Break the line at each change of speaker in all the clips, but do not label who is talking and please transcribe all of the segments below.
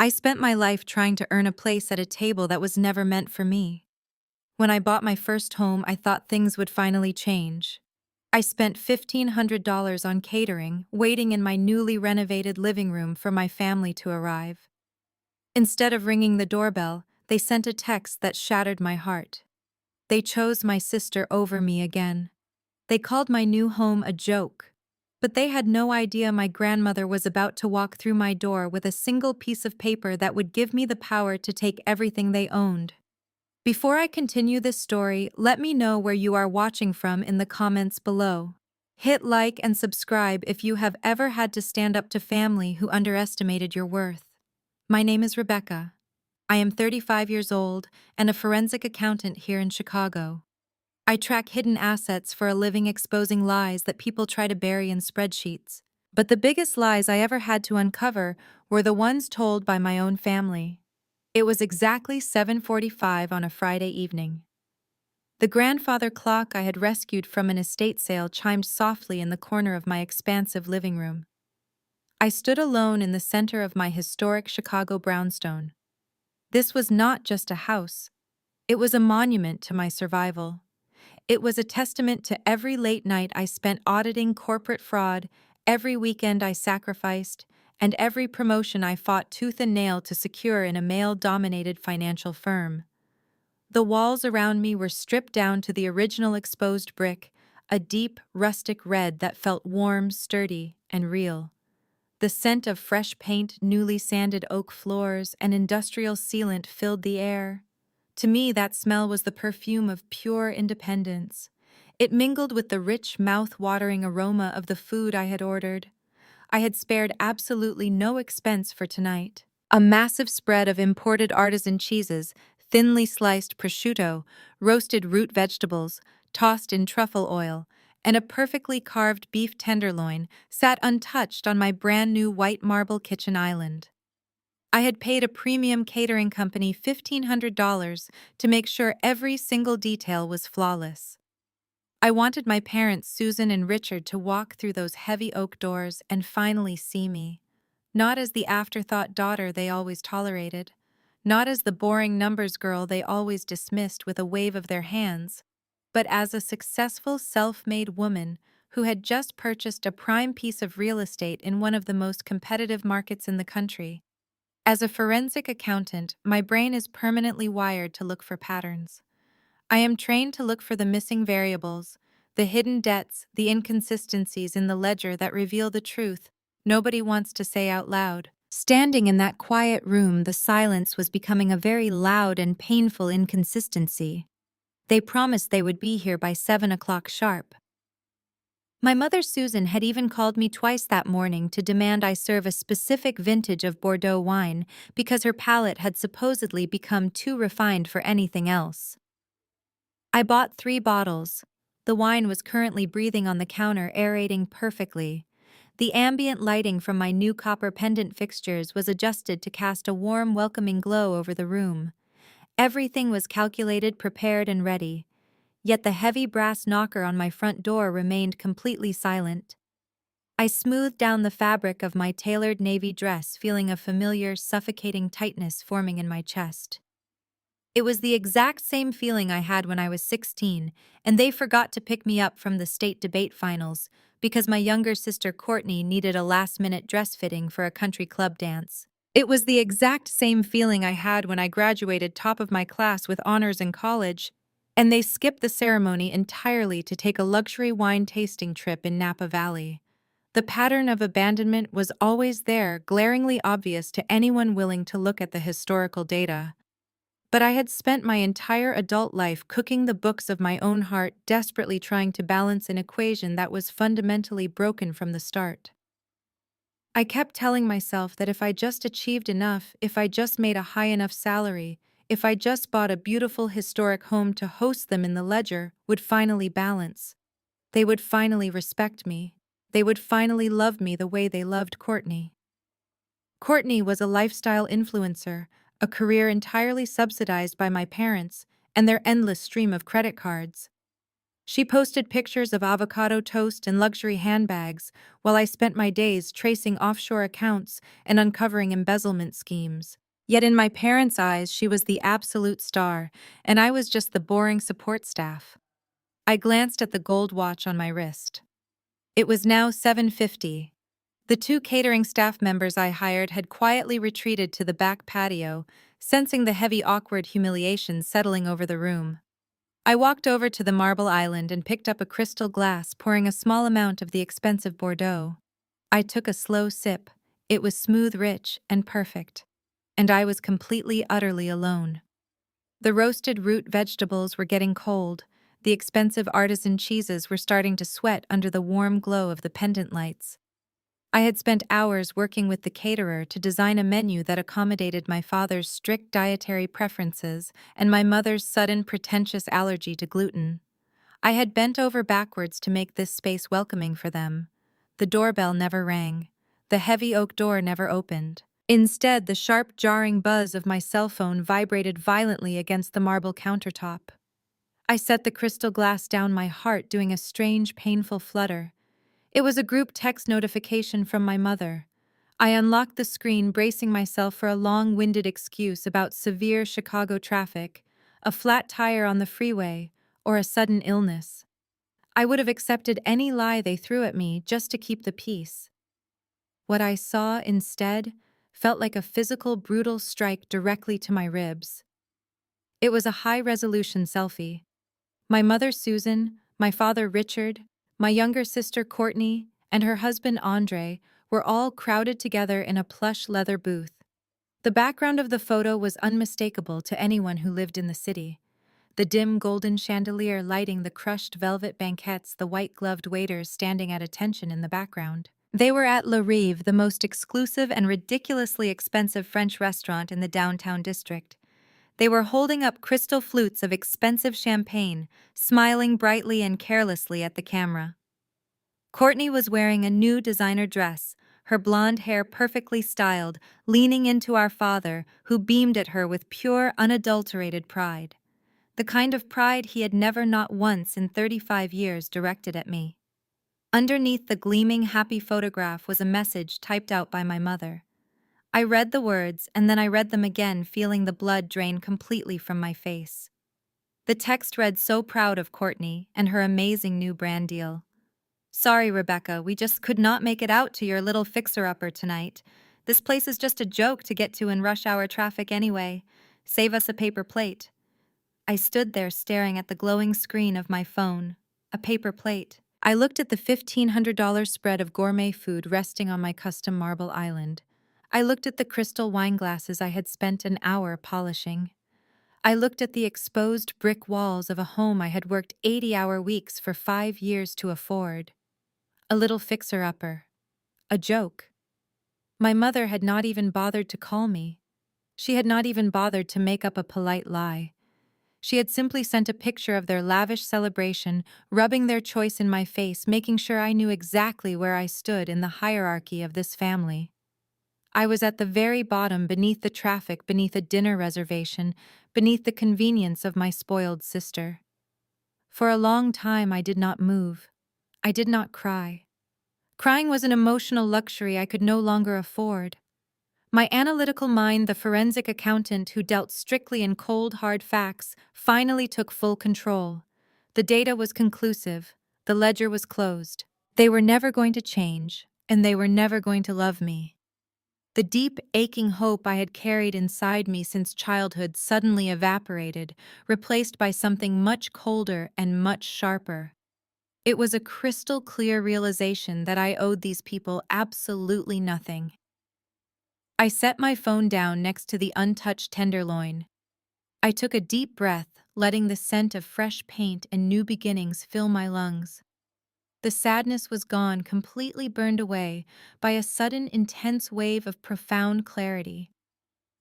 I spent my life trying to earn a place at a table that was never meant for me. When I bought my first home, I thought things would finally change. I spent $1,500 on catering, waiting in my newly renovated living room for my family to arrive. Instead of ringing the doorbell, they sent a text that shattered my heart. They chose my sister over me again. They called my new home a joke. But they had no idea my grandmother was about to walk through my door with a single piece of paper that would give me the power to take everything they owned. Before I continue this story, let me know where you are watching from in the comments below. Hit like and subscribe if you have ever had to stand up to family who underestimated your worth. My name is Rebecca. I am 35 years old and a forensic accountant here in Chicago. I track hidden assets for a living, exposing lies that people try to bury in spreadsheets. But the biggest lies I ever had to uncover were the ones told by my own family. It was exactly 7:45 on a Friday evening. The grandfather clock I had rescued from an estate sale chimed softly in the corner of my expansive living room. I stood alone in the center of my historic Chicago brownstone. This was not just a house. It was a monument to my survival. It was a testament to every late night I spent auditing corporate fraud, every weekend I sacrificed, and every promotion I fought tooth and nail to secure in a male-dominated financial firm. The walls around me were stripped down to the original exposed brick, a deep, rustic red that felt warm, sturdy, and real. The scent of fresh paint, newly sanded oak floors, and industrial sealant filled the air. To me, that smell was the perfume of pure independence. It mingled with the rich, mouth-watering aroma of the food I had ordered. I had spared absolutely no expense for tonight. A massive spread of imported artisan cheeses, thinly sliced prosciutto, roasted root vegetables, tossed in truffle oil, and a perfectly carved beef tenderloin sat untouched on my brand-new white marble kitchen island. I had paid a premium catering company $1,500 to make sure every single detail was flawless. I wanted my parents, Susan and Richard, to walk through those heavy oak doors and finally see me. Not as the afterthought daughter they always tolerated, not as the boring numbers girl they always dismissed with a wave of their hands, but as a successful self-made woman who had just purchased a prime piece of real estate in one of the most competitive markets in the country. As a forensic accountant, my brain is permanently wired to look for patterns. I am trained to look for the missing variables, the hidden debts, the inconsistencies in the ledger that reveal the truth nobody wants to say out loud. Standing in that quiet room, the silence was becoming a very loud and painful inconsistency. They promised they would be here by 7 o'clock sharp. My mother Susan had even called me twice that morning to demand I serve a specific vintage of Bordeaux wine because her palate had supposedly become too refined for anything else. I bought 3 bottles. The wine was currently breathing on the counter, aerating perfectly. The ambient lighting from my new copper pendant fixtures was adjusted to cast a warm, welcoming glow over the room. Everything was calculated, prepared, and ready. Yet the heavy brass knocker on my front door remained completely silent. I smoothed down the fabric of my tailored navy dress, feeling a familiar, suffocating tightness forming in my chest. It was the exact same feeling I had when I was 16, and they forgot to pick me up from the state debate finals because my younger sister Courtney needed a last-minute dress fitting for a country club dance. It was the exact same feeling I had when I graduated top of my class with honors in college, and they skipped the ceremony entirely to take a luxury wine tasting trip in Napa Valley. The pattern of abandonment was always there, glaringly obvious to anyone willing to look at the historical data. But I had spent my entire adult life cooking the books of my own heart, desperately trying to balance an equation that was fundamentally broken from the start. I kept telling myself that if I just achieved enough, if I just made a high enough salary, if I just bought a beautiful historic home to host them in the ledger, would finally balance. They would finally respect me. They would finally love me the way they loved Courtney. Courtney was a lifestyle influencer, a career entirely subsidized by my parents and their endless stream of credit cards. She posted pictures of avocado toast and luxury handbags, while I spent my days tracing offshore accounts and uncovering embezzlement schemes. Yet in my parents' eyes, she was the absolute star, and I was just the boring support staff. I glanced at the gold watch on my wrist. It was now 7:50. The two catering staff members I hired had quietly retreated to the back patio, sensing the heavy, awkward humiliation settling over the room. I walked over to the marble island and picked up a crystal glass, pouring a small amount of the expensive Bordeaux. I took a slow sip. It was smooth, rich, and perfect. And I was completely, utterly alone. The roasted root vegetables were getting cold. The expensive artisan cheeses were starting to sweat under the warm glow of the pendant lights. I had spent hours working with the caterer to design a menu that accommodated my father's strict dietary preferences and my mother's sudden pretentious allergy to gluten. I had bent over backwards to make this space welcoming for them. The doorbell never rang. The heavy oak door never opened. Instead, the sharp, jarring buzz of my cell phone vibrated violently against the marble countertop. I set the crystal glass down, my heart doing a strange, painful flutter. It was a group text notification from my mother. I unlocked the screen, bracing myself for a long-winded excuse about severe Chicago traffic, a flat tire on the freeway, or a sudden illness. I would have accepted any lie they threw at me just to keep the peace. What I saw instead felt like a physical, brutal strike directly to my ribs. It was a high-resolution selfie. My mother, Susan, my father, Richard, my younger sister, Courtney, and her husband, Andre, were all crowded together in a plush leather booth. The background of the photo was unmistakable to anyone who lived in the city. The dim golden chandelier lighting the crushed velvet banquettes, the white-gloved waiters standing at attention in the background. They were at Le Rive, the most exclusive and ridiculously expensive French restaurant in the downtown district. They were holding up crystal flutes of expensive champagne, smiling brightly and carelessly at the camera. Courtney was wearing a new designer dress, her blonde hair perfectly styled, leaning into our father, who beamed at her with pure, unadulterated pride. The kind of pride he had never, not once in 35 years, directed at me. Underneath the gleaming, happy photograph was a message typed out by my mother. I read the words, and then I read them again, feeling the blood drain completely from my face. The text read, "So proud of Courtney and her amazing new brand deal. Sorry, Rebecca, we just could not make it out to your little fixer-upper tonight. This place is just a joke to get to in rush hour traffic anyway. Save us a paper plate." I stood there staring at the glowing screen of my phone. A paper plate. I looked at the $1,500 spread of gourmet food resting on my custom marble island. I looked at the crystal wine glasses I had spent an hour polishing. I looked at the exposed brick walls of a home I had worked 80-hour weeks for 5 years to afford. A little fixer-upper. A joke. My mother had not even bothered to call me. She had not even bothered to make up a polite lie. She had simply sent a picture of their lavish celebration, rubbing their choice in my face, making sure I knew exactly where I stood in the hierarchy of this family. I was at the very bottom, beneath the traffic, beneath a dinner reservation, beneath the convenience of my spoiled sister. For a long time I did not move. I did not cry. Crying was an emotional luxury I could no longer afford. My analytical mind, the forensic accountant who dealt strictly in cold, hard facts, finally took full control. The data was conclusive. The ledger was closed. They were never going to change, and they were never going to love me. The deep, aching hope I had carried inside me since childhood suddenly evaporated, replaced by something much colder and much sharper. It was a crystal-clear realization that I owed these people absolutely nothing. I set my phone down next to the untouched tenderloin. I took a deep breath, letting the scent of fresh paint and new beginnings fill my lungs. The sadness was gone, completely burned away by a sudden, intense wave of profound clarity.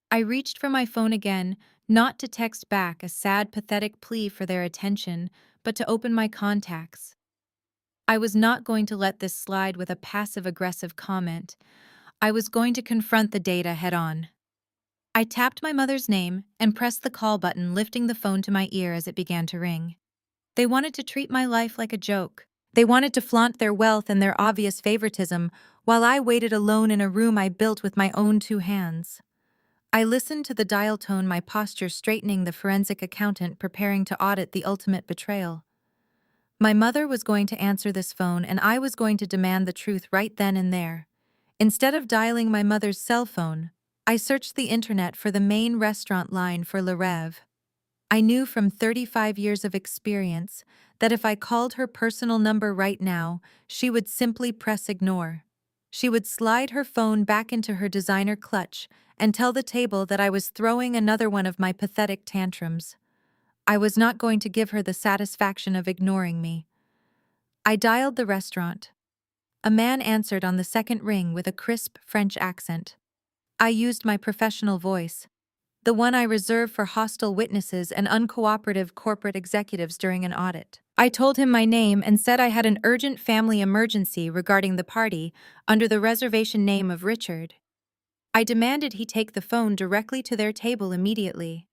I reached for my phone again, not to text back a sad, pathetic plea for their attention, but to open my contacts. I was not going to let this slide with a passive-aggressive comment. I was going to confront the data head-on. I tapped my mother's name and pressed the call button, lifting the phone to my ear as it began to ring. They wanted to treat my life like a joke. They wanted to flaunt their wealth and their obvious favoritism, while I waited alone in a room I built with my own two hands. I listened to the dial tone, my posture straightening, the forensic accountant preparing to audit the ultimate betrayal. My mother was going to answer this phone, and I was going to demand the truth right then and there. Instead of dialing my mother's cell phone, I searched the internet for the main restaurant line for Le Rêve. I knew from 35 years of experience that if I called her personal number right now, she would simply press ignore. She would slide her phone back into her designer clutch and tell the table that I was throwing another one of my pathetic tantrums. I was not going to give her the satisfaction of ignoring me. I dialed the restaurant. A man answered on the second ring with a crisp French accent. I used my professional voice, the one I reserve for hostile witnesses and uncooperative corporate executives during an audit. I told him my name and said I had an urgent family emergency regarding the party under the reservation name of Richard. I demanded he take the phone directly to their table immediately.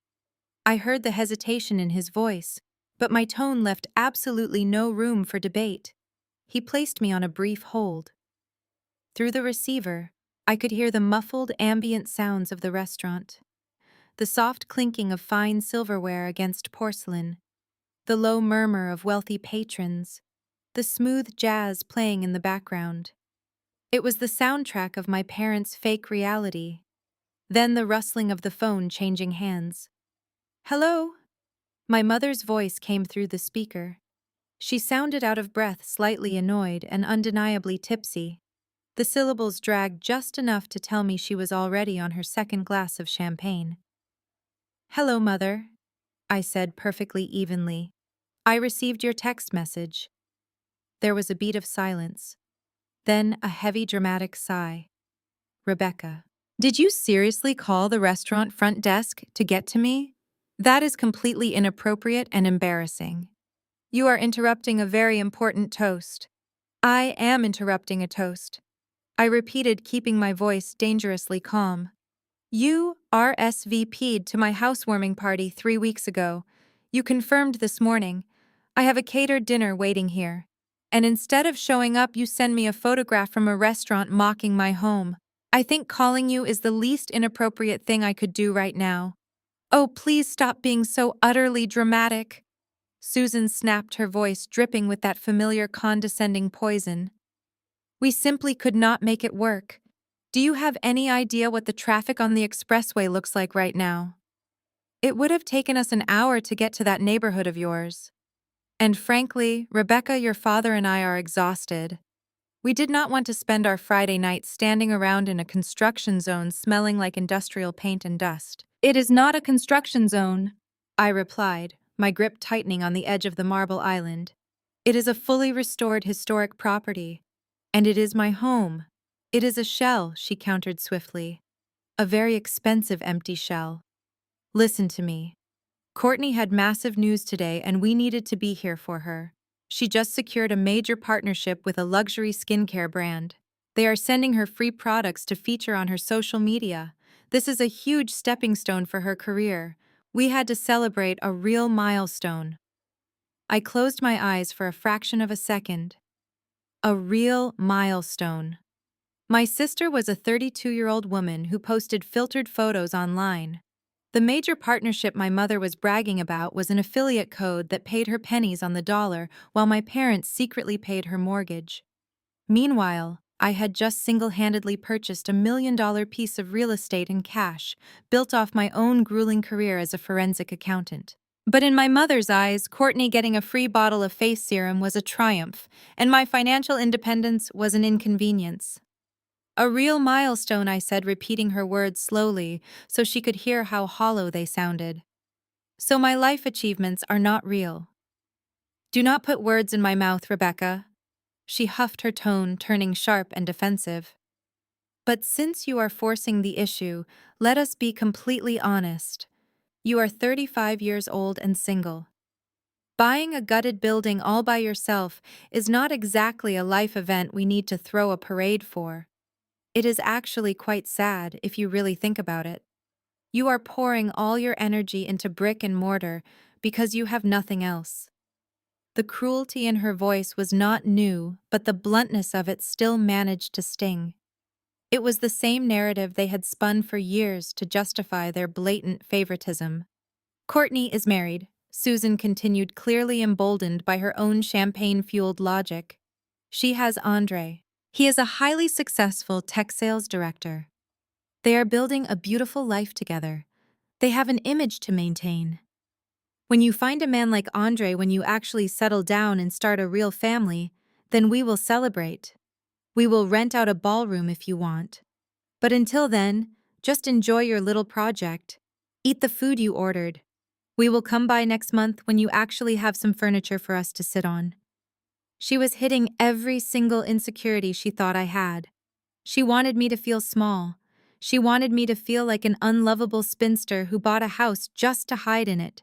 I heard the hesitation in his voice, but my tone left absolutely no room for debate. He placed me on a brief hold. Through the receiver, I could hear the muffled ambient sounds of the restaurant. The soft clinking of fine silverware against porcelain, the low murmur of wealthy patrons, the smooth jazz playing in the background. It was the soundtrack of my parents' fake reality. Then the rustling of the phone changing hands. "Hello?" My mother's voice came through the speaker. She sounded out of breath, slightly annoyed, and undeniably tipsy. The syllables dragged just enough to tell me she was already on her second glass of champagne. "Hello, Mother," I said perfectly evenly. "I received your text message." There was a beat of silence. Then a heavy, dramatic sigh. "Rebecca, did you seriously call the restaurant front desk to get to me? That is completely inappropriate and embarrassing. You are interrupting a very important toast." "I am interrupting a toast," I repeated, keeping my voice dangerously calm. "You RSVP'd to my housewarming party 3 weeks ago. You confirmed this morning. I have a catered dinner waiting here. And instead of showing up, you send me a photograph from a restaurant mocking my home. I think calling you is the least inappropriate thing I could do right now." "Oh, please stop being so utterly dramatic." Susan snapped, her voice dripping with that familiar condescending poison. "We simply could not make it work. Do you have any idea what the traffic on the expressway looks like right now? It would have taken us an hour to get to that neighborhood of yours. And frankly, Rebecca, your father and I are exhausted. We did not want to spend our Friday night standing around in a construction zone smelling like industrial paint and dust." "It is not a construction zone," I replied, my grip tightening on the edge of the marble island. "It is a fully restored historic property. And it is my home." "It is a shell," she countered swiftly. "A very expensive empty shell. Listen to me. Courtney had massive news today and we needed to be here for her. She just secured a major partnership with a luxury skincare brand. They are sending her free products to feature on her social media. This is a huge stepping stone for her career. We had to celebrate a real milestone." I closed my eyes for a fraction of a second. A real milestone. My sister was a 32-year-old woman who posted filtered photos online. The major partnership my mother was bragging about was an affiliate code that paid her pennies on the dollar while my parents secretly paid her mortgage. Meanwhile, I had just single-handedly purchased $1 million piece of real estate in cash, built off my own grueling career as a forensic accountant. But in my mother's eyes, Courtney getting a free bottle of face serum was a triumph, and my financial independence was an inconvenience. "A real milestone," I said, repeating her words slowly so she could hear how hollow they sounded. "So my life achievements are not real." "Do not put words in my mouth, Rebecca." She huffed, her tone turning sharp and defensive. "But since you are forcing the issue, let us be completely honest. You are 35 years old and single. Buying a gutted building all by yourself is not exactly a life event we need to throw a parade for. It is actually quite sad if you really think about it. You are pouring all your energy into brick and mortar because you have nothing else. The cruelty in her voice was not new, but the bluntness of it still managed to sting. It was the same narrative they had spun for years to justify their blatant favoritism. Courtney is married, Susan continued, clearly emboldened by her own champagne-fueled logic. She has Andre. He is a highly successful tech sales director. They are building a beautiful life together. They have an image to maintain. When you find a man like Andre, when you actually settle down and start a real family, then we will celebrate. We will rent out a ballroom if you want. But until then, just enjoy your little project. Eat the food you ordered. We will come by next month when you actually have some furniture for us to sit on. She was hitting every single insecurity she thought I had. She wanted me to feel small. She wanted me to feel like an unlovable spinster who bought a house just to hide in it.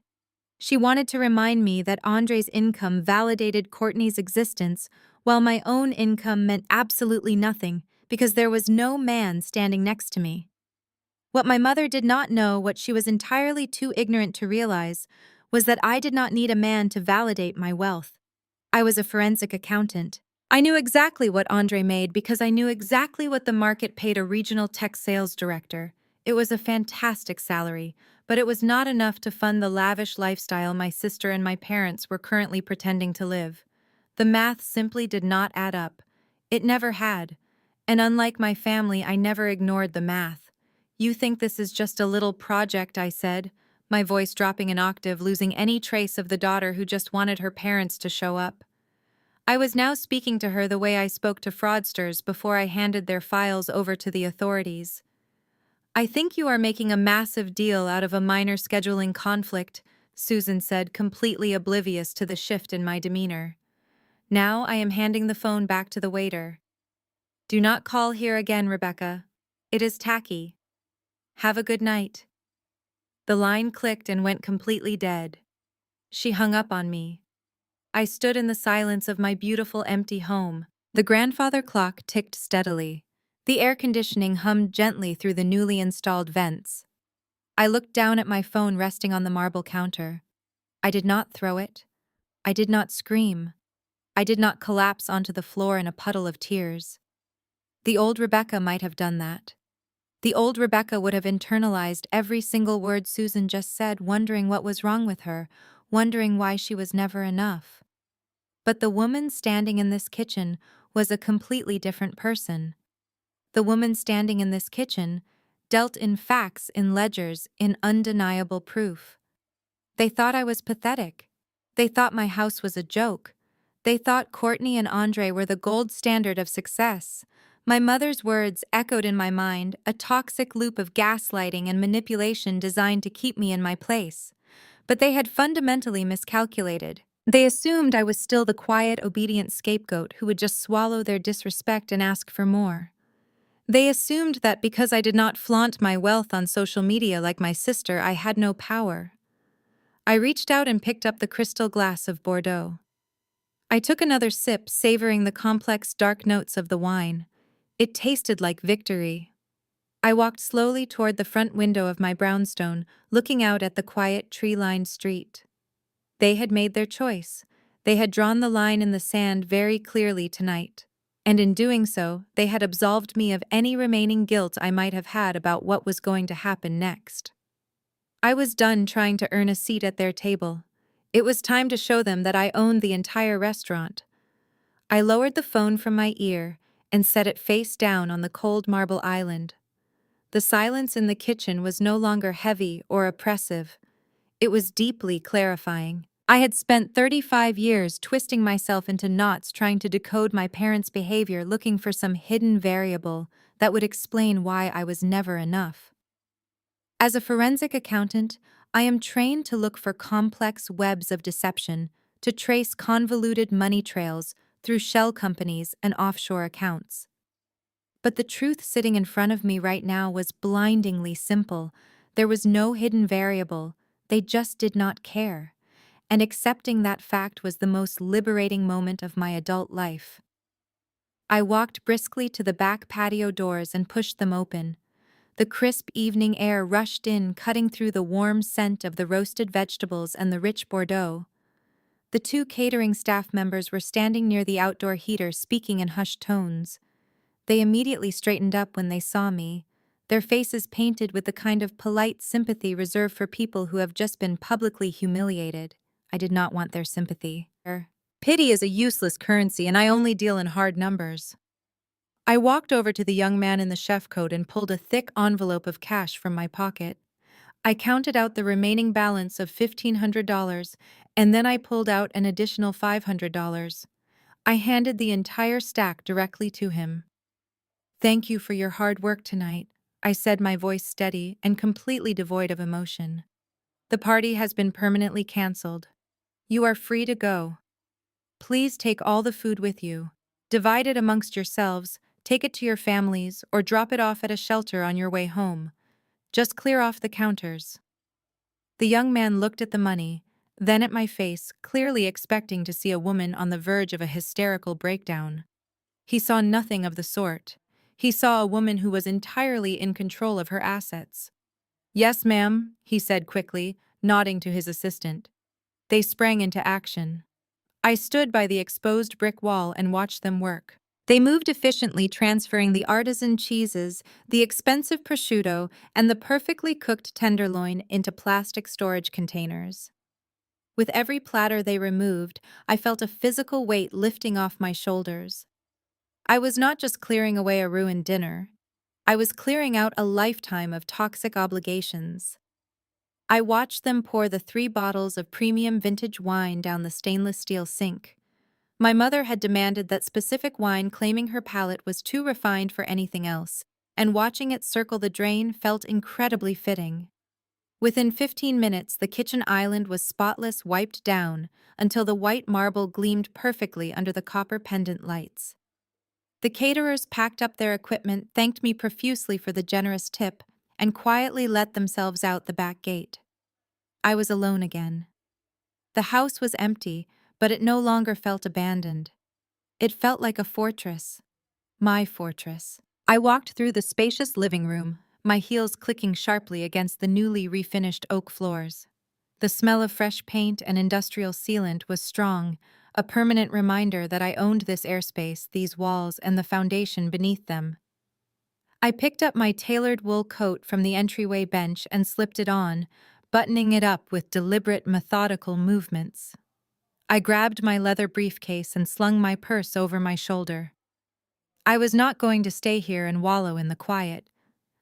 She wanted to remind me that Andre's income validated Courtney's existence, while my own income meant absolutely nothing because there was no man standing next to me. What my mother did not know, what she was entirely too ignorant to realize, was that I did not need a man to validate my wealth. I was a forensic accountant. I knew exactly what Andre made because I knew exactly what the market paid a regional tech sales director. It was a fantastic salary, but it was not enough to fund the lavish lifestyle my sister and my parents were currently pretending to live. The math simply did not add up. It never had. And unlike my family, I never ignored the math. "You think this is just a little project," I said, my voice dropping an octave, losing any trace of the daughter who just wanted her parents to show up. I was now speaking to her the way I spoke to fraudsters before I handed their files over to the authorities. "I think you are making a massive deal out of a minor scheduling conflict," Susan said, completely oblivious to the shift in my demeanor. Now I am handing the phone back to the waiter. "Do not call here again, Rebecca. It is tacky. Have a good night." The line clicked and went completely dead. She hung up on me. I stood in the silence of my beautiful empty home. The grandfather clock ticked steadily. The air conditioning hummed gently through the newly installed vents. I looked down at my phone resting on the marble counter. I did not throw it. I did not scream. I did not collapse onto the floor in a puddle of tears. The old Rebecca might have done that. The old Rebecca would have internalized every single word Susan just said, wondering what was wrong with her, wondering why she was never enough. But the woman standing in this kitchen was a completely different person. The woman standing in this kitchen dealt in facts, in ledgers, in undeniable proof. They thought I was pathetic. They thought my house was a joke. They thought Courtney and Andre were the gold standard of success. My mother's words echoed in my mind, a toxic loop of gaslighting and manipulation designed to keep me in my place. But they had fundamentally miscalculated. They assumed I was still the quiet, obedient scapegoat who would just swallow their disrespect and ask for more. They assumed that because I did not flaunt my wealth on social media like my sister, I had no power. I reached out and picked up the crystal glass of Bordeaux. I took another sip, savoring the complex, dark notes of the wine. It tasted like victory. I walked slowly toward the front window of my brownstone, looking out at the quiet, tree-lined street. They had made their choice. They had drawn the line in the sand very clearly tonight. And in doing so, they had absolved me of any remaining guilt I might have had about what was going to happen next. I was done trying to earn a seat at their table. It was time to show them that I owned the entire restaurant. I lowered the phone from my ear and set it face down on the cold marble island. The silence in the kitchen was no longer heavy or oppressive. It was deeply clarifying. I had spent 35 years twisting myself into knots trying to decode my parents' behavior, looking for some hidden variable that would explain why I was never enough. As a forensic accountant, I am trained to look for complex webs of deception, to trace convoluted money trails through shell companies and offshore accounts. But the truth sitting in front of me right now was blindingly simple. There was no hidden variable. They just did not care. And accepting that fact was the most liberating moment of my adult life. I walked briskly to the back patio doors and pushed them open. The crisp evening air rushed in, cutting through the warm scent of the roasted vegetables and the rich Bordeaux. The two catering staff members were standing near the outdoor heater speaking in hushed tones. They immediately straightened up when they saw me, their faces painted with the kind of polite sympathy reserved for people who have just been publicly humiliated. I did not want their sympathy. Pity is a useless currency, and I only deal in hard numbers. I walked over to the young man in the chef coat and pulled a thick envelope of cash from my pocket. I counted out the remaining balance of $1,500, and then I pulled out an additional $500. I handed the entire stack directly to him. "Thank you for your hard work tonight," I said, my voice steady and completely devoid of emotion. "The party has been permanently canceled. You are free to go. Please take all the food with you. Divide it amongst yourselves, take it to your families, or drop it off at a shelter on your way home. Just clear off the counters." The young man looked at the money, then at my face, clearly expecting to see a woman on the verge of a hysterical breakdown. He saw nothing of the sort. He saw a woman who was entirely in control of her assets. "Yes, ma'am," he said quickly, nodding to his assistant. They sprang into action. I stood by the exposed brick wall and watched them work. They moved efficiently, transferring the artisan cheeses, the expensive prosciutto, and the perfectly cooked tenderloin into plastic storage containers. With every platter they removed, I felt a physical weight lifting off my shoulders. I was not just clearing away a ruined dinner. I was clearing out a lifetime of toxic obligations. I watched them pour the 3 bottles of premium vintage wine down the stainless steel sink. My mother had demanded that specific wine, claiming her palate was too refined for anything else, and watching it circle the drain felt incredibly fitting. Within 15 minutes, the kitchen island was spotless, wiped down, until the white marble gleamed perfectly under the copper pendant lights. The caterers packed up their equipment, thanked me profusely for the generous tip, and quietly let themselves out the back gate. I was alone again. The house was empty, but it no longer felt abandoned. It felt like a fortress. My fortress. I walked through the spacious living room, my heels clicking sharply against the newly refinished oak floors. The smell of fresh paint and industrial sealant was strong, a permanent reminder that I owned this airspace, these walls, and the foundation beneath them. I picked up my tailored wool coat from the entryway bench and slipped it on, buttoning it up with deliberate, methodical movements. I grabbed my leather briefcase and slung my purse over my shoulder. I was not going to stay here and wallow in the quiet.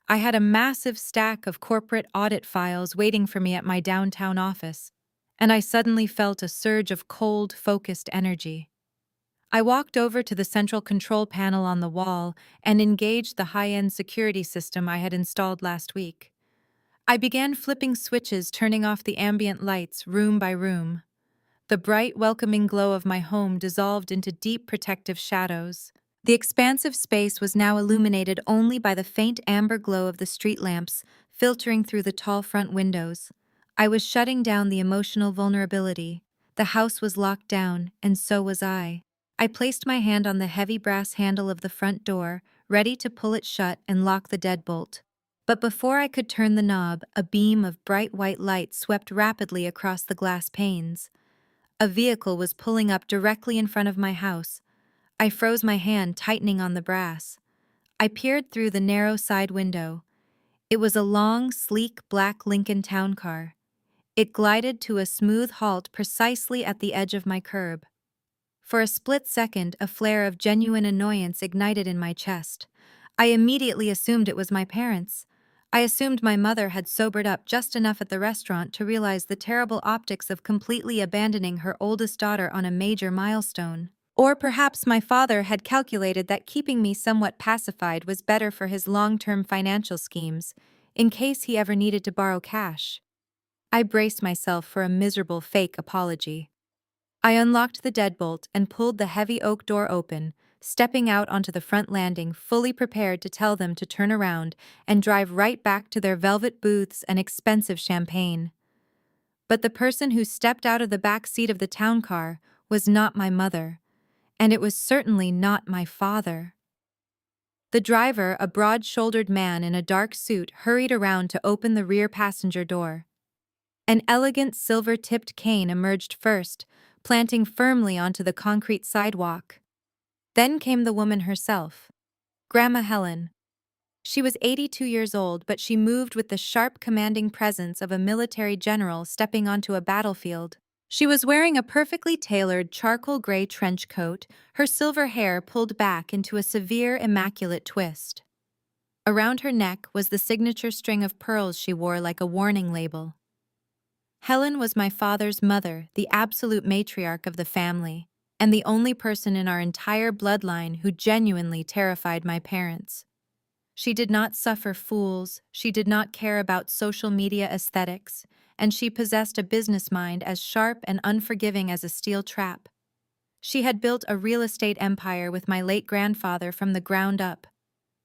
I had a massive stack of corporate audit files waiting for me at my downtown office, and I suddenly felt a surge of cold, focused energy. I walked over to the central control panel on the wall and engaged the high-end security system I had installed last week. I began flipping switches, turning off the ambient lights room by room. The bright, welcoming glow of my home dissolved into deep protective shadows. The expansive space was now illuminated only by the faint amber glow of the street lamps filtering through the tall front windows. I was shutting down the emotional vulnerability. The house was locked down, and so was I. I placed my hand on the heavy brass handle of the front door, ready to pull it shut and lock the deadbolt. But before I could turn the knob, a beam of bright white light swept rapidly across the glass panes. A vehicle was pulling up directly in front of my house. I froze, my hand tightening on the brass. I peered through the narrow side window. It was a long, sleek black Lincoln town car. It glided to a smooth halt precisely at the edge of my curb. For a split second, a flare of genuine annoyance ignited in my chest. I immediately assumed it was my parents. I assumed my mother had sobered up just enough at the restaurant to realize the terrible optics of completely abandoning her oldest daughter on a major milestone. Or perhaps my father had calculated that keeping me somewhat pacified was better for his long-term financial schemes, in case he ever needed to borrow cash. I braced myself for a miserable fake apology. I unlocked the deadbolt and pulled the heavy oak door open, stepping out onto the front landing, fully prepared to tell them to turn around and drive right back to their velvet booths and expensive champagne. But the person who stepped out of the back seat of the town car was not my mother. And it was certainly not my father. The driver, a broad-shouldered man in a dark suit, hurried around to open the rear passenger door. An elegant silver-tipped cane emerged first, planting firmly onto the concrete sidewalk. Then came the woman herself, Grandma Helen. She was 82 years old, but she moved with the sharp, commanding presence of a military general stepping onto a battlefield. She was wearing a perfectly tailored charcoal gray trench coat, her silver hair pulled back into a severe, immaculate twist. Around her neck was the signature string of pearls she wore like a warning label. Helen was my father's mother, the absolute matriarch of the family, and the only person in our entire bloodline who genuinely terrified my parents. She did not suffer fools, she did not care about social media aesthetics, and she possessed a business mind as sharp and unforgiving as a steel trap. She had built a real estate empire with my late grandfather from the ground up.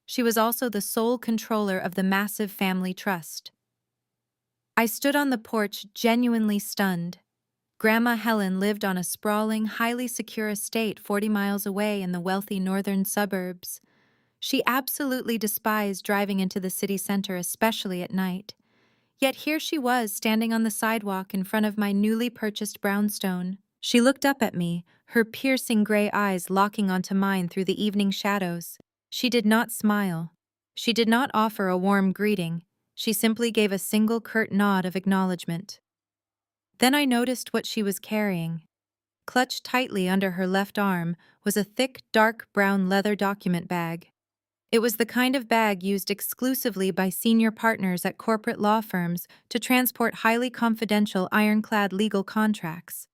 She was also the sole controller of the massive family trust. I stood on the porch genuinely stunned. Grandma Helen lived on a sprawling, highly secure estate 40 miles away in the wealthy northern suburbs. She absolutely despised driving into the city center, especially at night. Yet here she was, standing on the sidewalk in front of my newly purchased brownstone. She looked up at me, her piercing gray eyes locking onto mine through the evening shadows. She did not smile. She did not offer a warm greeting. She simply gave a single curt nod of acknowledgement. Then I noticed what she was carrying. Clutched tightly under her left arm was a thick, dark brown leather document bag. It was the kind of bag used exclusively by senior partners at corporate law firms to transport highly confidential ironclad legal contracts.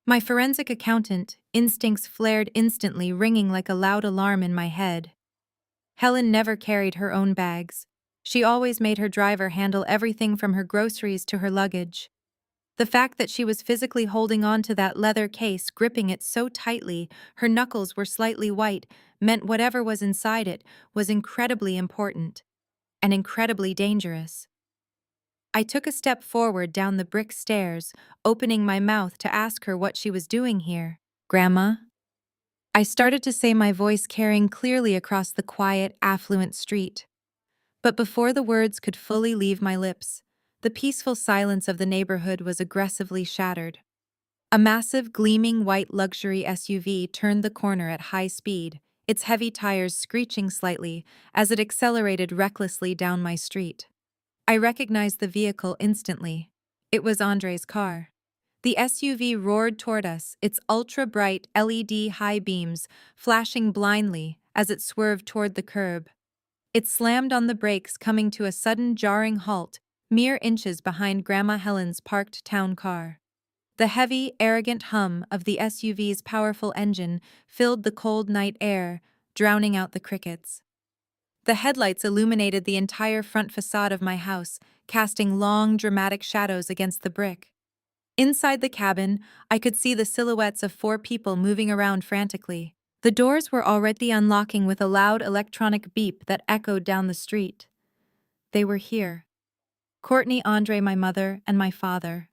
My forensic accountant, instincts flared instantly, ringing like a loud alarm in my head. Helen never carried her own bags. She always made her driver handle everything from her groceries to her luggage. The fact that she was physically holding on to that leather case, gripping it so tightly, her knuckles were slightly white, meant whatever was inside it was incredibly important and incredibly dangerous. I took a step forward down the brick stairs, opening my mouth to ask her what she was doing here. "Grandma?" I started to say, my voice carrying clearly across the quiet, affluent street. But before the words could fully leave my lips, the peaceful silence of the neighborhood was aggressively shattered. A massive, gleaming white luxury SUV turned the corner at high speed, its heavy tires screeching slightly as it accelerated recklessly down my street. I recognized the vehicle instantly. It was Andre's car. The SUV roared toward us, its ultra-bright LED high beams flashing blindly as it swerved toward the curb. It slammed on the brakes, coming to a sudden jarring halt, mere inches behind Grandma Helen's parked town car. The heavy, arrogant hum of the SUV's powerful engine filled the cold night air, drowning out the crickets. The headlights illuminated the entire front facade of my house, casting long, dramatic shadows against the brick. Inside the cabin, I could see the silhouettes of 4 people moving around frantically. The doors were already unlocking with a loud electronic beep that echoed down the street. They were here. Courtney, Andre, my mother, and my father.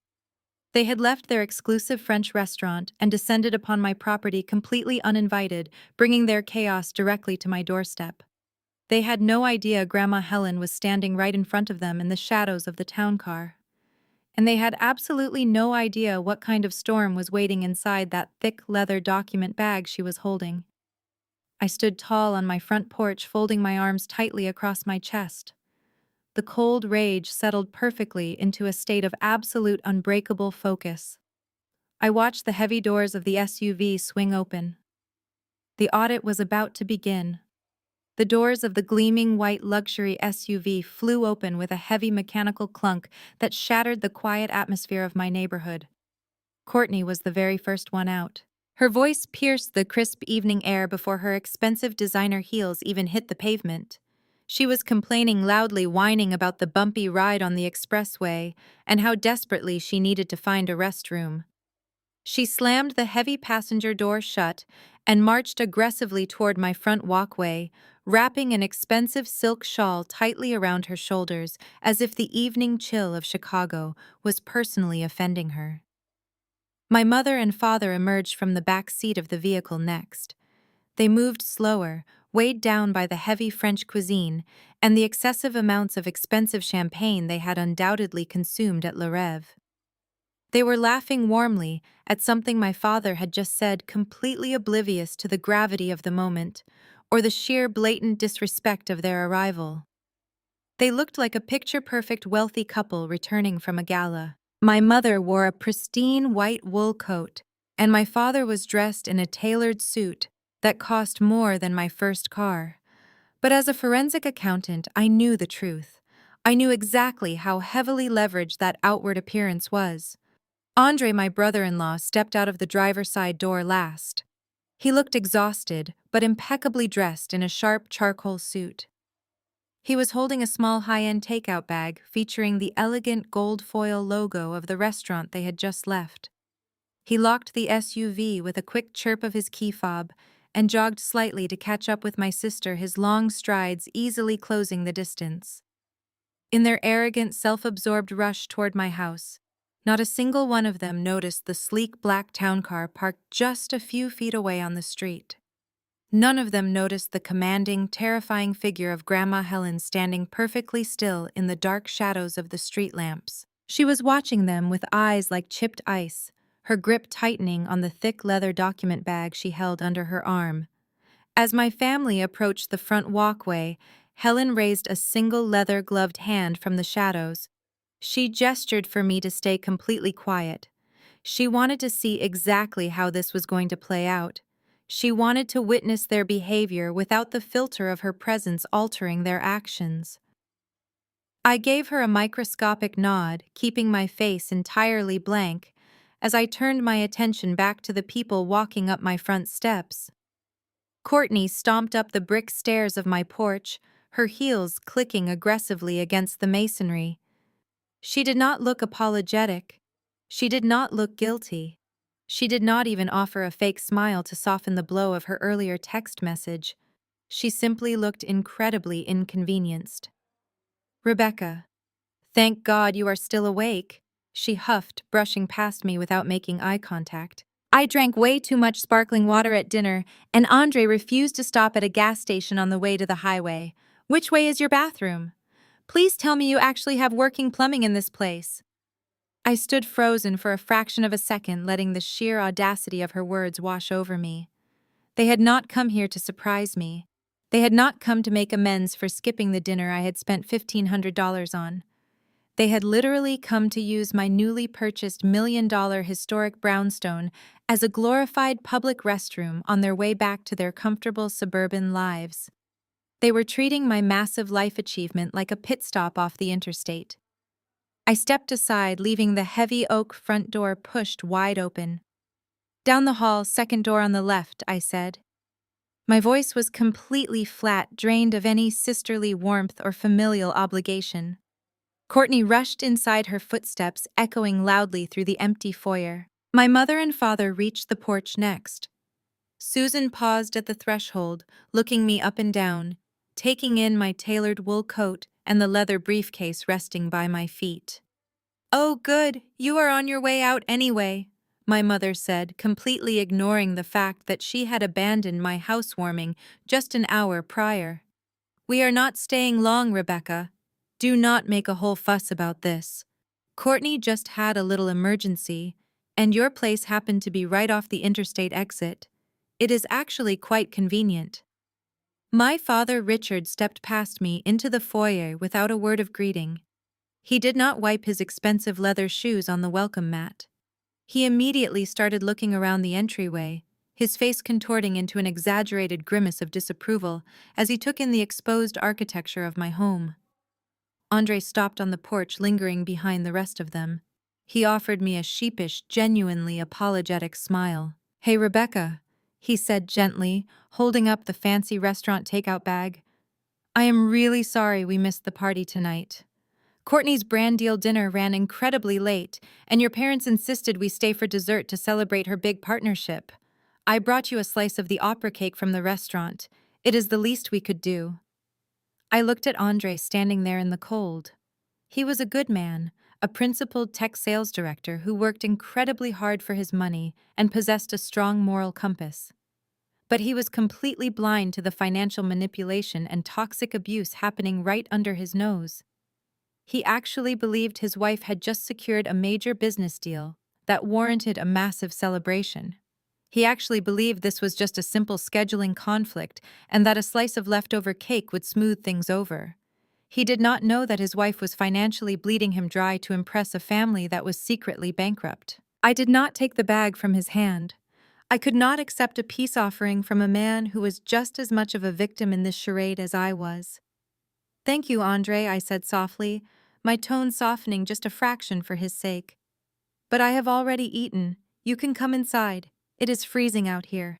They had left their exclusive French restaurant and descended upon my property completely uninvited, bringing their chaos directly to my doorstep. They had no idea Grandma Helen was standing right in front of them in the shadows of the town car. And they had absolutely no idea what kind of storm was waiting inside that thick leather document bag she was holding. I stood tall on my front porch, folding my arms tightly across my chest. The cold rage settled perfectly into a state of absolute unbreakable focus. I watched the heavy doors of the SUV swing open. The audit was about to begin. The doors of the gleaming white luxury SUV flew open with a heavy mechanical clunk that shattered the quiet atmosphere of my neighborhood. Courtney was the very first one out. Her voice pierced the crisp evening air before her expensive designer heels even hit the pavement. She was complaining loudly, whining about the bumpy ride on the expressway and how desperately she needed to find a restroom. She slammed the heavy passenger door shut and marched aggressively toward my front walkway, wrapping an expensive silk shawl tightly around her shoulders as if the evening chill of Chicago was personally offending her. My mother and father emerged from the back seat of the vehicle next. They moved slower, weighed down by the heavy French cuisine and the excessive amounts of expensive champagne they had undoubtedly consumed at Le Rêve. They were laughing warmly at something my father had just said, completely oblivious to the gravity of the moment or the sheer blatant disrespect of their arrival. They looked like a picture-perfect wealthy couple returning from a gala. My mother wore a pristine white wool coat, and my father was dressed in a tailored suit that cost more than my first car. But as a forensic accountant, I knew the truth. I knew exactly how heavily leveraged that outward appearance was. Andre, my brother-in-law, stepped out of the driver's side door last. He looked exhausted, but impeccably dressed in a sharp charcoal suit. He was holding a small high-end takeout bag featuring the elegant gold foil logo of the restaurant they had just left. He locked the SUV with a quick chirp of his key fob and jogged slightly to catch up with my sister, his long strides easily closing the distance. In their arrogant, self-absorbed rush toward my house, not a single one of them noticed the sleek black town car parked just a few feet away on the street. None of them noticed the commanding, terrifying figure of Grandma Helen standing perfectly still in the dark shadows of the street lamps. She was watching them with eyes like chipped ice, her grip tightening on the thick leather document bag she held under her arm. As my family approached the front walkway, Helen raised a single leather-gloved hand from the shadows. She gestured for me to stay completely quiet. She wanted to see exactly how this was going to play out. She wanted to witness their behavior without the filter of her presence altering their actions. I gave her a microscopic nod, keeping my face entirely blank, as I turned my attention back to the people walking up my front steps. Courtney stomped up the brick stairs of my porch, her heels clicking aggressively against the masonry. She did not look apologetic. She did not look guilty. She did not even offer a fake smile to soften the blow of her earlier text message. She simply looked incredibly inconvenienced. "Rebecca, thank God you are still awake," she huffed, brushing past me without making eye contact. I drank way too much sparkling water at dinner, and Andre refused to stop at a gas station on the way to the highway. "Which way is your bathroom? Please tell me you actually have working plumbing in this place." I stood frozen for a fraction of a second, letting the sheer audacity of her words wash over me. They had not come here to surprise me. They had not come to make amends for skipping the dinner I had spent $1,500 on. They had literally come to use my newly purchased $1 million historic brownstone as a glorified public restroom on their way back to their comfortable suburban lives. They were treating my massive life achievement like a pit stop off the interstate. I stepped aside, leaving the heavy oak front door pushed wide open. "Down the hall, second door on the left," I said. My voice was completely flat, drained of any sisterly warmth or familial obligation. Courtney rushed inside, her footsteps echoing loudly through the empty foyer. My mother and father reached the porch next. Susan paused at the threshold, looking me up and down, taking in my tailored wool coat and the leather briefcase resting by my feet. "Oh, good, you are on your way out anyway," my mother said, completely ignoring the fact that she had abandoned my housewarming just an hour prior. "We are not staying long, Rebecca. Do not make a whole fuss about this. Courtney just had a little emergency, and your place happened to be right off the interstate exit. It is actually quite convenient." My father, Richard, stepped past me into the foyer without a word of greeting. He did not wipe his expensive leather shoes on the welcome mat. He immediately started looking around the entryway, his face contorting into an exaggerated grimace of disapproval as he took in the exposed architecture of my home. Andre stopped on the porch, lingering behind the rest of them. He offered me a sheepish, genuinely apologetic smile. "Hey, Rebecca," he said gently, holding up the fancy restaurant takeout bag. "I am really sorry we missed the party tonight. Courtney's brand deal dinner ran incredibly late, and your parents insisted we stay for dessert to celebrate her big partnership. I brought you a slice of the opera cake from the restaurant. It is the least we could do." I looked at Andre standing there in the cold. He was a good man, a principled tech sales director who worked incredibly hard for his money and possessed a strong moral compass. But he was completely blind to the financial manipulation and toxic abuse happening right under his nose. He actually believed his wife had just secured a major business deal, that warranted a massive celebration. He actually believed this was just a simple scheduling conflict and that a slice of leftover cake would smooth things over. He did not know that his wife was financially bleeding him dry to impress a family that was secretly bankrupt. I did not take the bag from his hand. I could not accept a peace offering from a man who was just as much of a victim in this charade as I was. "Thank you, Andre," I said softly, my tone softening just a fraction for his sake. "But I have already eaten. You can come inside. It is freezing out here."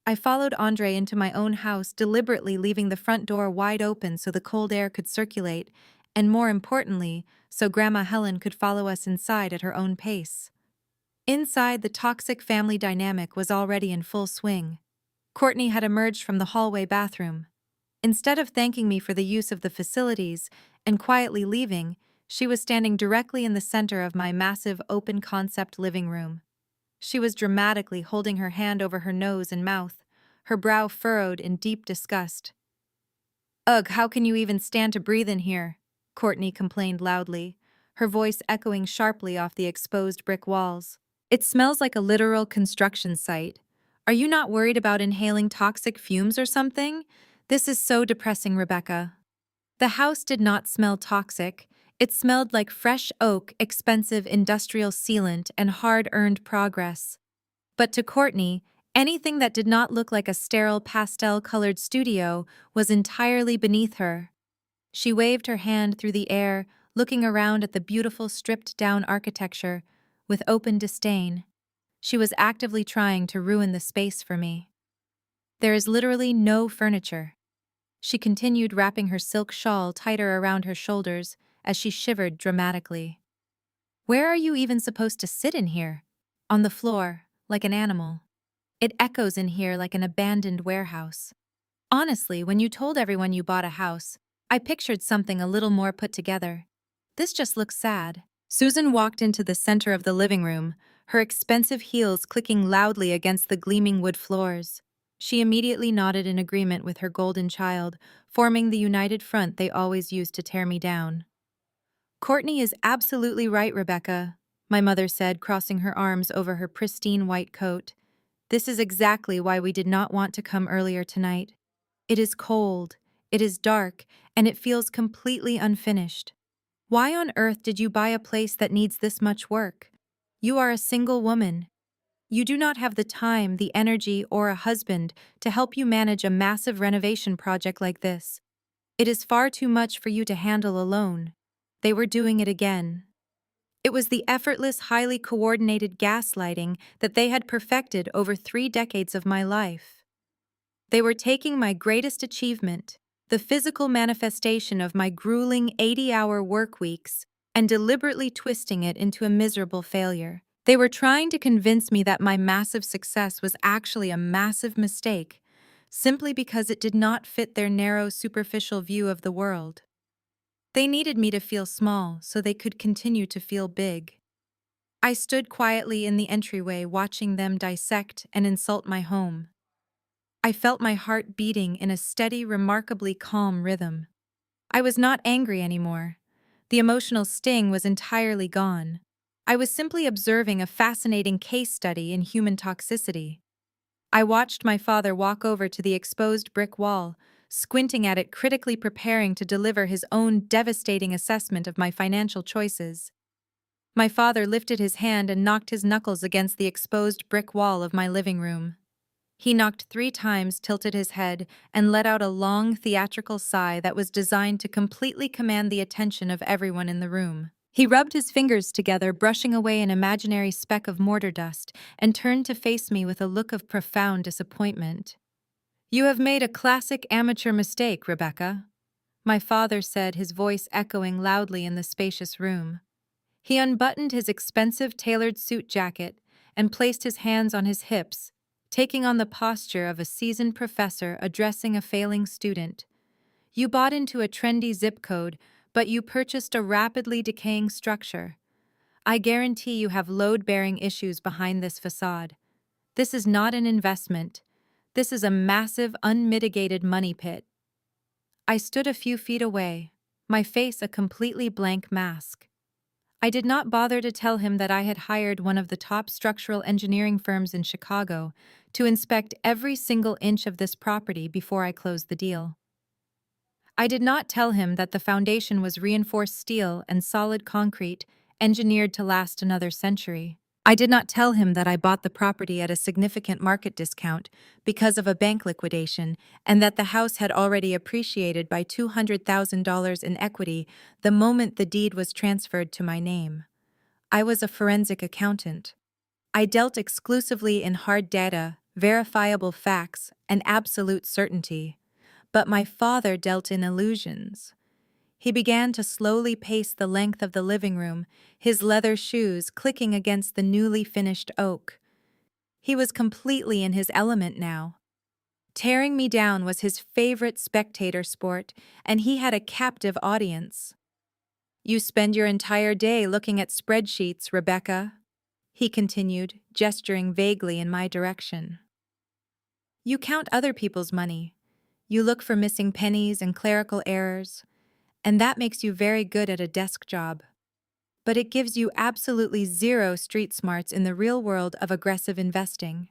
I followed Andre into my own house, deliberately leaving the front door wide open so the cold air could circulate, and more importantly, so Grandma Helen could follow us inside at her own pace. Inside, the toxic family dynamic was already in full swing. Courtney had emerged from the hallway bathroom. Instead of thanking me for the use of the facilities and quietly leaving, she was standing directly in the center of my massive open-concept living room. She was dramatically holding her hand over her nose and mouth, her brow furrowed in deep disgust. "Ugh, how can you even stand to breathe in here?" Courtney complained loudly, her voice echoing sharply off the exposed brick walls. "It smells like a literal construction site. Are you not worried about inhaling toxic fumes or something? This is so depressing, Rebecca." The house did not smell toxic. It smelled like fresh oak, expensive industrial sealant, and hard-earned progress. But to Courtney, anything that did not look like a sterile pastel-colored studio was entirely beneath her. She waved her hand through the air, looking around at the beautiful stripped-down architecture with open disdain. She was actively trying to ruin the space for me. "There is literally no furniture." She continued, wrapping her silk shawl tighter around her shoulders as she shivered dramatically. "Where are you even supposed to sit in here?" "On the floor, like an animal. It echoes in here like an abandoned warehouse." Honestly, when you told everyone you bought a house, I pictured something a little more put together. This just looks sad. Susan walked into the center of the living room, her expensive heels clicking loudly against the gleaming wood floors. She immediately nodded in agreement with her golden child, forming the united front they always used to tear me down. "Courtney is absolutely right, Rebecca," my mother said, crossing her arms over her pristine white coat. "This is exactly why we did not want to come earlier tonight. It is cold, it is dark, and it feels completely unfinished. Why on earth did you buy a place that needs this much work? You are a single woman. You do not have the time, the energy, or a husband to help you manage a massive renovation project like this. It is far too much for you to handle alone." They were doing it again. It was the effortless, highly coordinated gaslighting that they had perfected over 3 decades of my life. They were taking my greatest achievement, the physical manifestation of my grueling 80-hour work weeks, and deliberately twisting it into a miserable failure. They were trying to convince me that my massive success was actually a massive mistake, simply because it did not fit their narrow, superficial view of the world. They needed me to feel small so they could continue to feel big. I stood quietly in the entryway watching them dissect and insult my home. I felt my heart beating in a steady, remarkably calm rhythm. I was not angry anymore. The emotional sting was entirely gone. I was simply observing a fascinating case study in human toxicity. I watched my father walk over to the exposed brick wall, squinting at it, critically preparing to deliver his own devastating assessment of my financial choices. My father lifted his hand and knocked his knuckles against the exposed brick wall of my living room. He knocked 3 times, tilted his head, and let out a long, theatrical sigh that was designed to completely command the attention of everyone in the room. He rubbed his fingers together, brushing away an imaginary speck of mortar dust, and turned to face me with a look of profound disappointment. "You have made a classic amateur mistake, Rebecca," my father said, his voice echoing loudly in the spacious room. He unbuttoned his expensive tailored suit jacket and placed his hands on his hips, taking on the posture of a seasoned professor addressing a failing student. "You bought into a trendy zip code, but you purchased a rapidly decaying structure. I guarantee you have load-bearing issues behind this facade. This is not an investment. This is a massive, unmitigated money pit." I stood a few feet away, my face a completely blank mask. I did not bother to tell him that I had hired one of the top structural engineering firms in Chicago to inspect every single inch of this property before I closed the deal. I did not tell him that the foundation was reinforced steel and solid concrete, engineered to last another century. I did not tell him that I bought the property at a significant market discount because of a bank liquidation and that the house had already appreciated by $200,000 in equity the moment the deed was transferred to my name. I was a forensic accountant. I dealt exclusively in hard data, verifiable facts, and absolute certainty. But my father dealt in illusions. He began to slowly pace the length of the living room, his leather shoes clicking against the newly finished oak. He was completely in his element now. Tearing me down was his favorite spectator sport, and he had a captive audience. "You spend your entire day looking at spreadsheets, Rebecca," he continued, gesturing vaguely in my direction. "You count other people's money. You look for missing pennies and clerical errors, and that makes you very good at a desk job. But it gives you absolutely zero street smarts in the real world of aggressive investing.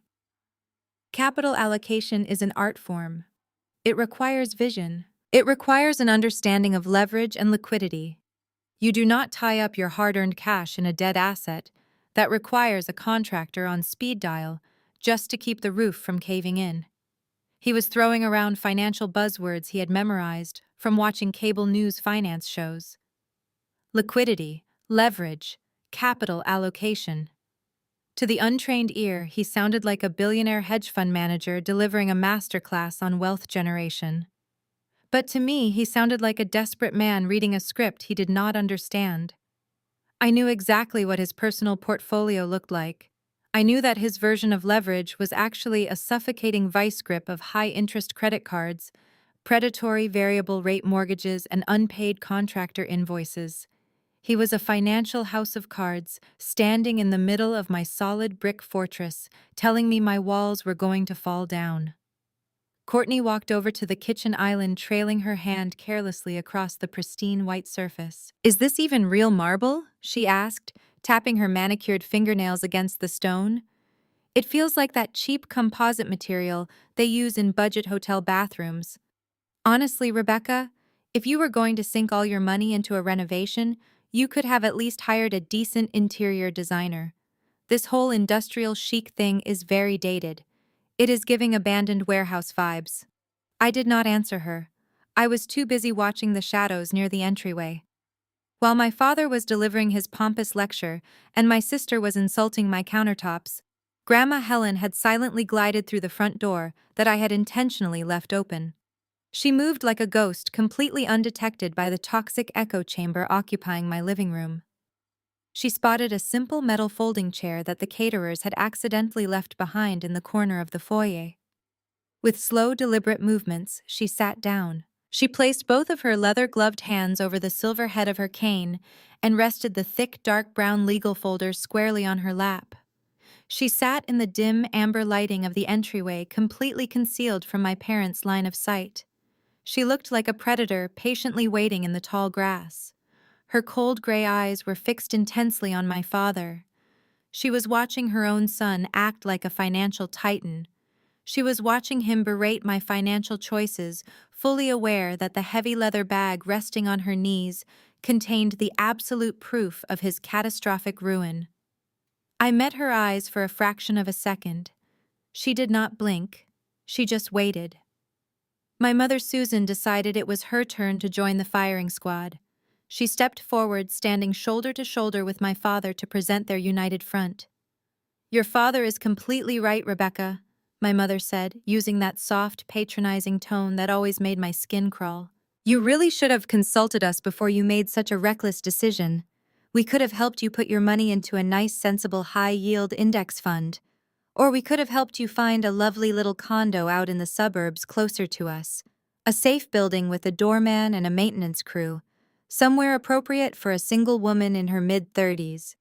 Capital allocation is an art form. It requires vision. It requires an understanding of leverage and liquidity. You do not tie up your hard-earned cash in a dead asset that requires a contractor on speed dial just to keep the roof from caving in." He was throwing around financial buzzwords he had memorized from watching cable news finance shows. Liquidity, leverage, capital allocation. To the untrained ear, he sounded like a billionaire hedge fund manager delivering a masterclass on wealth generation. But to me, he sounded like a desperate man reading a script he did not understand. I knew exactly what his personal portfolio looked like. I knew that his version of leverage was actually a suffocating vice grip of high-interest credit cards, predatory variable rate mortgages, and unpaid contractor invoices. He was a financial house of cards, standing in the middle of my solid brick fortress, telling me my walls were going to fall down. Courtney walked over to the kitchen island, trailing her hand carelessly across the pristine white surface. "Is this even real marble?" she asked, tapping her manicured fingernails against the stone. "It feels like that cheap composite material they use in budget hotel bathrooms. Honestly, Rebecca, if you were going to sink all your money into a renovation, you could have at least hired a decent interior designer. This whole industrial chic thing is very dated. It is giving abandoned warehouse vibes." I did not answer her. I was too busy watching the shadows near the entryway. While my father was delivering his pompous lecture and my sister was insulting my countertops, Grandma Helen had silently glided through the front door that I had intentionally left open. She moved like a ghost, completely undetected by the toxic echo chamber occupying my living room. She spotted a simple metal folding chair that the caterers had accidentally left behind in the corner of the foyer. With slow, deliberate movements, she sat down. She placed both of her leather-gloved hands over the silver head of her cane and rested the thick, dark brown legal folder squarely on her lap. She sat in the dim, amber lighting of the entryway, completely concealed from my parents' line of sight. She looked like a predator patiently waiting in the tall grass. Her cold gray eyes were fixed intensely on my father. She was watching her own son act like a financial titan. She was watching him berate my financial choices, fully aware that the heavy leather bag resting on her knees contained the absolute proof of his catastrophic ruin. I met her eyes for a fraction of a second. She did not blink. She just waited. My mother Susan decided it was her turn to join the firing squad. She stepped forward, standing shoulder to shoulder with my father to present their united front. "Your father is completely right, Rebecca," my mother said, using that soft, patronizing tone that always made my skin crawl. "You really should have consulted us before you made such a reckless decision. We could have helped you put your money into a nice, sensible, high-yield index fund. Or we could have helped you find a lovely little condo out in the suburbs closer to us. A safe building with a doorman and a maintenance crew. Somewhere appropriate for a single woman in her mid-30s.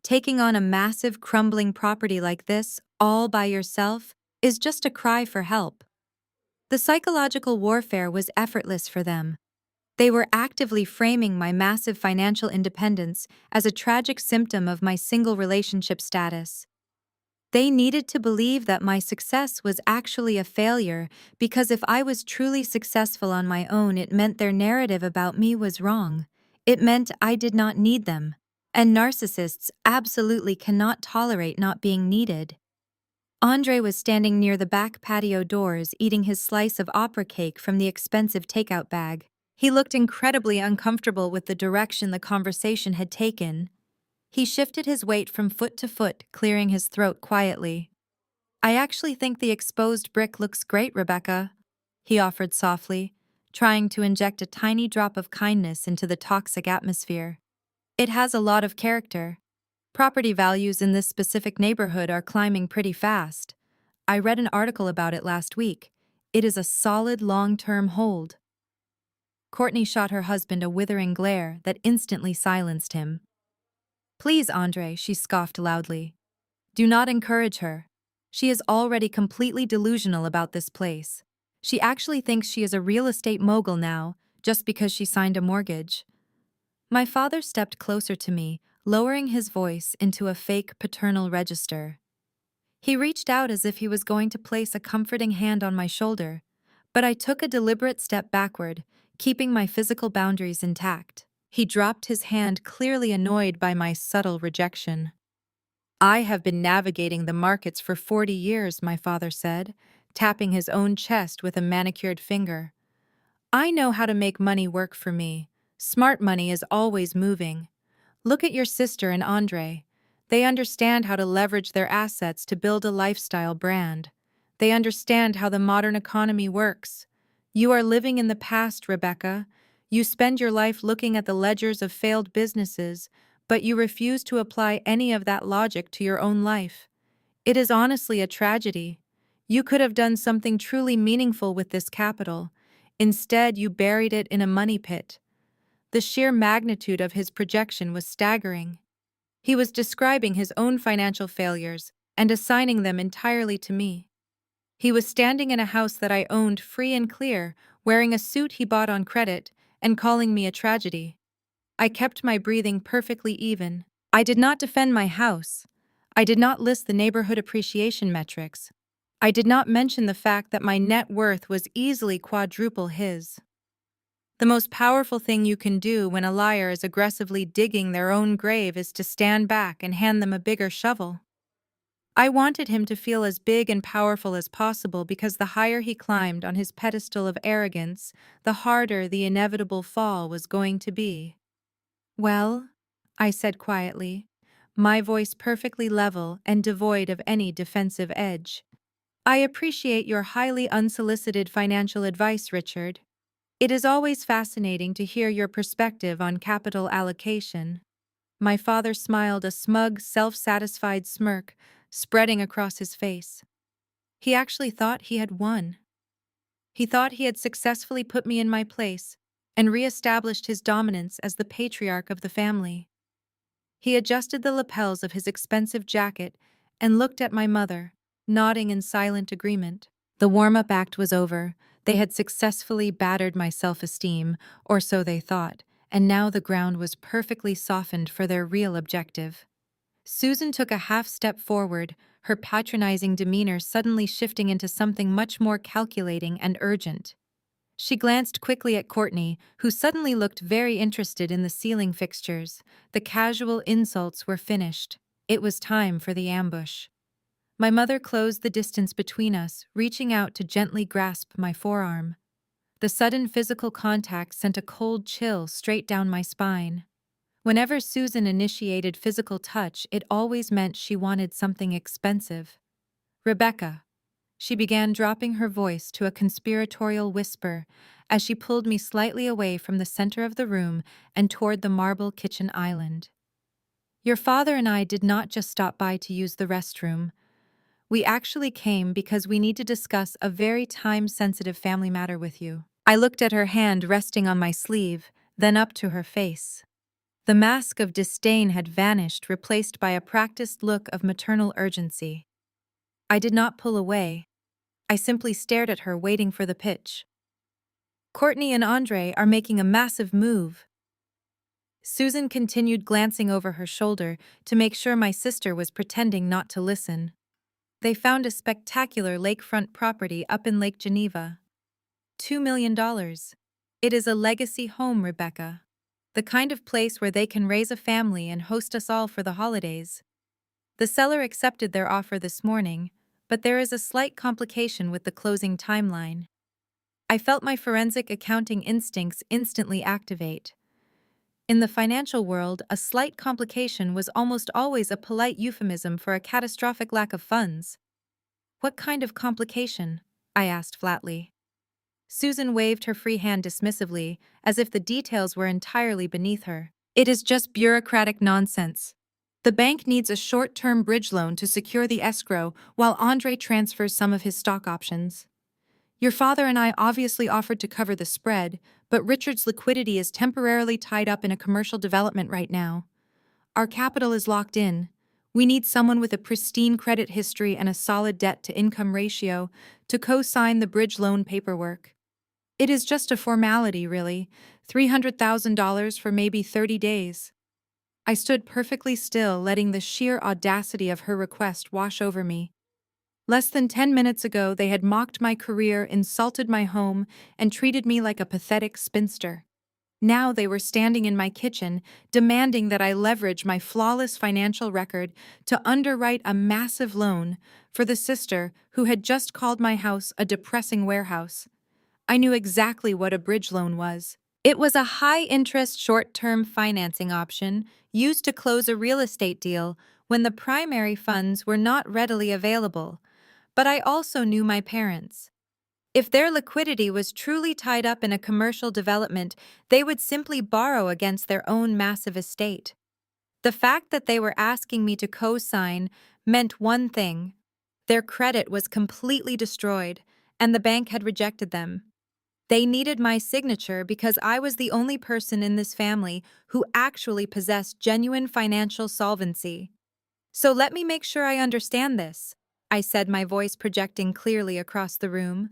Taking on a massive, crumbling property like this, all by yourself, is just a cry for help." The psychological warfare was effortless for them. They were actively framing my massive financial independence as a tragic symptom of my single relationship status. They needed to believe that my success was actually a failure because if I was truly successful on my own, it meant their narrative about me was wrong. It meant I did not need them. And narcissists absolutely cannot tolerate not being needed. Andre was standing near the back patio doors eating his slice of opera cake from the expensive takeout bag. He looked incredibly uncomfortable with the direction the conversation had taken. He shifted his weight from foot to foot, clearing his throat quietly. "I actually think the exposed brick looks great, Rebecca," he offered softly, trying to inject a tiny drop of kindness into the toxic atmosphere. "It has a lot of character. Property values in this specific neighborhood are climbing pretty fast. I read an article about it last week. It is a solid long-term hold." Courtney shot her husband a withering glare that instantly silenced him. "Please, Andre," she scoffed loudly. "Do not encourage her. She is already completely delusional about this place. She actually thinks she is a real estate mogul now, just because she signed a mortgage." My father stepped closer to me, lowering his voice into a fake paternal register. He reached out as if he was going to place a comforting hand on my shoulder, but I took a deliberate step backward, keeping my physical boundaries intact. He dropped his hand, clearly annoyed by my subtle rejection. "I have been navigating the markets for 40 years, my father said, tapping his own chest with a manicured finger. "I know how to make money work for me. Smart money is always moving. Look at your sister and Andre. They understand how to leverage their assets to build a lifestyle brand. They understand how the modern economy works. You are living in the past, Rebecca. You spend your life looking at the ledgers of failed businesses, but you refuse to apply any of that logic to your own life. It is honestly a tragedy. You could have done something truly meaningful with this capital. Instead, you buried it in a money pit." The sheer magnitude of his projection was staggering. He was describing his own financial failures and assigning them entirely to me. He was standing in a house that I owned free and clear, wearing a suit he bought on credit, and calling me a tragedy. I kept my breathing perfectly even. I did not defend my house. I did not list the neighborhood appreciation metrics. I did not mention the fact that my net worth was easily quadruple his. The most powerful thing you can do when a liar is aggressively digging their own grave is to stand back and hand them a bigger shovel. I wanted him to feel as big and powerful as possible because the higher he climbed on his pedestal of arrogance, the harder the inevitable fall was going to be. "Well," I said quietly, my voice perfectly level and devoid of any defensive edge, "I appreciate your highly unsolicited financial advice, Richard. It is always fascinating to hear your perspective on capital allocation." My father smiled, a smug, self-satisfied smirk spreading across his face. He actually thought he had won. He thought he had successfully put me in my place and re-established his dominance as the patriarch of the family. He adjusted the lapels of his expensive jacket and looked at my mother, nodding in silent agreement. The warm-up act was over. They had successfully battered my self-esteem, or so they thought, and now the ground was perfectly softened for their real objective. Susan took a half step forward, her patronizing demeanor suddenly shifting into something much more calculating and urgent. She glanced quickly at Courtney, who suddenly looked very interested in the ceiling fixtures. The casual insults were finished. It was time for the ambush. My mother closed the distance between us, reaching out to gently grasp my forearm. The sudden physical contact sent a cold chill straight down my spine. Whenever Susan initiated physical touch, it always meant she wanted something expensive. "Rebecca," she began, dropping her voice to a conspiratorial whisper as she pulled me slightly away from the center of the room and toward the marble kitchen island. "Your father and I did not just stop by to use the restroom. We actually came because we need to discuss a very time-sensitive family matter with you." I looked at her hand resting on my sleeve, then up to her face. The mask of disdain had vanished, replaced by a practiced look of maternal urgency. I did not pull away. I simply stared at her, waiting for the pitch. Courtney and Andre are making a massive move. Susan continued glancing over her shoulder to make sure my sister was pretending not to listen. They found a spectacular lakefront property up in Lake Geneva. $2 million. It is a legacy home, Rebecca. The kind of place where they can raise a family and host us all for the holidays. The seller accepted their offer this morning, but there is a slight complication with the closing timeline. I felt my forensic accounting instincts instantly activate. In the financial world, a slight complication was almost always a polite euphemism for a catastrophic lack of funds. What kind of complication? I asked flatly. Susan waved her free hand dismissively, as if the details were entirely beneath her. It is just bureaucratic nonsense. The bank needs a short-term bridge loan to secure the escrow while Andre transfers some of his stock options. Your father and I obviously offered to cover the spread, but Richard's liquidity is temporarily tied up in a commercial development right now. Our capital is locked in. We need someone with a pristine credit history and a solid debt-to-income ratio to co-sign the bridge loan paperwork. It is just a formality, really. $300,000 for maybe 30 days. I stood perfectly still, letting the sheer audacity of her request wash over me. Less than 10 minutes ago, they had mocked my career, insulted my home, and treated me like a pathetic spinster. Now they were standing in my kitchen, demanding that I leverage my flawless financial record to underwrite a massive loan for the sister who had just called my house a depressing warehouse. I knew exactly what a bridge loan was. It was a high-interest short-term financing option used to close a real estate deal when the primary funds were not readily available. But I also knew my parents. If their liquidity was truly tied up in a commercial development, they would simply borrow against their own massive estate. The fact that they were asking me to co-sign meant one thing. Their credit was completely destroyed, and the bank had rejected them. They needed my signature because I was the only person in this family who actually possessed genuine financial solvency. So let me make sure I understand this, I said, my voice projecting clearly across the room.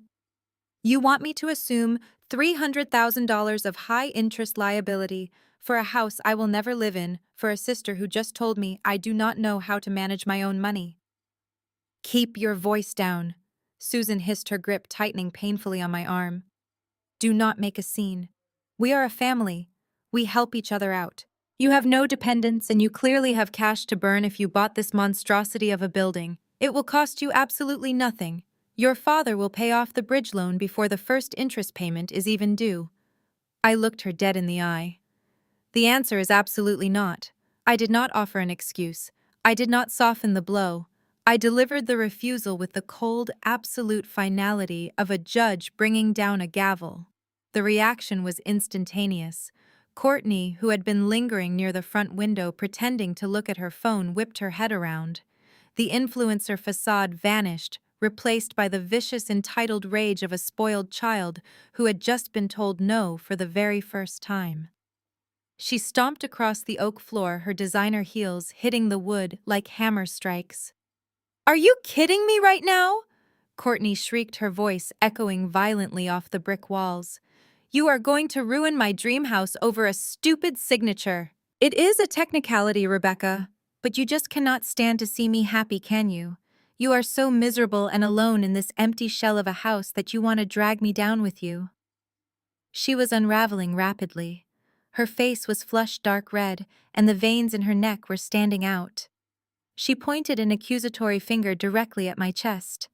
You want me to assume $300,000 of high-interest liability for a house I will never live in for a sister who just told me I do not know how to manage my own money. Keep your voice down, Susan hissed, her grip tightening painfully on my arm. Do not make a scene. We are a family. We help each other out. You have no dependents, and you clearly have cash to burn if you bought this monstrosity of a building. It will cost you absolutely nothing. Your father will pay off the bridge loan before the first interest payment is even due. I looked her dead in the eye. The answer is absolutely not. I did not offer an excuse. I did not soften the blow. I delivered the refusal with the cold, absolute finality of a judge bringing down a gavel. The reaction was instantaneous. Courtney, who had been lingering near the front window pretending to look at her phone, whipped her head around. The influencer facade vanished, replaced by the vicious, entitled rage of a spoiled child who had just been told no for the very first time. She stomped across the oak floor, her designer heels hitting the wood like hammer strikes. Are you kidding me right now? Courtney shrieked, her voice echoing violently off the brick walls. You are going to ruin my dream house over a stupid signature. It is a technicality, Rebecca, but you just cannot stand to see me happy, can you? You are so miserable and alone in this empty shell of a house that you want to drag me down with you. She was unraveling rapidly. Her face was flushed dark red, and the veins in her neck were standing out. She pointed an accusatory finger directly at my chest.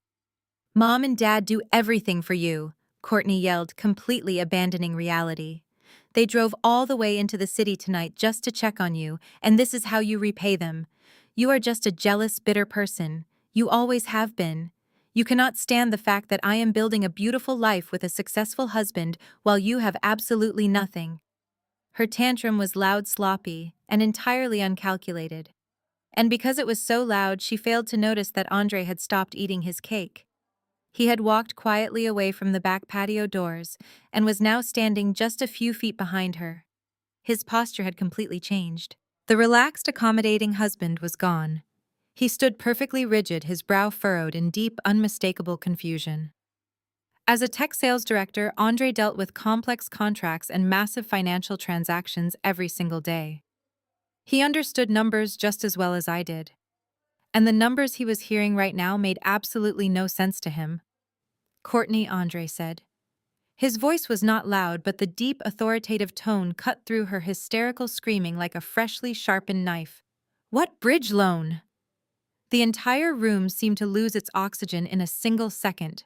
Mom and Dad do everything for you, Courtney yelled, completely abandoning reality. They drove all the way into the city tonight just to check on you, and this is how you repay them. You are just a jealous, bitter person. You always have been. You cannot stand the fact that I am building a beautiful life with a successful husband while you have absolutely nothing. Her tantrum was loud, sloppy, and entirely uncalculated. And because it was so loud, she failed to notice that Andre had stopped eating his cake. He had walked quietly away from the back patio doors and was now standing just a few feet behind her. His posture had completely changed. The relaxed, accommodating husband was gone. He stood perfectly rigid, his brow furrowed in deep, unmistakable confusion. As a tech sales director, Andre dealt with complex contracts and massive financial transactions every single day. He understood numbers just as well as I did. And the numbers he was hearing right now made absolutely no sense to him. Courtney, Andre said. His voice was not loud, but the deep, authoritative tone cut through her hysterical screaming like a freshly sharpened knife. What bridge loan? The entire room seemed to lose its oxygen in a single second.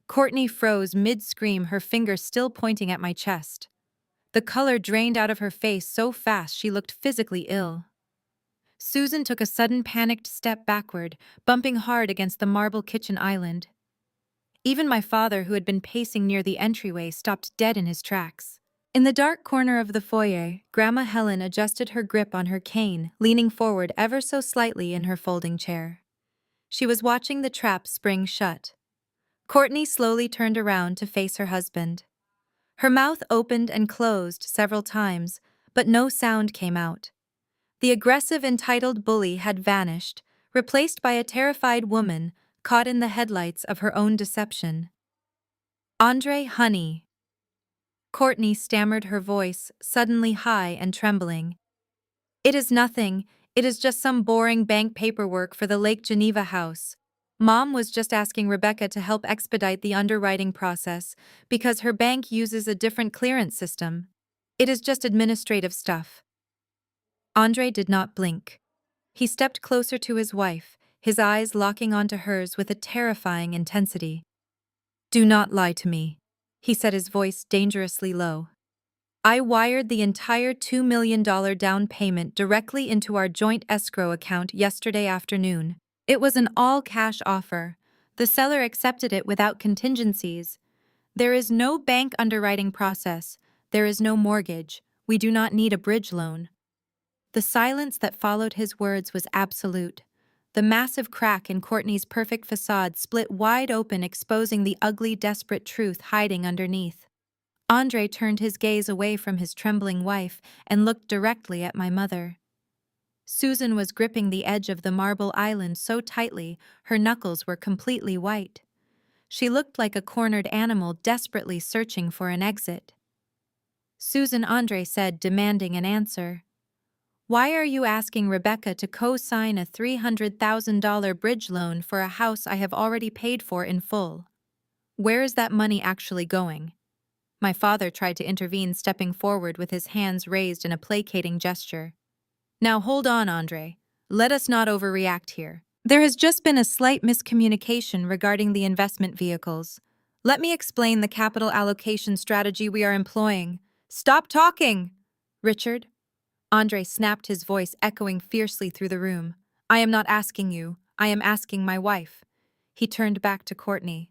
Courtney froze mid-scream, her finger still pointing at my chest. The color drained out of her face so fast she looked physically ill. Susan took a sudden panicked step backward, bumping hard against the marble kitchen island. Even my father, who had been pacing near the entryway, stopped dead in his tracks. In the dark corner of the foyer, Grandma Helen adjusted her grip on her cane, leaning forward ever so slightly in her folding chair. She was watching the trap spring shut. Courtney slowly turned around to face her husband. Her mouth opened and closed several times, but no sound came out. The aggressive, entitled bully had vanished, replaced by a terrified woman caught in the headlights of her own deception. Andre, honey. Courtney stammered, her voice suddenly high and trembling. It is nothing. It is just some boring bank paperwork for the Lake Geneva house. Mom was just asking Rebecca to help expedite the underwriting process because her bank uses a different clearance system. It is just administrative stuff. Andre did not blink. He stepped closer to his wife, his eyes locking onto hers with a terrifying intensity. Do not lie to me, he said, his voice dangerously low. I wired the entire $2 million down payment directly into our joint escrow account yesterday afternoon. It was an all-cash offer. The seller accepted it without contingencies. There is no bank underwriting process. There is no mortgage. We do not need a bridge loan. The silence that followed his words was absolute. The massive crack in Courtney's perfect facade split wide open, exposing the ugly, desperate truth hiding underneath. Andre turned his gaze away from his trembling wife and looked directly at my mother. Susan was gripping the edge of the marble island so tightly her knuckles were completely white. She looked like a cornered animal desperately searching for an exit. Susan, Andre said, demanding an answer. Why are you asking Rebecca to co-sign a $300,000 bridge loan for a house I have already paid for in full? Where is that money actually going? My father tried to intervene, stepping forward with his hands raised in a placating gesture. Now hold on, Andre. Let us not overreact here. There has just been a slight miscommunication regarding the investment vehicles. Let me explain the capital allocation strategy we are employing. Stop talking! Richard. Andre snapped, his voice echoing fiercely through the room. I am not asking you. I am asking my wife. He turned back to Courtney.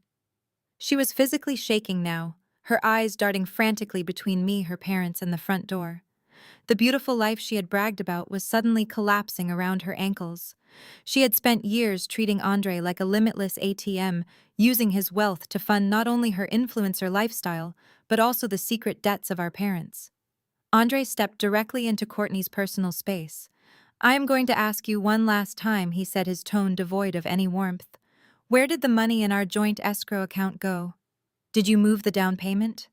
She was physically shaking now, her eyes darting frantically between me, her parents, and the front door. The beautiful life she had bragged about was suddenly collapsing around her ankles. She had spent years treating Andre like a limitless ATM, using his wealth to fund not only her influencer lifestyle, but also the secret debts of our parents. Andre stepped directly into Courtney's personal space. I am going to ask you one last time, he said, his tone devoid of any warmth. Where did the money in our joint escrow account go? Did you move the down payment?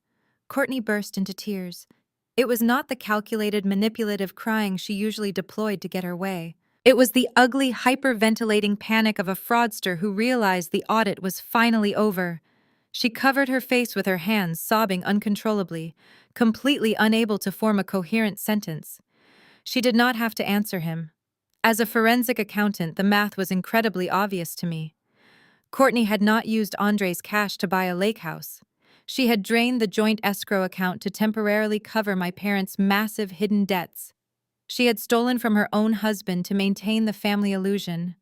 Courtney burst into tears. It was not the calculated, manipulative crying she usually deployed to get her way. It was the ugly, hyperventilating panic of a fraudster who realized the audit was finally over. She covered her face with her hands, sobbing uncontrollably, completely unable to form a coherent sentence. She did not have to answer him. As a forensic accountant, the math was incredibly obvious to me. Courtney had not used Andre's cash to buy a lake house. She had drained the joint escrow account to temporarily cover my parents' massive hidden debts. She had stolen from her own husband to maintain the family illusion.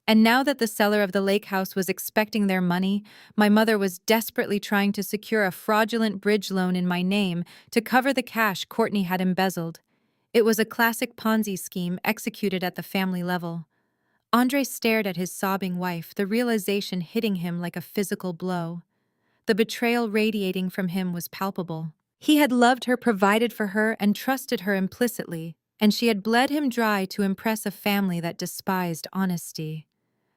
And now that the seller of the lake house was expecting their money, my mother was desperately trying to secure a fraudulent bridge loan in my name to cover the cash Courtney had embezzled. It was a classic Ponzi scheme executed at the family level. Andre stared at his sobbing wife, the realization hitting him like a physical blow. The betrayal radiating from him was palpable. He had loved her, provided for her, and trusted her implicitly, and she had bled him dry to impress a family that despised honesty.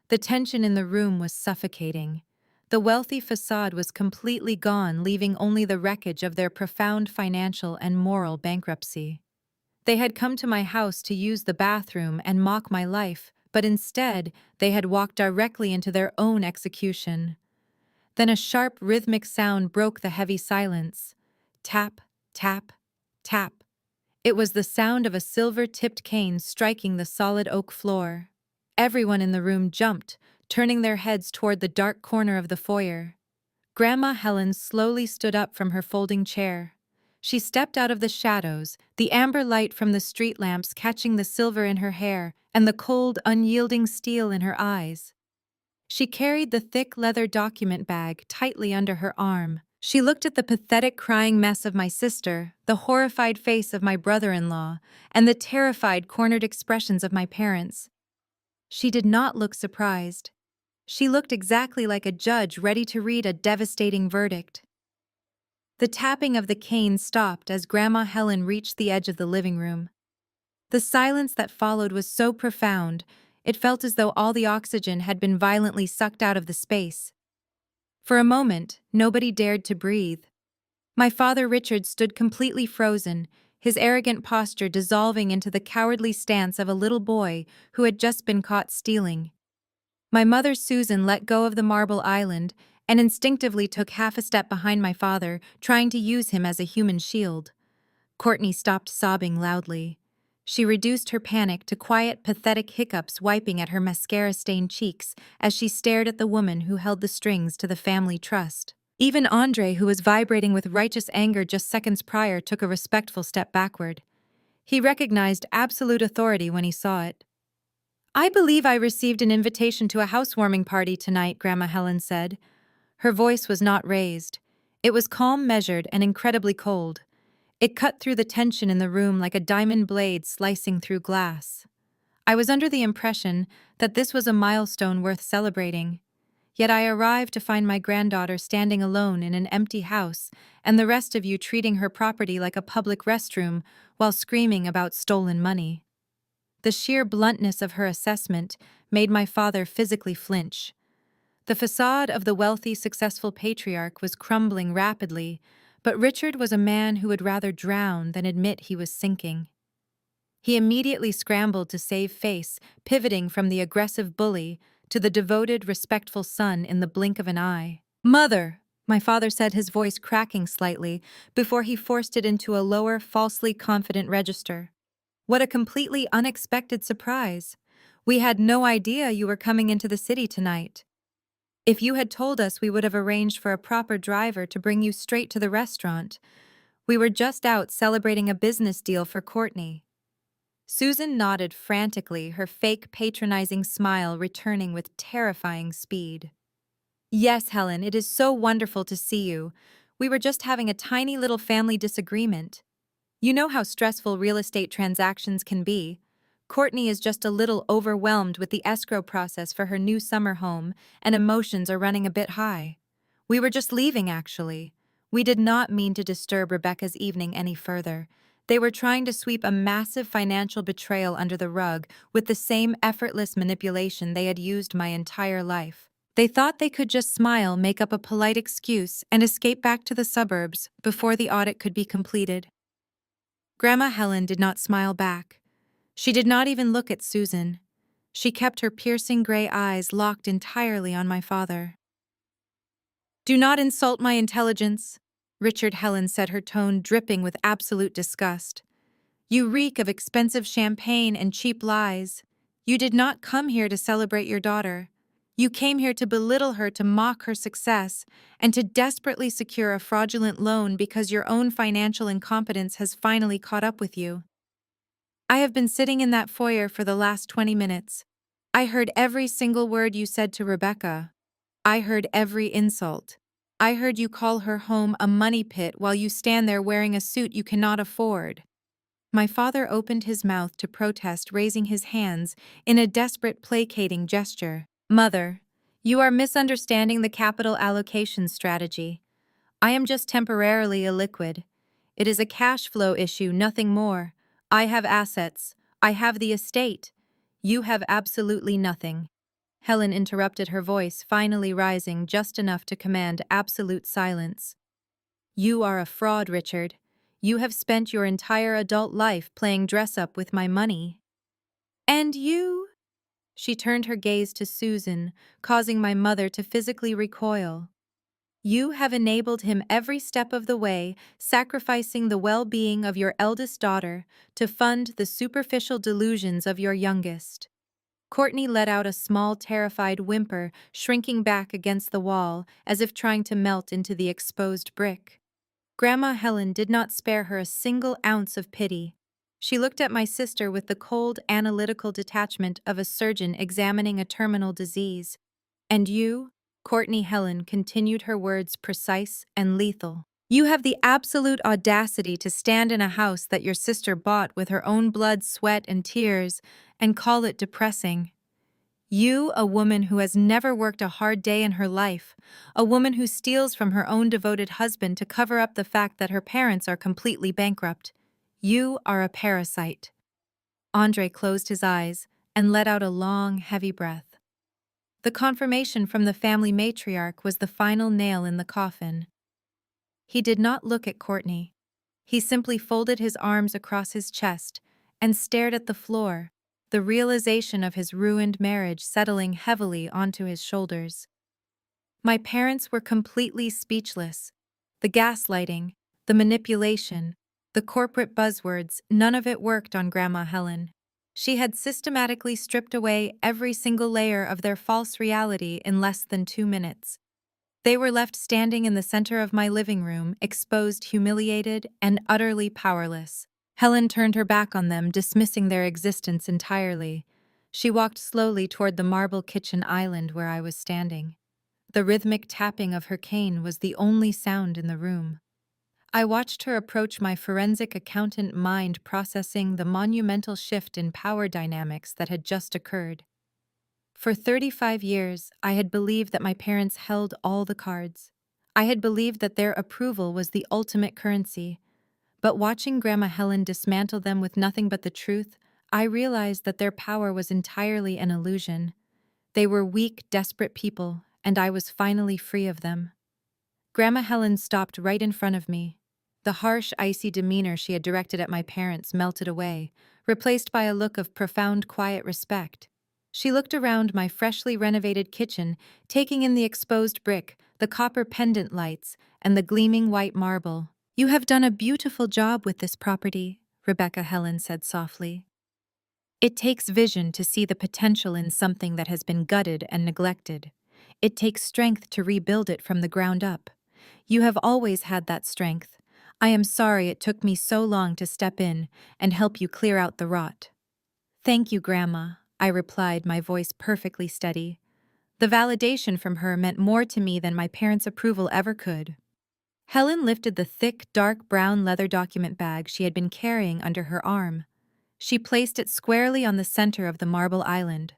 The tension in the room was suffocating. The wealthy facade was completely gone, leaving only the wreckage of their profound financial and moral bankruptcy. They had come to my house to use the bathroom and mock my life, but instead, they had walked directly into their own execution. Then a sharp, rhythmic sound broke the heavy silence. Tap, tap, tap. It was the sound of a silver-tipped cane striking the solid oak floor. Everyone in the room jumped, turning their heads toward the dark corner of the foyer. Grandma Helen slowly stood up from her folding chair. She stepped out of the shadows, the amber light from the street lamps catching the silver in her hair and the cold, unyielding steel in her eyes. She carried the thick leather document bag tightly under her arm. She looked at the pathetic crying mess of my sister, the horrified face of my brother-in-law, and the terrified, cornered expressions of my parents. She did not look surprised. She looked exactly like a judge ready to read a devastating verdict. The tapping of the cane stopped as Grandma Helen reached the edge of the living room. The silence that followed was so profound, it felt as though all the oxygen had been violently sucked out of the space. For a moment, nobody dared to breathe. My father Richard stood completely frozen, his arrogant posture dissolving into the cowardly stance of a little boy who had just been caught stealing. My mother Susan let go of the marble island and instinctively took half a step behind my father, trying to use him as a human shield. Courtney stopped sobbing loudly. She reduced her panic to quiet, pathetic hiccups wiping at her mascara-stained cheeks as she stared at the woman who held the strings to the family trust. Even Andre, who was vibrating with righteous anger just seconds prior, took a respectful step backward. He recognized absolute authority when he saw it. "I believe I received an invitation to a housewarming party tonight," Grandma Helen said. Her voice was not raised. It was calm, measured, and incredibly cold. It cut through the tension in the room like a diamond blade slicing through glass. I was under the impression that this was a milestone worth celebrating. Yet I arrived to find my granddaughter standing alone in an empty house, and the rest of you treating her property like a public restroom while screaming about stolen money. The sheer bluntness of her assessment made my father physically flinch. The facade of the wealthy, successful patriarch was crumbling rapidly, but Richard was a man who would rather drown than admit he was sinking. He immediately scrambled to save face, pivoting from the aggressive bully to the devoted, respectful son in the blink of an eye. "Mother," my father said, his voice cracking slightly before he forced it into a lower, falsely confident register. "What a completely unexpected surprise. We had no idea you were coming into the city tonight. If you had told us, we would have arranged for a proper driver to bring you straight to the restaurant. We were just out celebrating a business deal for Courtney." Susan nodded frantically, her fake patronizing smile returning with terrifying speed. "Yes, Helen, it is so wonderful to see you. We were just having a tiny little family disagreement. You know how stressful real estate transactions can be. Courtney is just a little overwhelmed with the escrow process for her new summer home, and emotions are running a bit high. We were just leaving, actually. We did not mean to disturb Rebecca's evening any further. They were trying to sweep a massive financial betrayal under the rug with the same effortless manipulation they had used my entire life. They thought they could just smile, make up a polite excuse, and escape back to the suburbs before the audit could be completed. Grandma Helen did not smile back. She did not even look at Susan. She kept her piercing gray eyes locked entirely on my father. "Do not insult my intelligence," Richard Helen said, her tone dripping with absolute disgust. "You reek of expensive champagne and cheap lies. You did not come here to celebrate your daughter. You came here to belittle her, to mock her success, and to desperately secure a fraudulent loan because your own financial incompetence has finally caught up with you. I have been sitting in that foyer for the last 20 minutes. I heard every single word you said to Rebecca. I heard every insult. I heard you call her home a money pit while you stand there wearing a suit you cannot afford." My father opened his mouth to protest, raising his hands in a desperate, placating gesture. "Mother, you are misunderstanding the capital allocation strategy. I am just temporarily illiquid. It is a cash flow issue, nothing more. I have assets. I have the estate. You have absolutely nothing." Helen interrupted, her voice finally rising just enough to command absolute silence. You are a fraud, Richard. You have spent your entire adult life playing dress-up with my money. And you? She turned her gaze to Susan, causing my mother to physically recoil. You have enabled him every step of the way, sacrificing the well-being of your eldest daughter to fund the superficial delusions of your youngest. Courtney let out a small, terrified whimper, shrinking back against the wall as if trying to melt into the exposed brick. Grandma Helen did not spare her a single ounce of pity. She looked at my sister with the cold, analytical detachment of a surgeon examining a terminal disease. And you? Courtney Helen continued, her words precise and lethal. You have the absolute audacity to stand in a house that your sister bought with her own blood, sweat, and tears and call it depressing. You, a woman who has never worked a hard day in her life, a woman who steals from her own devoted husband to cover up the fact that her parents are completely bankrupt. You are a parasite. Andre closed his eyes and let out a long, heavy breath. The confirmation from the family matriarch was the final nail in the coffin. He did not look at Courtney. He simply folded his arms across his chest and stared at the floor, the realization of his ruined marriage settling heavily onto his shoulders. My parents were completely speechless. The gaslighting, the manipulation, the corporate buzzwords, none of it worked on Grandma Helen. She had systematically stripped away every single layer of their false reality in less than 2 minutes. They were left standing in the center of my living room, exposed, humiliated, and utterly powerless. Helen turned her back on them, dismissing their existence entirely. She walked slowly toward the marble kitchen island where I was standing. The rhythmic tapping of her cane was the only sound in the room. I watched her approach, my forensic accountant mind processing the monumental shift in power dynamics that had just occurred. For 35 years, I had believed that my parents held all the cards. I had believed that their approval was the ultimate currency. But watching Grandma Helen dismantle them with nothing but the truth, I realized that their power was entirely an illusion. They were weak, desperate people, and I was finally free of them. Grandma Helen stopped right in front of me. The harsh, icy demeanor she had directed at my parents melted away, replaced by a look of profound, quiet respect. She looked around my freshly renovated kitchen, taking in the exposed brick, the copper pendant lights, and the gleaming white marble. You have done a beautiful job with this property, Rebecca Helen said softly. It takes vision to see the potential in something that has been gutted and neglected. It takes strength to rebuild it from the ground up. You have always had that strength. I am sorry it took me so long to step in and help you clear out the rot. Thank you, Grandma, I replied, my voice perfectly steady. The validation from her meant more to me than my parents' approval ever could. Helen lifted the thick, dark brown leather document bag she had been carrying under her arm. She placed it squarely on the center of the marble island.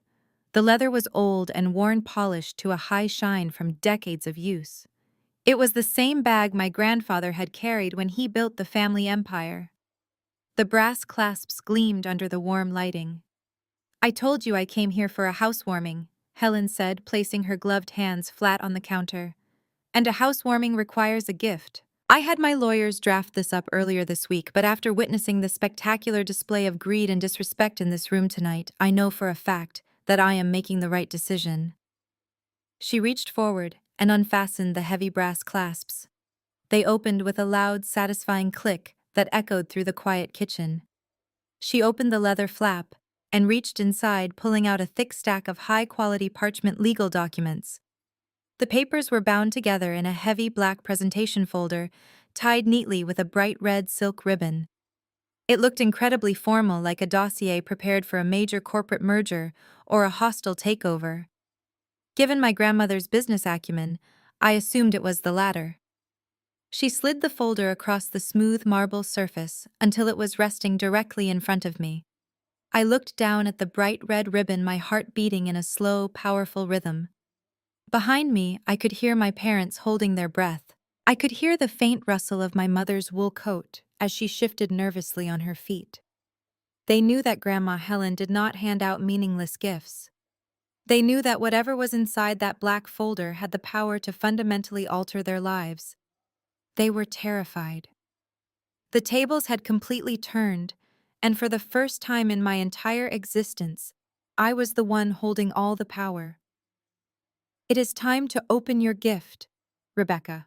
The leather was old and worn, polished to a high shine from decades of use. It was the same bag my grandfather had carried when he built the family empire. The brass clasps gleamed under the warm lighting. I told you I came here for a housewarming, Helen said, placing her gloved hands flat on the counter. And a housewarming requires a gift. I had my lawyers draft this up earlier this week, but after witnessing the spectacular display of greed and disrespect in this room tonight, I know for a fact that I am making the right decision. She reached forward and unfastened the heavy brass clasps. They opened with a loud, satisfying click that echoed through the quiet kitchen. She opened the leather flap and reached inside, pulling out a thick stack of high-quality parchment legal documents. The papers were bound together in a heavy black presentation folder, tied neatly with a bright red silk ribbon. It looked incredibly formal, like a dossier prepared for a major corporate merger or a hostile takeover. Given my grandmother's business acumen, I assumed it was the latter. She slid the folder across the smooth marble surface until it was resting directly in front of me. I looked down at the bright red ribbon, my heart beating in a slow, powerful rhythm. Behind me, I could hear my parents holding their breath. I could hear the faint rustle of my mother's wool coat as she shifted nervously on her feet. They knew that Grandma Helen did not hand out meaningless gifts. They knew that whatever was inside that black folder had the power to fundamentally alter their lives. They were terrified. The tables had completely turned, and for the first time in my entire existence, I was the one holding all the power. "It is time to open your gift, Rebecca,"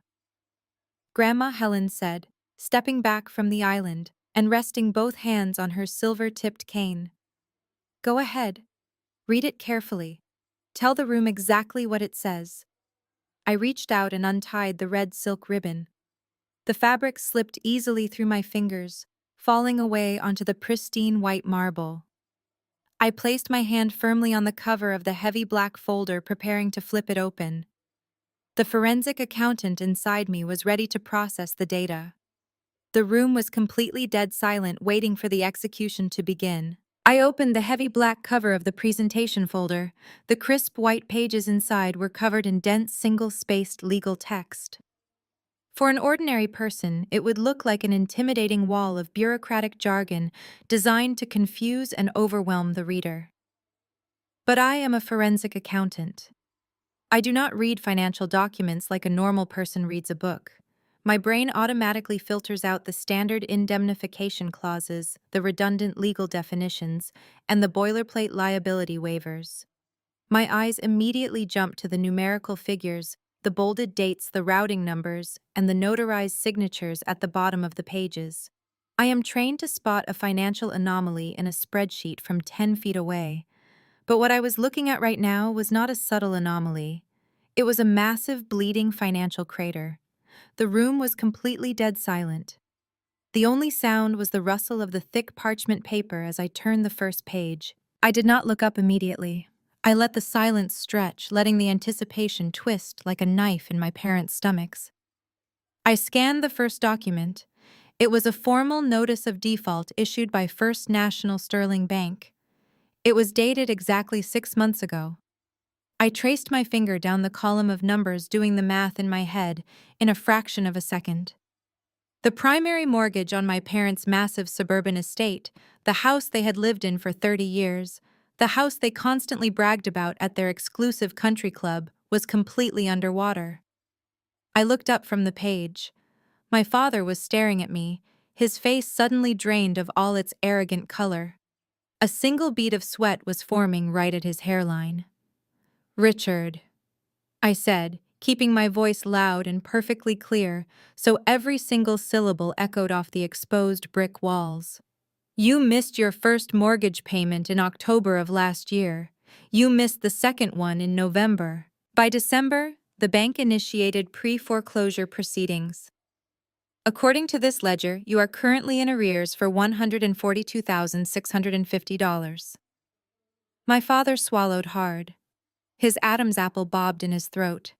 Grandma Helen said, stepping back from the island and resting both hands on her silver-tipped cane. "Go ahead. Read it carefully. Tell the room exactly what it says." I reached out and untied the red silk ribbon. The fabric slipped easily through my fingers, falling away onto the pristine white marble. I placed my hand firmly on the cover of the heavy black folder, preparing to flip it open. The forensic accountant inside me was ready to process the data. The room was completely dead silent, waiting for the execution to begin. I opened the heavy black cover of the presentation folder. The crisp white pages inside were covered in dense, single-spaced legal text. For an ordinary person, it would look like an intimidating wall of bureaucratic jargon designed to confuse and overwhelm the reader. But I am a forensic accountant. I do not read financial documents like a normal person reads a book. My brain automatically filters out the standard indemnification clauses, the redundant legal definitions, and the boilerplate liability waivers. My eyes immediately jump to the numerical figures, the bolded dates, the routing numbers, and the notarized signatures at the bottom of the pages. I am trained to spot a financial anomaly in a spreadsheet from 10 feet away. But what I was looking at right now was not a subtle anomaly. It was a massive, bleeding financial crater. The room was completely dead silent. The only sound was the rustle of the thick parchment paper as I turned the first page. I did not look up immediately. I let the silence stretch, letting the anticipation twist like a knife in my parents' stomachs. I scanned the first document. It was a formal notice of default issued by First National Sterling Bank. It was dated exactly 6 months ago. I traced my finger down the column of numbers, doing the math in my head in a fraction of a second. The primary mortgage on my parents' massive suburban estate, the house they had lived in for 30 years, the house they constantly bragged about at their exclusive country club, was completely underwater. I looked up from the page. My father was staring at me, his face suddenly drained of all its arrogant color. A single bead of sweat was forming right at his hairline. "Richard," I said, keeping my voice loud and perfectly clear so every single syllable echoed off the exposed brick walls. "You missed your first mortgage payment in October of last year. You missed the second one in November. By December, the bank initiated pre-foreclosure proceedings. According to this ledger, you are currently in arrears for $142,650. My father swallowed hard. His Adam's apple bobbed in his throat.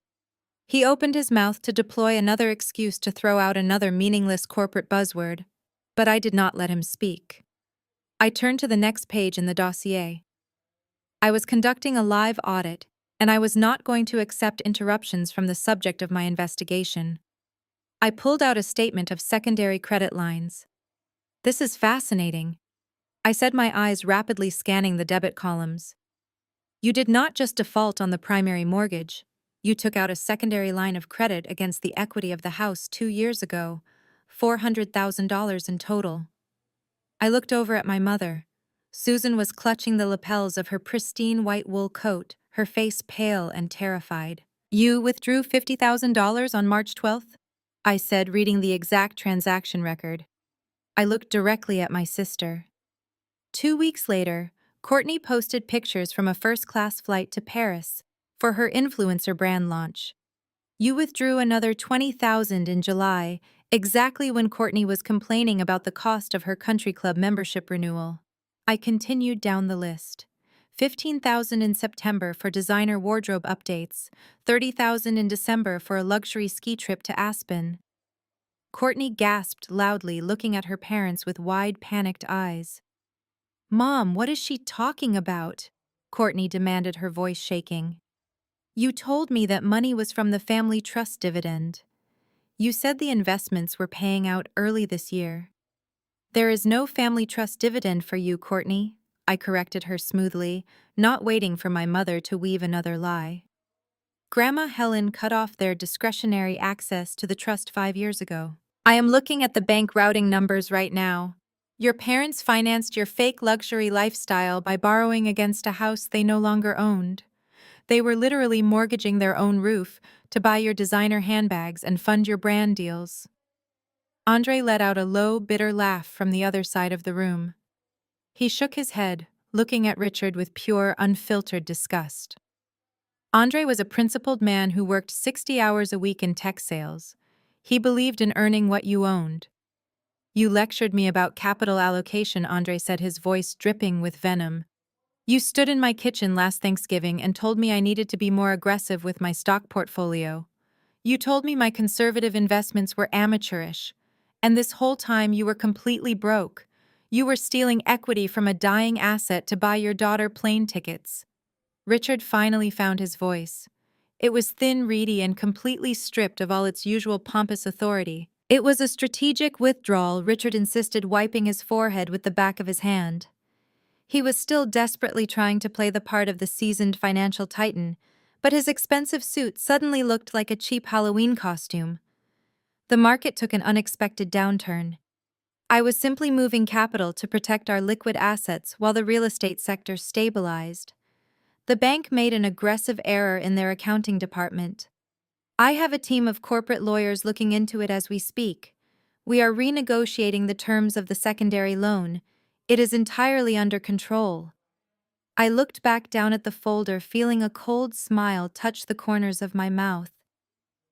He opened his mouth to deploy another excuse to throw out another meaningless corporate buzzword, but I did not let him speak. I turned to the next page in the dossier. I was conducting a live audit, and I was not going to accept interruptions from the subject of my investigation. I pulled out a statement of secondary credit lines. "This is fascinating," I said, my eyes rapidly scanning the debit columns. "You did not just default on the primary mortgage. You took out a secondary line of credit against the equity of the house 2 years ago, $400,000 in total." I looked over at my mother. Susan was clutching the lapels of her pristine white wool coat, her face pale and terrified. "You withdrew $50,000 on March 12th? I said, reading the exact transaction record. I looked directly at my sister. 2 weeks later, Courtney posted pictures from a first-class flight to Paris for her influencer brand launch. You withdrew another $20,000 in July, exactly when Courtney was complaining about the cost of her country club membership renewal. I continued down the list. $15,000 in September for designer wardrobe updates, $30,000 in December for a luxury ski trip to Aspen. Courtney gasped loudly, looking at her parents with wide, panicked eyes. "Mom, what is she talking about?" Courtney demanded, her voice shaking. "You told me that money was from the family trust dividend. You said the investments were paying out early this year." "There is no family trust dividend for you, Courtney," I corrected her smoothly, not waiting for my mother to weave another lie. Grandma Helen cut off their discretionary access to the trust 5 years ago. I am looking at the bank routing numbers right now. Your parents financed your fake luxury lifestyle by borrowing against a house they no longer owned. They were literally mortgaging their own roof to buy your designer handbags and fund your brand deals. Andre let out a low, bitter laugh from the other side of the room. He shook his head, looking at Richard with pure, unfiltered disgust. Andre was a principled man who worked 60 hours a week in tech sales. He believed in earning what you owned. You lectured me about capital allocation, Andre said, his voice dripping with venom. You stood in my kitchen last Thanksgiving and told me I needed to be more aggressive with my stock portfolio. You told me my conservative investments were amateurish. And this whole time you were completely broke. You were stealing equity from a dying asset to buy your daughter plane tickets. Richard finally found his voice. It was thin, reedy, and completely stripped of all its usual pompous authority. It was a strategic withdrawal, Richard insisted, wiping his forehead with the back of his hand. He was still desperately trying to play the part of the seasoned financial titan, but his expensive suit suddenly looked like a cheap Halloween costume. The market took an unexpected downturn. I was simply moving capital to protect our liquid assets while the real estate sector stabilized. The bank made an aggressive error in their accounting department. I have a team of corporate lawyers looking into it as we speak. We are renegotiating the terms of the secondary loan. It is entirely under control. I looked back down at the folder, feeling a cold smile touch the corners of my mouth.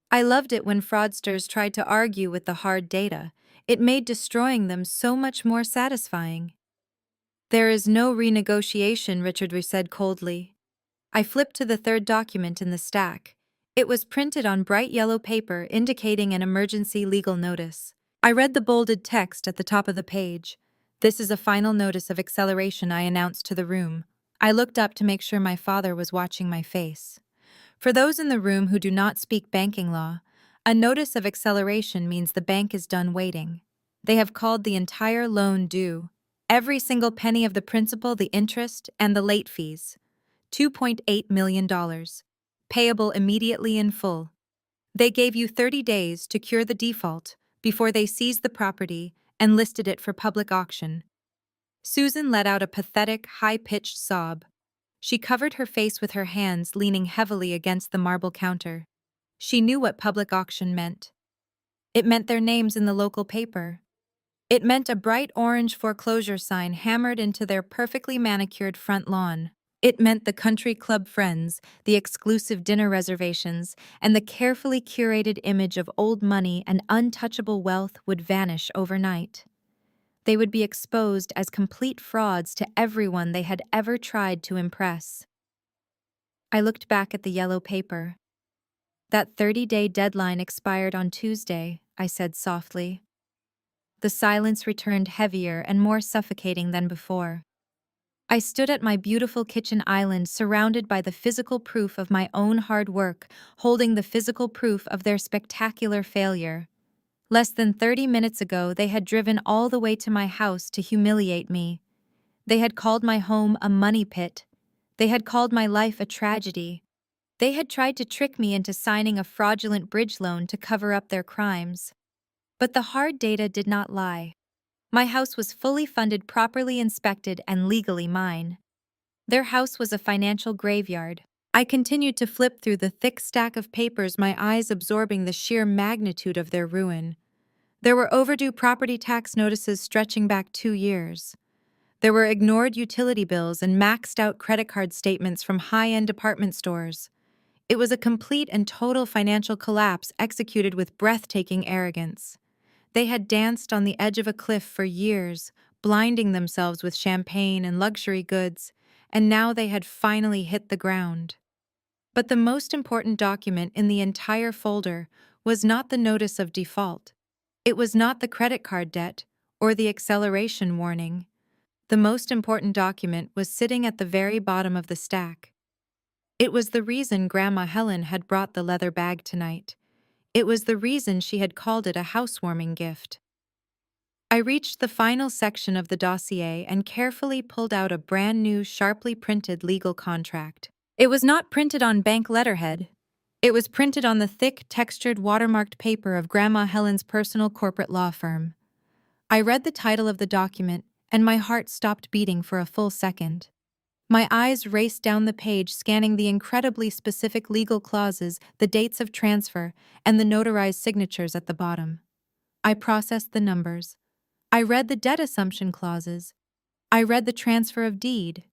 I loved it when fraudsters tried to argue with the hard data. It made destroying them so much more satisfying. There is no renegotiation, Richard said coldly. I flipped to the third document in the stack. It was printed on bright yellow paper, indicating an emergency legal notice. I read the bolded text at the top of the page. This is a final notice of acceleration, I announced to the room. I looked up to make sure my father was watching my face. For those in the room who do not speak banking law, a notice of acceleration means the bank is done waiting. They have called the entire loan due. Every single penny of the principal, the interest, and the late fees. $2.8 million. Payable immediately in full. They gave you 30 days to cure the default before they seized the property and listed it for public auction. Susan let out a pathetic, high-pitched sob. She covered her face with her hands, leaning heavily against the marble counter. She knew what public auction meant. It meant their names in the local paper. It meant a bright orange foreclosure sign hammered into their perfectly manicured front lawn. It meant the country club friends, the exclusive dinner reservations, and the carefully curated image of old money and untouchable wealth would vanish overnight. They would be exposed as complete frauds to everyone they had ever tried to impress. I looked back at the yellow paper. That 30-day deadline expired on Tuesday, I said softly. The silence returned heavier and more suffocating than before. I stood at my beautiful kitchen island, surrounded by the physical proof of my own hard work, holding the physical proof of their spectacular failure. Less than 30 minutes ago, they had driven all the way to my house to humiliate me. They had called my home a money pit. They had called my life a tragedy. They had tried to trick me into signing a fraudulent bridge loan to cover up their crimes. But the hard data did not lie. My house was fully funded, properly inspected, and legally mine. Their house was a financial graveyard. I continued to flip through the thick stack of papers, my eyes absorbing the sheer magnitude of their ruin. There were overdue property tax notices stretching back 2 years. There were ignored utility bills and maxed-out credit card statements from high-end department stores. It was a complete and total financial collapse executed with breathtaking arrogance. They had danced on the edge of a cliff for years, blinding themselves with champagne and luxury goods, and now they had finally hit the ground. But the most important document in the entire folder was not the notice of default. It was not the credit card debt or the acceleration warning. The most important document was sitting at the very bottom of the stack. It was the reason Grandma Helen had brought the leather bag tonight. It was the reason she had called it a housewarming gift. I reached the final section of the dossier and carefully pulled out a brand new, sharply printed legal contract. It was not printed on bank letterhead. It was printed on the thick, textured, watermarked paper of Grandma Helen's personal corporate law firm. I read the title of the document, and my heart stopped beating for a full second. My eyes raced down the page, scanning the incredibly specific legal clauses, the dates of transfer, and the notarized signatures at the bottom. I processed the numbers. I read the debt assumption clauses. I read the transfer of deed.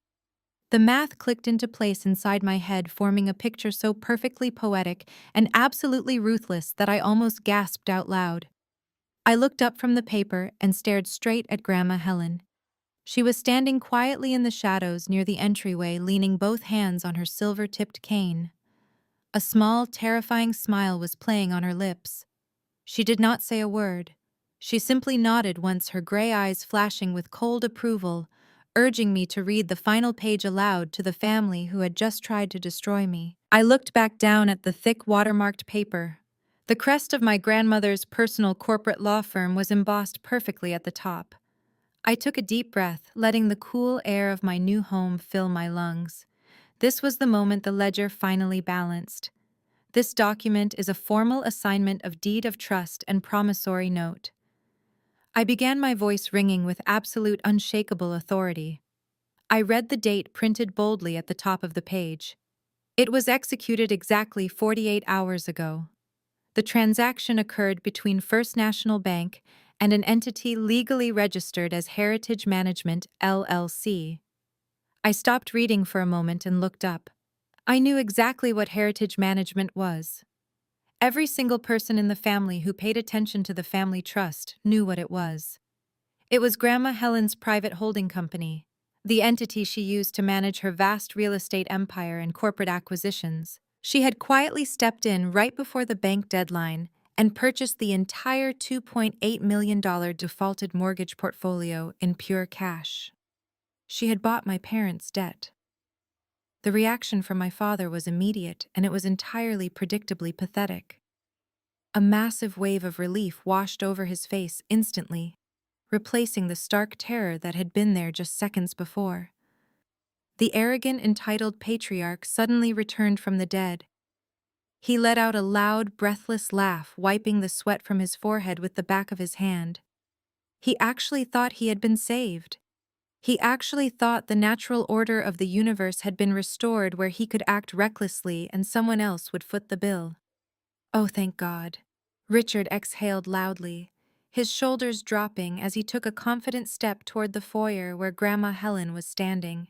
The math clicked into place inside my head, forming a picture so perfectly poetic and absolutely ruthless that I almost gasped out loud. I looked up from the paper and stared straight at Grandma Helen. She was standing quietly in the shadows near the entryway, leaning both hands on her silver-tipped cane. A small, terrifying smile was playing on her lips. She did not say a word. She simply nodded once, her gray eyes flashing with cold approval, urging me to read the final page aloud to the family who had just tried to destroy me. I looked back down at the thick watermarked paper. The crest of my grandmother's personal corporate law firm was embossed perfectly at the top. I took a deep breath, letting the cool air of my new home fill my lungs. This was the moment the ledger finally balanced. This document is a formal assignment of deed of trust and promissory note. I began, my voice ringing with absolute unshakable authority. I read the date printed boldly at the top of the page. It was executed exactly 48 hours ago. The transaction occurred between First National Bank and an entity legally registered as Heritage Management, LLC. I stopped reading for a moment and looked up. I knew exactly what Heritage Management was. Every single person in the family who paid attention to the family trust knew what it was. It was Grandma Helen's private holding company, the entity she used to manage her vast real estate empire and corporate acquisitions. She had quietly stepped in right before the bank deadline and purchased the entire $2.8 million defaulted mortgage portfolio in pure cash. She had bought my parents' debt. The reaction from my father was immediate, and it was entirely predictably pathetic. A massive wave of relief washed over his face instantly, replacing the stark terror that had been there just seconds before. The arrogant, entitled patriarch suddenly returned from the dead. He let out a loud, breathless laugh, wiping the sweat from his forehead with the back of his hand. He actually thought he had been saved. He actually thought the natural order of the universe had been restored, where he could act recklessly and someone else would foot the bill. Oh, thank God. Richard exhaled loudly, his shoulders dropping as he took a confident step toward the foyer where Grandma Helen was standing.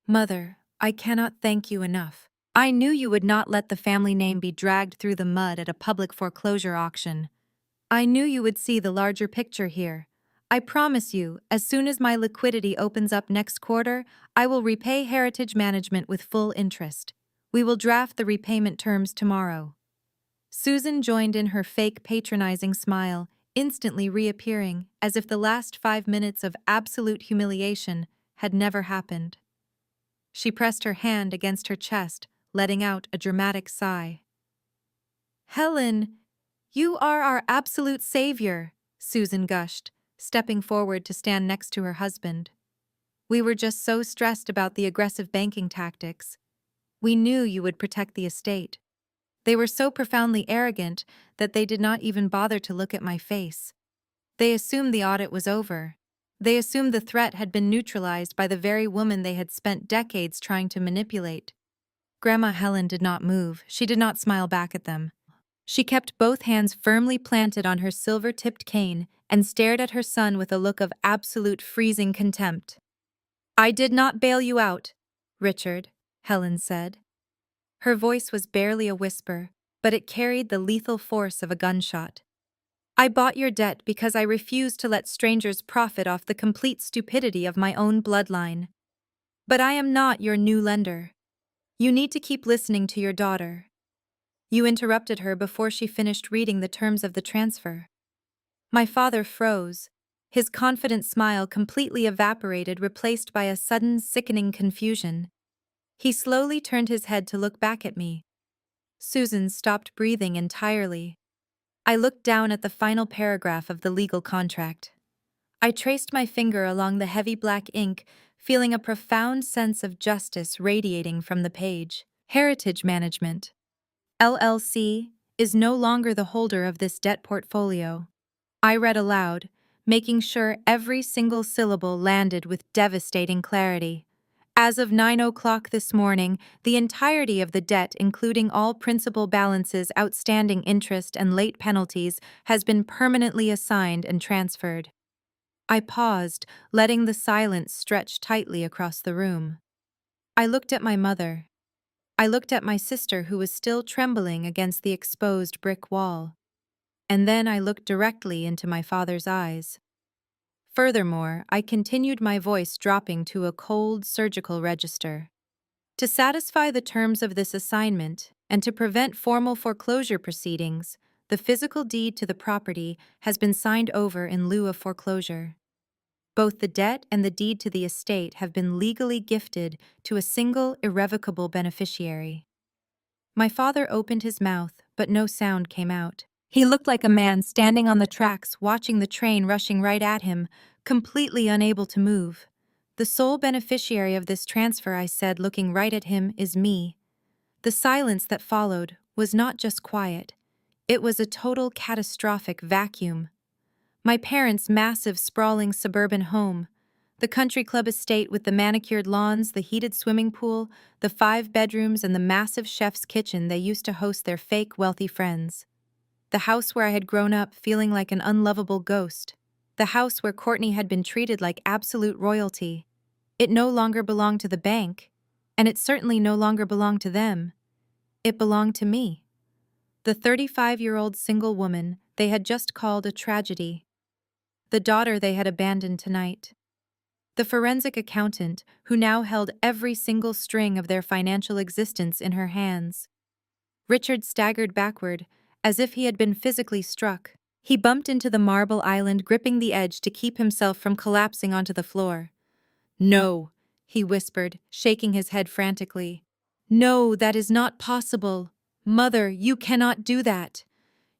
Mother, I cannot thank you enough. I knew you would not let the family name be dragged through the mud at a public foreclosure auction. I knew you would see the larger picture here. I promise you, as soon as my liquidity opens up next quarter, I will repay Heritage Management with full interest. We will draft the repayment terms tomorrow. Susan joined in, her fake patronizing smile instantly reappearing, as if the last 5 minutes of absolute humiliation had never happened. She pressed her hand against her chest, letting out a dramatic sigh. Helen, you are our absolute savior, Susan gushed, stepping forward to stand next to her husband. We were just so stressed about the aggressive banking tactics. We knew you would protect the estate. They were so profoundly arrogant that they did not even bother to look at my face. They assumed the audit was over. They assumed the threat had been neutralized by the very woman they had spent decades trying to manipulate. Grandma Helen did not move. She did not smile back at them. She kept both hands firmly planted on her silver-tipped cane and stared at her son with a look of absolute freezing contempt. I did not bail you out, Richard, Helen said. Her voice was barely a whisper, but it carried the lethal force of a gunshot. I bought your debt because I refused to let strangers profit off the complete stupidity of my own bloodline. But I am not your new lender. You need to keep listening to your daughter. You interrupted her before she finished reading the terms of the transfer. My father froze, his confident smile completely evaporated, replaced by a sudden, sickening confusion. He slowly turned his head to look back at me. Susan stopped breathing entirely. I looked down at the final paragraph of the legal contract. I traced my finger along the heavy black ink, feeling a profound sense of justice radiating from the page. Heritage Management, LLC, is no longer the holder of this debt portfolio. I read aloud, making sure every single syllable landed with devastating clarity. As of 9 o'clock this morning, the entirety of the debt, including all principal balances, outstanding interest, and late penalties, has been permanently assigned and transferred. I paused, letting the silence stretch tightly across the room. I looked at my mother. I looked at my sister, who was still trembling against the exposed brick wall. And then I looked directly into my father's eyes. Furthermore, I continued, my voice dropping to a cold, surgical register. To satisfy the terms of this assignment, and to prevent formal foreclosure proceedings, the physical deed to the property has been signed over in lieu of foreclosure. Both the debt and the deed to the estate have been legally gifted to a single, irrevocable beneficiary. My father opened his mouth, but no sound came out. He looked like a man standing on the tracks, watching the train rushing right at him, completely unable to move. "The sole beneficiary of this transfer," I said, looking right at him, "is me." The silence that followed was not just quiet. It was a total catastrophic vacuum. My parents' massive, sprawling suburban home, the country club estate with the manicured lawns, the heated swimming pool, the 5 bedrooms, and the massive chef's kitchen they used to host their fake wealthy friends. The house where I had grown up feeling like an unlovable ghost. The house where Courtney had been treated like absolute royalty. It no longer belonged to the bank, and it certainly no longer belonged to them. It belonged to me. The 35-year-old single woman they had just called a tragedy. The daughter they had abandoned tonight. The forensic accountant who now held every single string of their financial existence in her hands. Richard staggered backward, as if he had been physically struck. He bumped into the marble island, gripping the edge to keep himself from collapsing onto the floor. "No," he whispered, shaking his head frantically. "No, that is not possible. Mother, you cannot do that.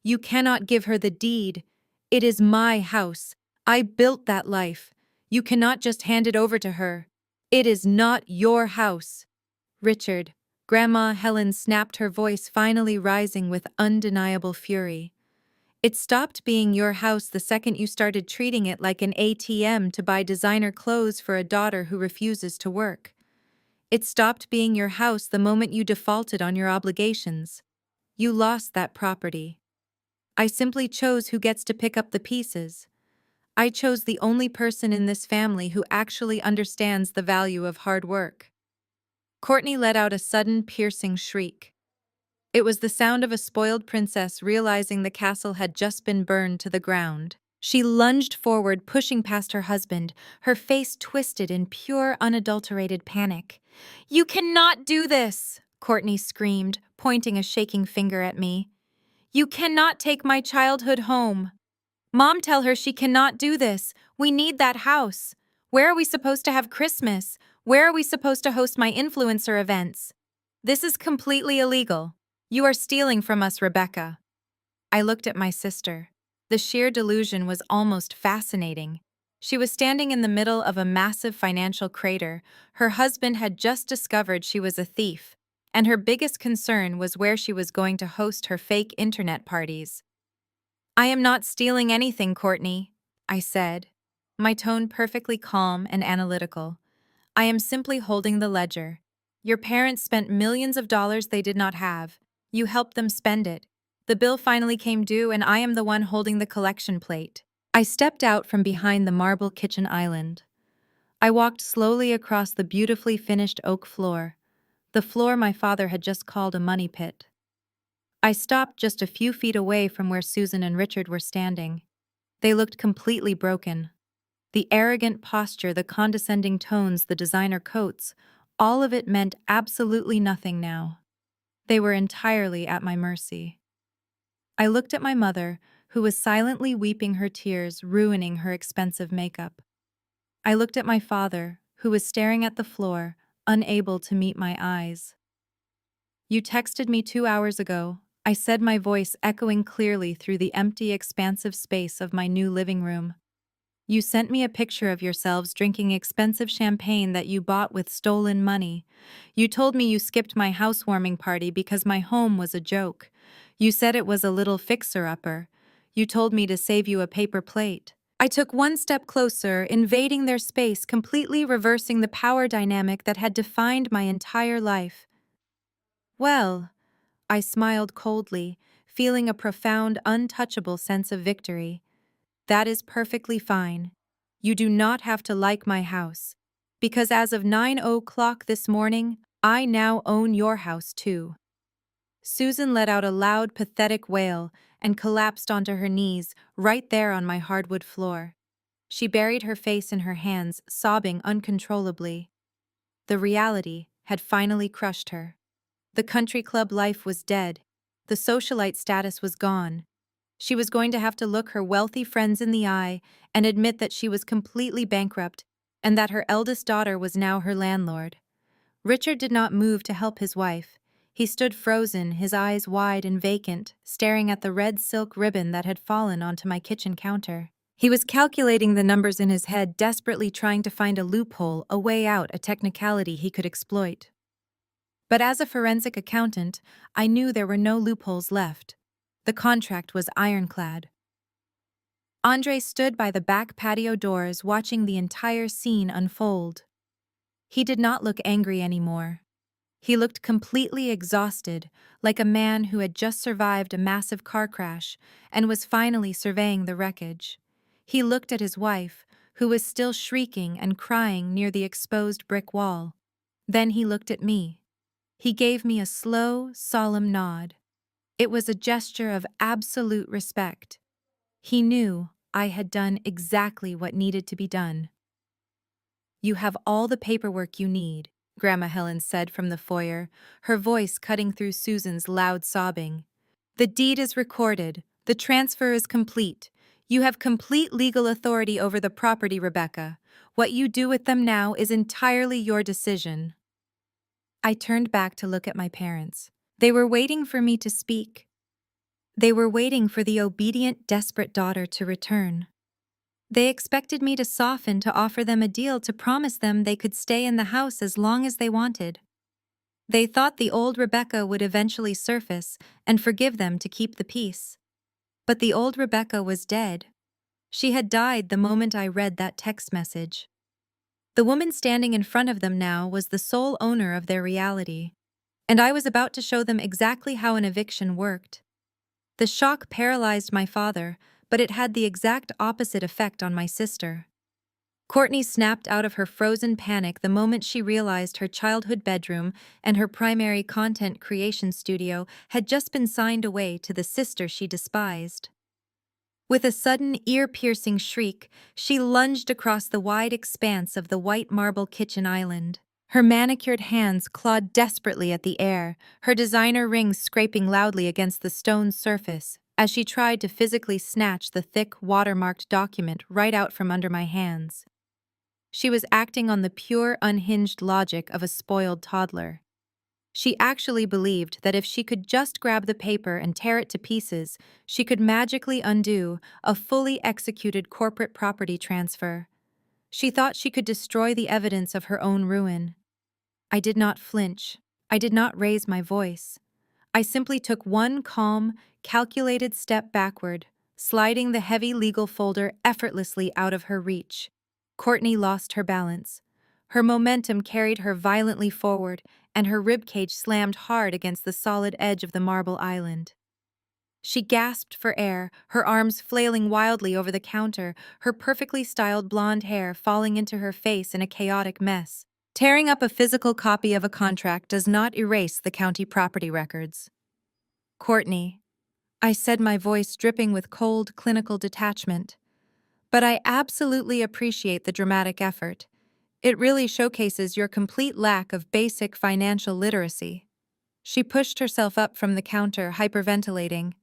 You cannot give her the deed. It is my house. I built that life. You cannot just hand it over to her. It is not your house." "Richard," Grandma Helen snapped, her voice finally rising with undeniable fury. "It stopped being your house the second you started treating it like an ATM to buy designer clothes for a daughter who refuses to work. It stopped being your house the moment you defaulted on your obligations. You lost that property. I simply chose who gets to pick up the pieces. I chose the only person in this family who actually understands the value of hard work." Courtney let out a sudden, piercing shriek. It was the sound of a spoiled princess realizing the castle had just been burned to the ground. She lunged forward, pushing past her husband, her face twisted in pure, unadulterated panic. "You cannot do this!" Courtney screamed, pointing a shaking finger at me. "You cannot take my childhood home. Mom, tell her she cannot do this. We need that house. Where are we supposed to have Christmas? Where are we supposed to host my influencer events? This is completely illegal. You are stealing from us, Rebecca." I looked at my sister. The sheer delusion was almost fascinating. She was standing in the middle of a massive financial crater. Her husband had just discovered she was a thief, and her biggest concern was where she was going to host her fake internet parties. "I am not stealing anything, Courtney," I said, my tone perfectly calm and analytical. "I am simply holding the ledger. Your parents spent millions of dollars they did not have. You helped them spend it. The bill finally came due, and I am the one holding the collection plate." I stepped out from behind the marble kitchen island. I walked slowly across the beautifully finished oak floor, the floor my father had just called a money pit. I stopped just a few feet away from where Susan and Richard were standing. They looked completely broken. The arrogant posture, the condescending tones, the designer coats, all of it meant absolutely nothing now. They were entirely at my mercy. I looked at my mother, who was silently weeping her tears, ruining her expensive makeup. I looked at my father, who was staring at the floor, unable to meet my eyes. "You texted me 2 hours ago," I said, my voice echoing clearly through the empty, expansive space of my new living room. You sent me a picture of yourselves drinking expensive champagne that you bought with stolen money. You told me you skipped my housewarming party because my home was a joke. You said it was a little fixer-upper. You told me to save you a paper plate. I took one step closer, invading their space, completely reversing the power dynamic that had defined my entire life. Well, I smiled coldly, feeling a profound, untouchable sense of victory. That is perfectly fine. You do not have to like my house. Because as of 9 o'clock this morning, I now own your house too. Susan let out a loud, pathetic wail and collapsed onto her knees right there on my hardwood floor. She buried her face in her hands, sobbing uncontrollably. The reality had finally crushed her. The country club life was dead. The socialite status was gone. She was going to have to look her wealthy friends in the eye and admit that she was completely bankrupt and that her eldest daughter was now her landlord. Richard did not move to help his wife. He stood frozen, his eyes wide and vacant, staring at the red silk ribbon that had fallen onto my kitchen counter. He was calculating the numbers in his head, desperately trying to find a loophole, a way out, a technicality he could exploit. But as a forensic accountant, I knew there were no loopholes left. The contract was ironclad. Andre stood by the back patio doors, watching the entire scene unfold. He did not look angry anymore. He looked completely exhausted, like a man who had just survived a massive car crash and was finally surveying the wreckage. He looked at his wife, who was still shrieking and crying near the exposed brick wall. Then he looked at me. He gave me a slow, solemn nod. It was a gesture of absolute respect. He knew I had done exactly what needed to be done. "You have all the paperwork you need," Grandma Helen said from the foyer, her voice cutting through Susan's loud sobbing. "The deed is recorded. The transfer is complete. You have complete legal authority over the property, Rebecca. What you do with them now is entirely your decision." I turned back to look at my parents. They were waiting for me to speak. They were waiting for the obedient, desperate daughter to return. They expected me to soften, to offer them a deal, to promise them they could stay in the house as long as they wanted. They thought the old Rebecca would eventually surface and forgive them to keep the peace. But the old Rebecca was dead. She had died the moment I read that text message. The woman standing in front of them now was the sole owner of their reality, and I was about to show them exactly how an eviction worked. The shock paralyzed my father, but it had the exact opposite effect on my sister. Courtney snapped out of her frozen panic the moment she realized her childhood bedroom and her primary content creation studio had just been signed away to the sister she despised. With a sudden, ear-piercing shriek, she lunged across the wide expanse of the white marble kitchen island. Her manicured hands clawed desperately at the air, her designer rings scraping loudly against the stone surface as she tried to physically snatch the thick, watermarked document right out from under my hands. She was acting on the pure, unhinged logic of a spoiled toddler. She actually believed that if she could just grab the paper and tear it to pieces, she could magically undo a fully executed corporate property transfer. She thought she could destroy the evidence of her own ruin. I did not flinch. I did not raise my voice. I simply took one calm, calculated step backward, sliding the heavy legal folder effortlessly out of her reach. Courtney lost her balance. Her momentum carried her violently forward, and her ribcage slammed hard against the solid edge of the marble island. She gasped for air, her arms flailing wildly over the counter, her perfectly styled blonde hair falling into her face in a chaotic mess. Tearing up a physical copy of a contract does not erase the county property records. "Courtney," I said, my voice dripping with cold, clinical detachment. "But I absolutely appreciate the dramatic effort. It really showcases your complete lack of basic financial literacy." She pushed herself up from the counter, hyperventilating.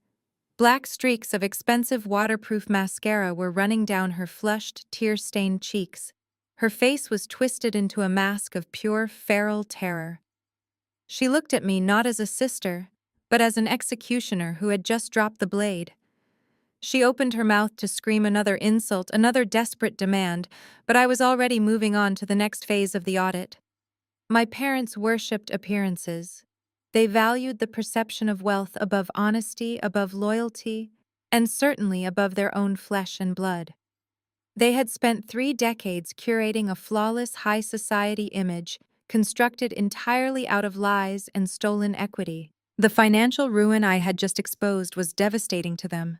Black streaks of expensive waterproof mascara were running down her flushed, tear-stained cheeks. Her face was twisted into a mask of pure, feral terror. She looked at me not as a sister, but as an executioner who had just dropped the blade. She opened her mouth to scream another insult, another desperate demand, but I was already moving on to the next phase of the audit. My parents worshipped appearances. They valued the perception of wealth above honesty, above loyalty, and certainly above their own flesh and blood. They had spent 3 decades curating a flawless high society image constructed entirely out of lies and stolen equity. The financial ruin I had just exposed was devastating to them,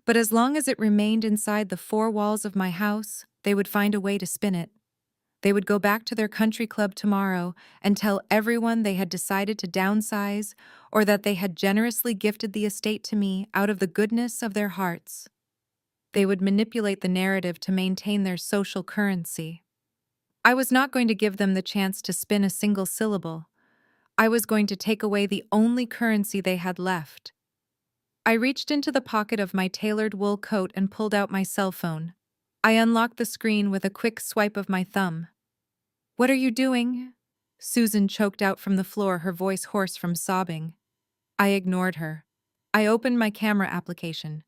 but as long as it remained inside the 4 walls of my house, they would find a way to spin it. They would go back to their country club tomorrow and tell everyone they had decided to downsize or that they had generously gifted the estate to me out of the goodness of their hearts. They would manipulate the narrative to maintain their social currency. I was not going to give them the chance to spin a single syllable. I was going to take away the only currency they had left. I reached into the pocket of my tailored wool coat and pulled out my cell phone. I unlocked the screen with a quick swipe of my thumb. "What are you doing?" Susan choked out from the floor, her voice hoarse from sobbing. I ignored her. I opened my camera application.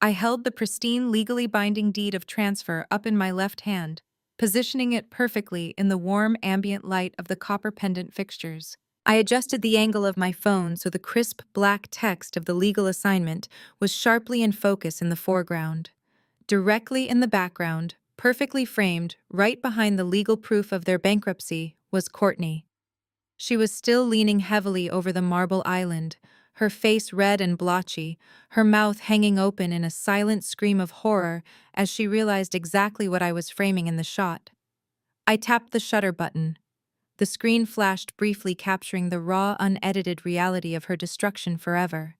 I held the pristine, legally binding deed of transfer up in my left hand, positioning it perfectly in the warm ambient light of the copper pendant fixtures. I adjusted the angle of my phone so the crisp black text of the legal assignment was sharply in focus in the foreground. Directly in the background, perfectly framed, right behind the legal proof of their bankruptcy, was Courtney. She was still leaning heavily over the marble island, her face red and blotchy, her mouth hanging open in a silent scream of horror as she realized exactly what I was framing in the shot. I tapped the shutter button. The screen flashed briefly, capturing the raw, unedited reality of her destruction forever.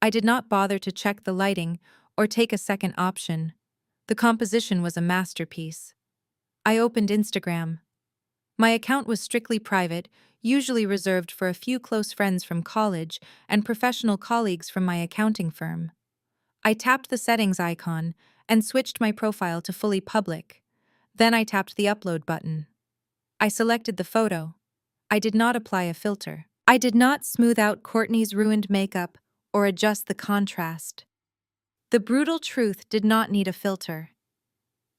I did not bother to check the lighting or take a second option. The composition was a masterpiece. I opened Instagram. My account was strictly private, usually reserved for a few close friends from college and professional colleagues from my accounting firm. I tapped the settings icon and switched my profile to fully public. Then I tapped the upload button. I selected the photo. I did not apply a filter. I did not smooth out Courtney's ruined makeup or adjust the contrast. The brutal truth did not need a filter.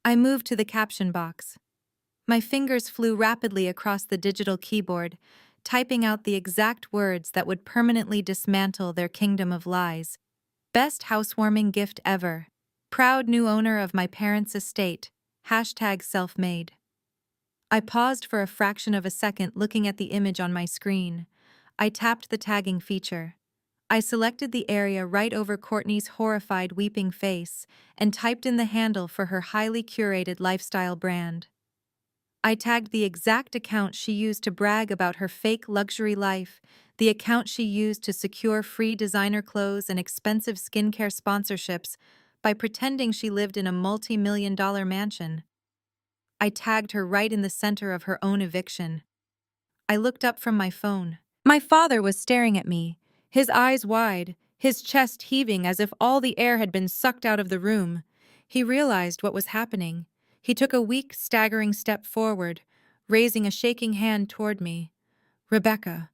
I moved to the caption box. My fingers flew rapidly across the digital keyboard, typing out the exact words that would permanently dismantle their kingdom of lies. Best housewarming gift ever. Proud new owner of my parents' estate. #self-made. I paused for a fraction of a second, looking at the image on my screen. I tapped the tagging feature. I selected the area right over Courtney's horrified, weeping face and typed in the handle for her highly curated lifestyle brand. I tagged the exact account she used to brag about her fake luxury life, the account she used to secure free designer clothes and expensive skincare sponsorships by pretending she lived in a multi-million-dollar mansion. I tagged her right in the center of her own eviction. I looked up from my phone. My father was staring at me, his eyes wide, his chest heaving as if all the air had been sucked out of the room. He realized what was happening. He took a weak, staggering step forward, raising a shaking hand toward me. "Rebecca,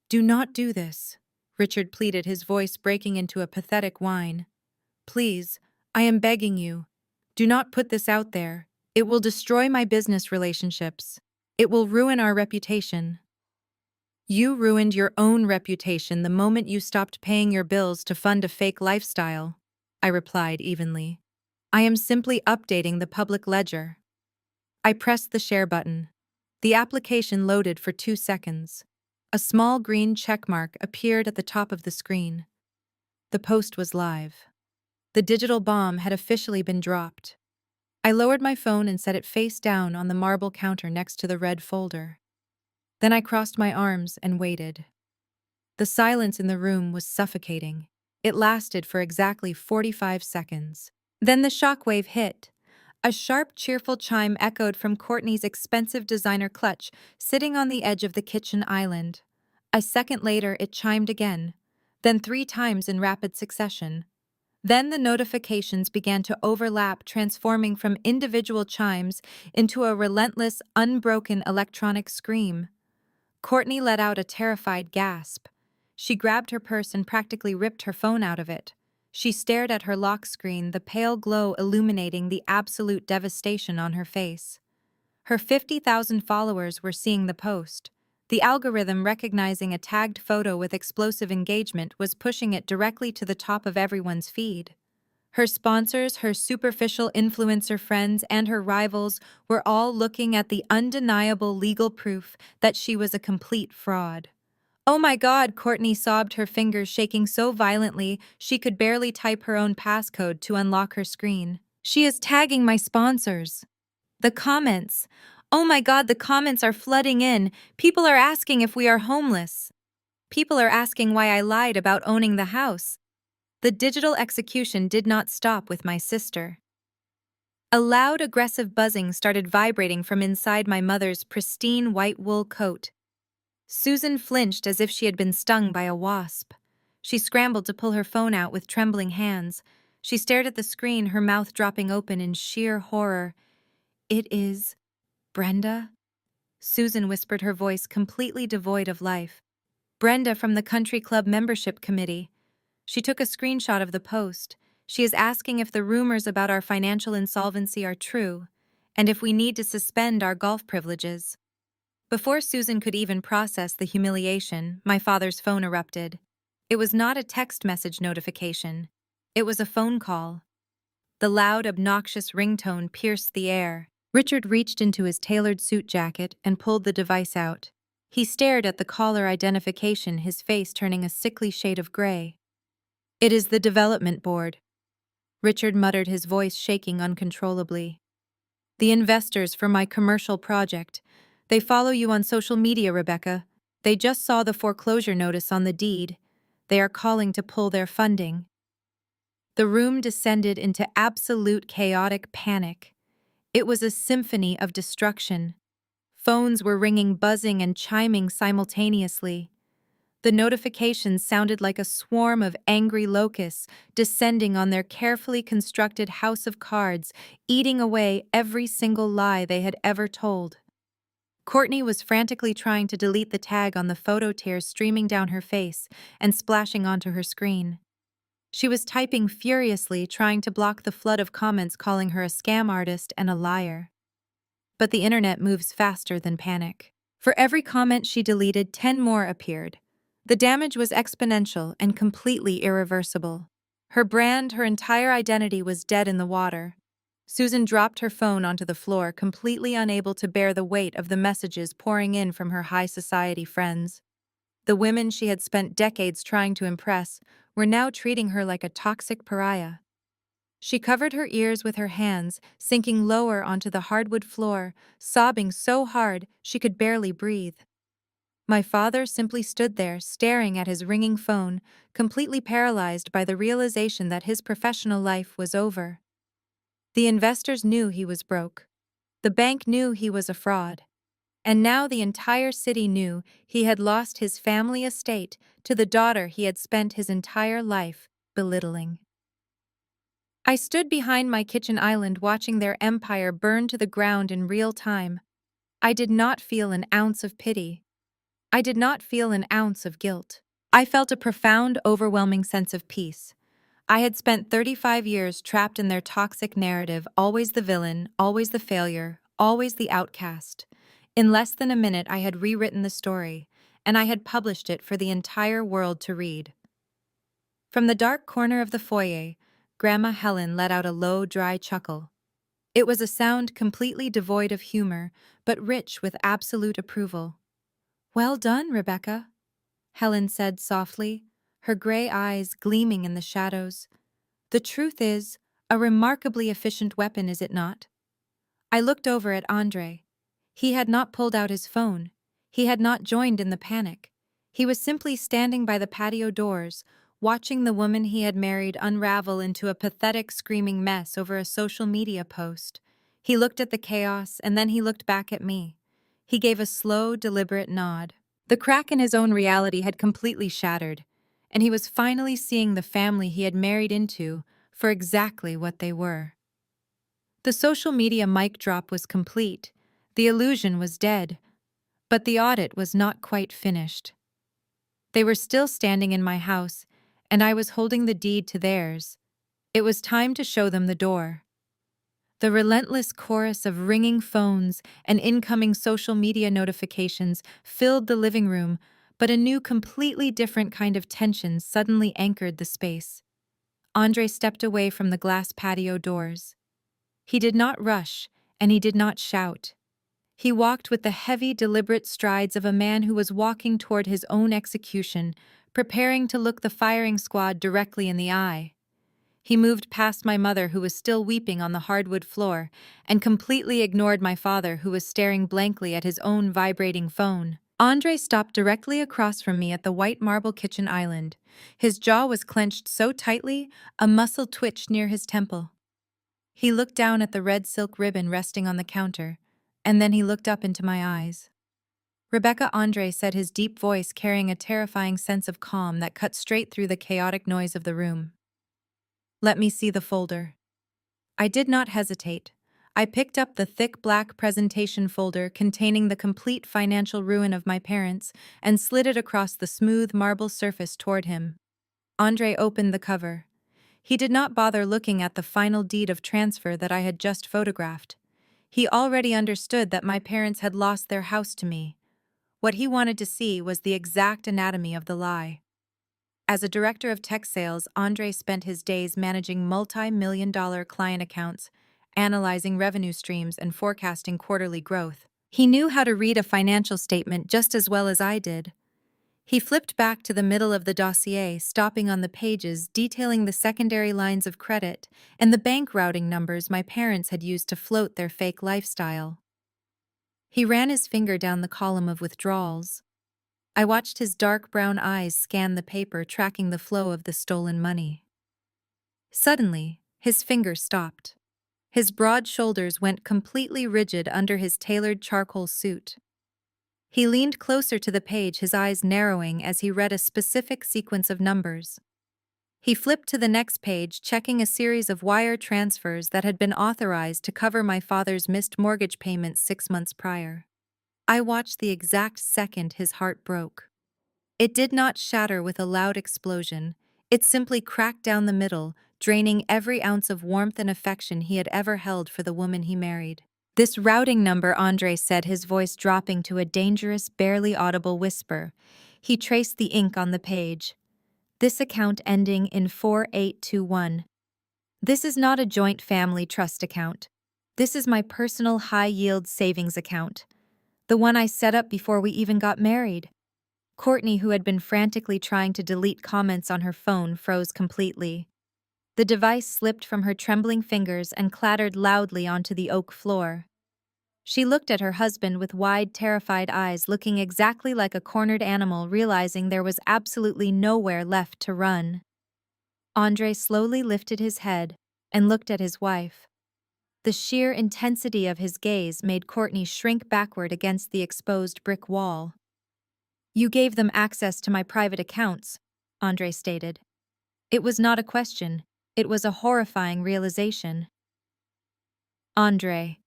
do not do this," Richard pleaded, his voice breaking into a pathetic whine. "Please, I am begging you. Do not put this out there. It will destroy my business relationships. It will ruin our reputation." "You ruined your own reputation the moment you stopped paying your bills to fund a fake lifestyle," I replied evenly. "I am simply updating the public ledger." I pressed the share button. The application loaded for 2 seconds. A small green checkmark appeared at the top of the screen. The post was live. The digital bomb had officially been dropped. I lowered my phone and set it face down on the marble counter next to the red folder. Then I crossed my arms and waited. The silence in the room was suffocating. It lasted for exactly 45 seconds. Then the shockwave hit. A sharp, cheerful chime echoed from Courtney's expensive designer clutch sitting on the edge of the kitchen island. A second later, it chimed again, then 3 times in rapid succession. Then the notifications began to overlap, transforming from individual chimes into a relentless, unbroken electronic scream. Courtney let out a terrified gasp. She grabbed her purse and practically ripped her phone out of it. She stared at her lock screen, the pale glow illuminating the absolute devastation on her face. Her 50,000 followers were seeing the post. The algorithm, recognizing a tagged photo with explosive engagement, was pushing it directly to the top of everyone's feed. Her sponsors, her superficial influencer friends, and her rivals were all looking at the undeniable legal proof that she was a complete fraud. "Oh my God," Courtney sobbed, her fingers shaking so violently she could barely type her own passcode to unlock her screen. "She is tagging my sponsors." The comments. "Oh my God, the comments are flooding in. People are asking if we are homeless. People are asking why I lied about owning the house." The digital execution did not stop with my sister. A loud, aggressive buzzing started vibrating from inside my mother's pristine white wool coat. Susan flinched as if she had been stung by a wasp. She scrambled to pull her phone out with trembling hands. She stared at the screen, her mouth dropping open in sheer horror. "It is Brenda?" Susan whispered, her voice completely devoid of life. "Brenda from the country club membership committee." She took a screenshot of the post. "She is asking if the rumors about our financial insolvency are true, and if we need to suspend our golf privileges." Before Susan could even process the humiliation, my father's phone erupted. It was not a text message notification. It was a phone call. The loud, obnoxious ringtone pierced the air. Richard reached into his tailored suit jacket and pulled the device out. He stared at the caller identification, his face turning a sickly shade of gray. "It is the development board," Richard muttered, his voice shaking uncontrollably. "The investors for my commercial project. They follow you on social media, Rebecca. They just saw the foreclosure notice on the deed. They are calling to pull their funding." The room descended into absolute chaotic panic. It was a symphony of destruction. Phones were ringing, buzzing, and chiming simultaneously. The notifications sounded like a swarm of angry locusts descending on their carefully constructed house of cards, eating away every single lie they had ever told. Courtney was frantically trying to delete the tag on the photo, tears streaming down her face and splashing onto her screen. She was typing furiously, trying to block the flood of comments calling her a scam artist and a liar. But the internet moves faster than panic. For every comment she deleted, 10 more appeared. The damage was exponential and completely irreversible. Her brand, her entire identity was dead in the water. Susan dropped her phone onto the floor, completely unable to bear the weight of the messages pouring in from her high society friends. The women she had spent decades trying to impress were now treating her like a toxic pariah. She covered her ears with her hands, sinking lower onto the hardwood floor, sobbing so hard she could barely breathe. My father simply stood there, staring at his ringing phone, completely paralyzed by the realization that his professional life was over. The investors knew he was broke. The bank knew he was a fraud. And now the entire city knew he had lost his family estate to the daughter he had spent his entire life belittling. I stood behind my kitchen island watching their empire burn to the ground in real time. I did not feel an ounce of pity. I did not feel an ounce of guilt. I felt a profound, overwhelming sense of peace. I had spent 35 years trapped in their toxic narrative, always the villain, always the failure, always the outcast. In less than a minute, I had rewritten the story, and I had published it for the entire world to read. From the dark corner of the foyer, Grandma Helen let out a low, dry chuckle. It was a sound completely devoid of humor, but rich with absolute approval. "Well done, Rebecca," Helen said softly, her gray eyes gleaming in the shadows. "The truth is, a remarkably efficient weapon, is it not?" I looked over at Andre. He had not pulled out his phone. He had not joined in the panic. He was simply standing by the patio doors, watching the woman he had married unravel into a pathetic, screaming mess over a social media post. He looked at the chaos, and then he looked back at me. He gave a slow, deliberate nod. The crack in his own reality had completely shattered, and he was finally seeing the family he had married into for exactly what they were. The social media mic drop was complete. The illusion was dead. But the audit was not quite finished. They were still standing in my house, and I was holding the deed to theirs. It was time to show them the door. The relentless chorus of ringing phones and incoming social media notifications filled the living room, but a new, completely different kind of tension suddenly anchored the space. Andre stepped away from the glass patio doors. He did not rush, and he did not shout. He walked with the heavy, deliberate strides of a man who was walking toward his own execution, preparing to look the firing squad directly in the eye. He moved past my mother, who was still weeping on the hardwood floor, and completely ignored my father, who was staring blankly at his own vibrating phone. Andre stopped directly across from me at the white marble kitchen island. His jaw was clenched so tightly, a muscle twitched near his temple. He looked down at the red silk ribbon resting on the counter, and then he looked up into my eyes. "Rebecca," Andre said, his deep voice carrying a terrifying sense of calm that cut straight through the chaotic noise of the room. "Let me see the folder." I did not hesitate. I picked up the thick black presentation folder containing the complete financial ruin of my parents and slid it across the smooth marble surface toward him. Andre opened the cover. He did not bother looking at the final deed of transfer that I had just photographed. He already understood that my parents had lost their house to me. What he wanted to see was the exact anatomy of the lie. As a director of tech sales, Andre spent his days managing multi-million-dollar client accounts, analyzing revenue streams, and forecasting quarterly growth. He knew how to read a financial statement just as well as I did. He flipped back to the middle of the dossier, stopping on the pages detailing the secondary lines of credit and the bank routing numbers my parents had used to float their fake lifestyle. He ran his finger down the column of withdrawals. I watched his dark brown eyes scan the paper, tracking the flow of the stolen money. Suddenly, his finger stopped. His broad shoulders went completely rigid under his tailored charcoal suit. He leaned closer to the page, his eyes narrowing as he read a specific sequence of numbers. He flipped to the next page, checking a series of wire transfers that had been authorized to cover my father's missed mortgage payments 6 months prior. I watched the exact second his heart broke. It did not shatter with a loud explosion. It simply cracked down the middle, draining every ounce of warmth and affection he had ever held for the woman he married. "This routing number," Andre said, his voice dropping to a dangerous, barely audible whisper. He traced the ink on the page. "This account ending in 4821. This is not a joint family trust account. This is my personal high-yield savings account. The one I set up before we even got married." Courtney, who had been frantically trying to delete comments on her phone, froze completely. The device slipped from her trembling fingers and clattered loudly onto the oak floor. She looked at her husband with wide, terrified eyes, looking exactly like a cornered animal, realizing there was absolutely nowhere left to run. Andre slowly lifted his head and looked at his wife. The sheer intensity of his gaze made Courtney shrink backward against the exposed brick wall. "You gave them access to my private accounts," Andre stated. It was not a question, it was a horrifying realization. "Andre,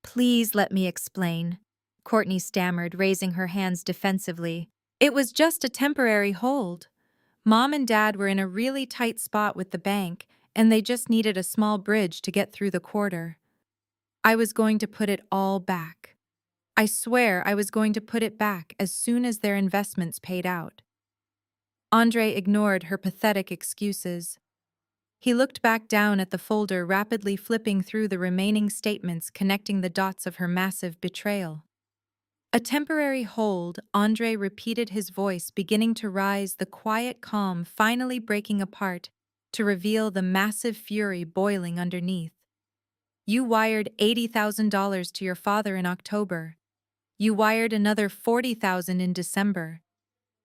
please let me explain," Courtney stammered, raising her hands defensively. "It was just a temporary hold. Mom and Dad were in a really tight spot with the bank, and they just needed a small bridge to get through the quarter. I was going to put it all back. I swear I was going to put it back as soon as their investments paid out." Andre ignored her pathetic excuses. He looked back down at the folder, rapidly flipping through the remaining statements, connecting the dots of her massive betrayal. "A temporary hold," Andre repeated, his voice beginning to rise, the quiet calm finally breaking apart to reveal the massive fury boiling underneath. "You wired $80,000 to your father in October. You wired another $40,000 in December.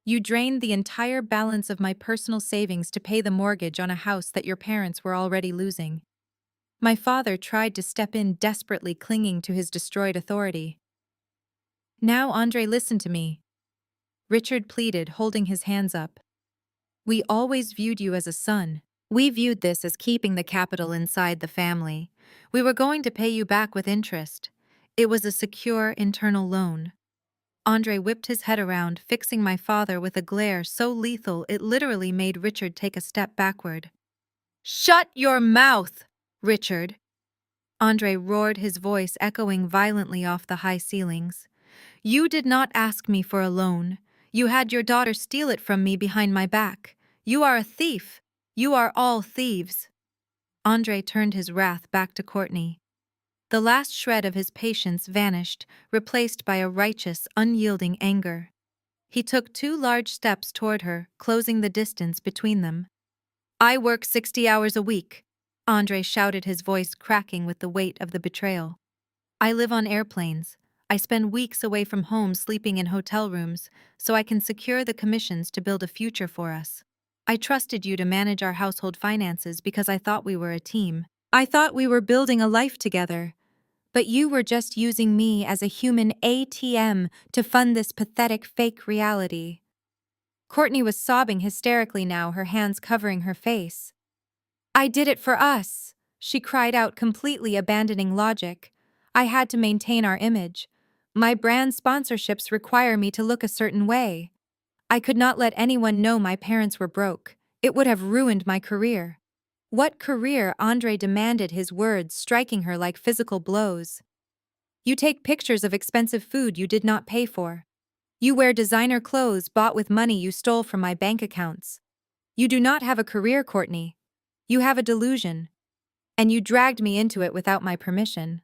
You drained the entire balance of my personal savings to pay the mortgage on a house that your parents were already losing." My father tried to step in, desperately clinging to his destroyed authority. "Now, Andre, listen to me," Richard pleaded, holding his hands up. "We always viewed you as a son. We viewed this as keeping the capital inside the family. We were going to pay you back with interest. It was a secure internal loan. Andre whipped his head around, fixing my father with a glare so lethal it literally made Richard take a step backward. "Shut your mouth, Richard!" Andre roared, his voice echoing violently off the high ceilings. "You did not ask me for a loan. You had your daughter steal it from me behind my back. You are a thief. You are all thieves." Andre turned his wrath back to Courtney. The last shred of his patience vanished, replaced by a righteous, unyielding anger. He took 2 large steps toward her, closing the distance between them. "I work 60 hours a week," Andre shouted, his voice cracking with the weight of the betrayal. "I live on airplanes. I spend weeks away from home sleeping in hotel rooms, so I can secure the commissions to build a future for us. I trusted you to manage our household finances because I thought we were a team. I thought we were building a life together. But you were just using me as a human ATM to fund this pathetic fake reality." Courtney was sobbing hysterically now, her hands covering her face. "I did it for us," she cried out, completely abandoning logic. "I had to maintain our image. My brand sponsorships require me to look a certain way. I could not let anyone know my parents were broke. It would have ruined my career." "What career?" Andre demanded, his words striking her like physical blows. "You take pictures of expensive food you did not pay for. You wear designer clothes bought with money you stole from my bank accounts. You do not have a career, Courtney. You have a delusion. And you dragged me into it without my permission."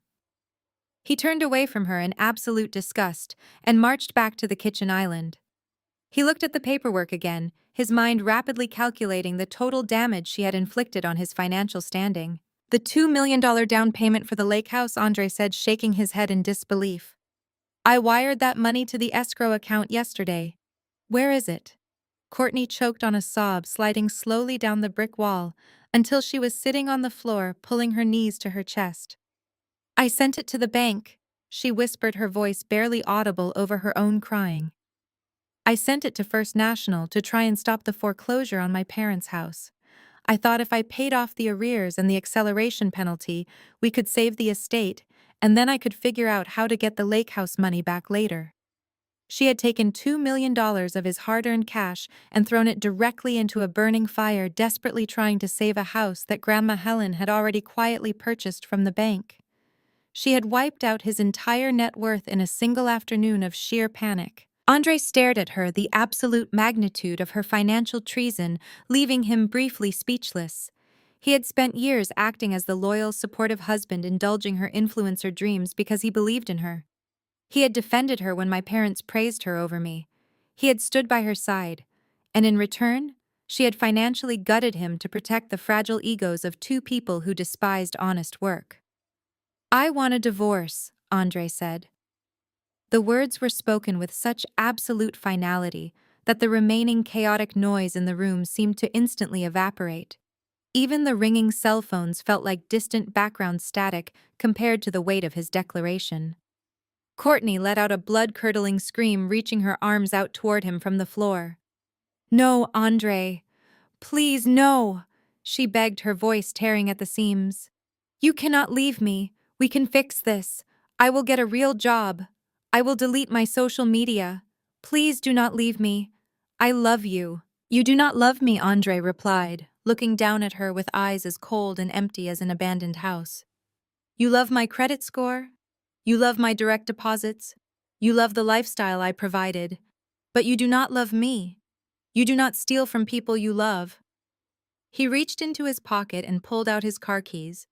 He turned away from her in absolute disgust and marched back to the kitchen island. He looked at the paperwork again, his mind rapidly calculating the total damage she had inflicted on his financial standing. "The $2 million down payment for the lake house," Andre said, shaking his head in disbelief. "I wired that money to the escrow account yesterday. Where is it?" Courtney choked on a sob, sliding slowly down the brick wall until she was sitting on the floor, pulling her knees to her chest. "I sent it to the bank," she whispered, her voice barely audible over her own crying. "I sent it to First National to try and stop the foreclosure on my parents' house. I thought if I paid off the arrears and the acceleration penalty, we could save the estate, and then I could figure out how to get the lake house money back later." She had taken $2 million of his hard-earned cash and thrown it directly into a burning fire, desperately trying to save a house that Grandma Helen had already quietly purchased from the bank. She had wiped out his entire net worth in a single afternoon of sheer panic. Andre stared at her, the absolute magnitude of her financial treason leaving him briefly speechless. He had spent years acting as the loyal, supportive husband, indulging her influencer dreams because he believed in her. He had defended her when my parents praised her over me. He had stood by her side, and in return, she had financially gutted him to protect the fragile egos of 2 people who despised honest work. "I want a divorce," Andre said. The words were spoken with such absolute finality that the remaining chaotic noise in the room seemed to instantly evaporate. Even the ringing cell phones felt like distant background static compared to the weight of his declaration. Courtney let out a blood-curdling scream, reaching her arms out toward him from the floor. "No, Andre. Please, no," she begged, her voice tearing at the seams. "You cannot leave me. We can fix this. I will get a real job. I will delete my social media. Please do not leave me. I love you." "You do not love me," Andre replied, looking down at her with eyes as cold and empty as an abandoned house. "You love my credit score. You love my direct deposits. You love the lifestyle I provided. But you do not love me. You do not steal from people you love." He reached into his pocket and pulled out his car keys.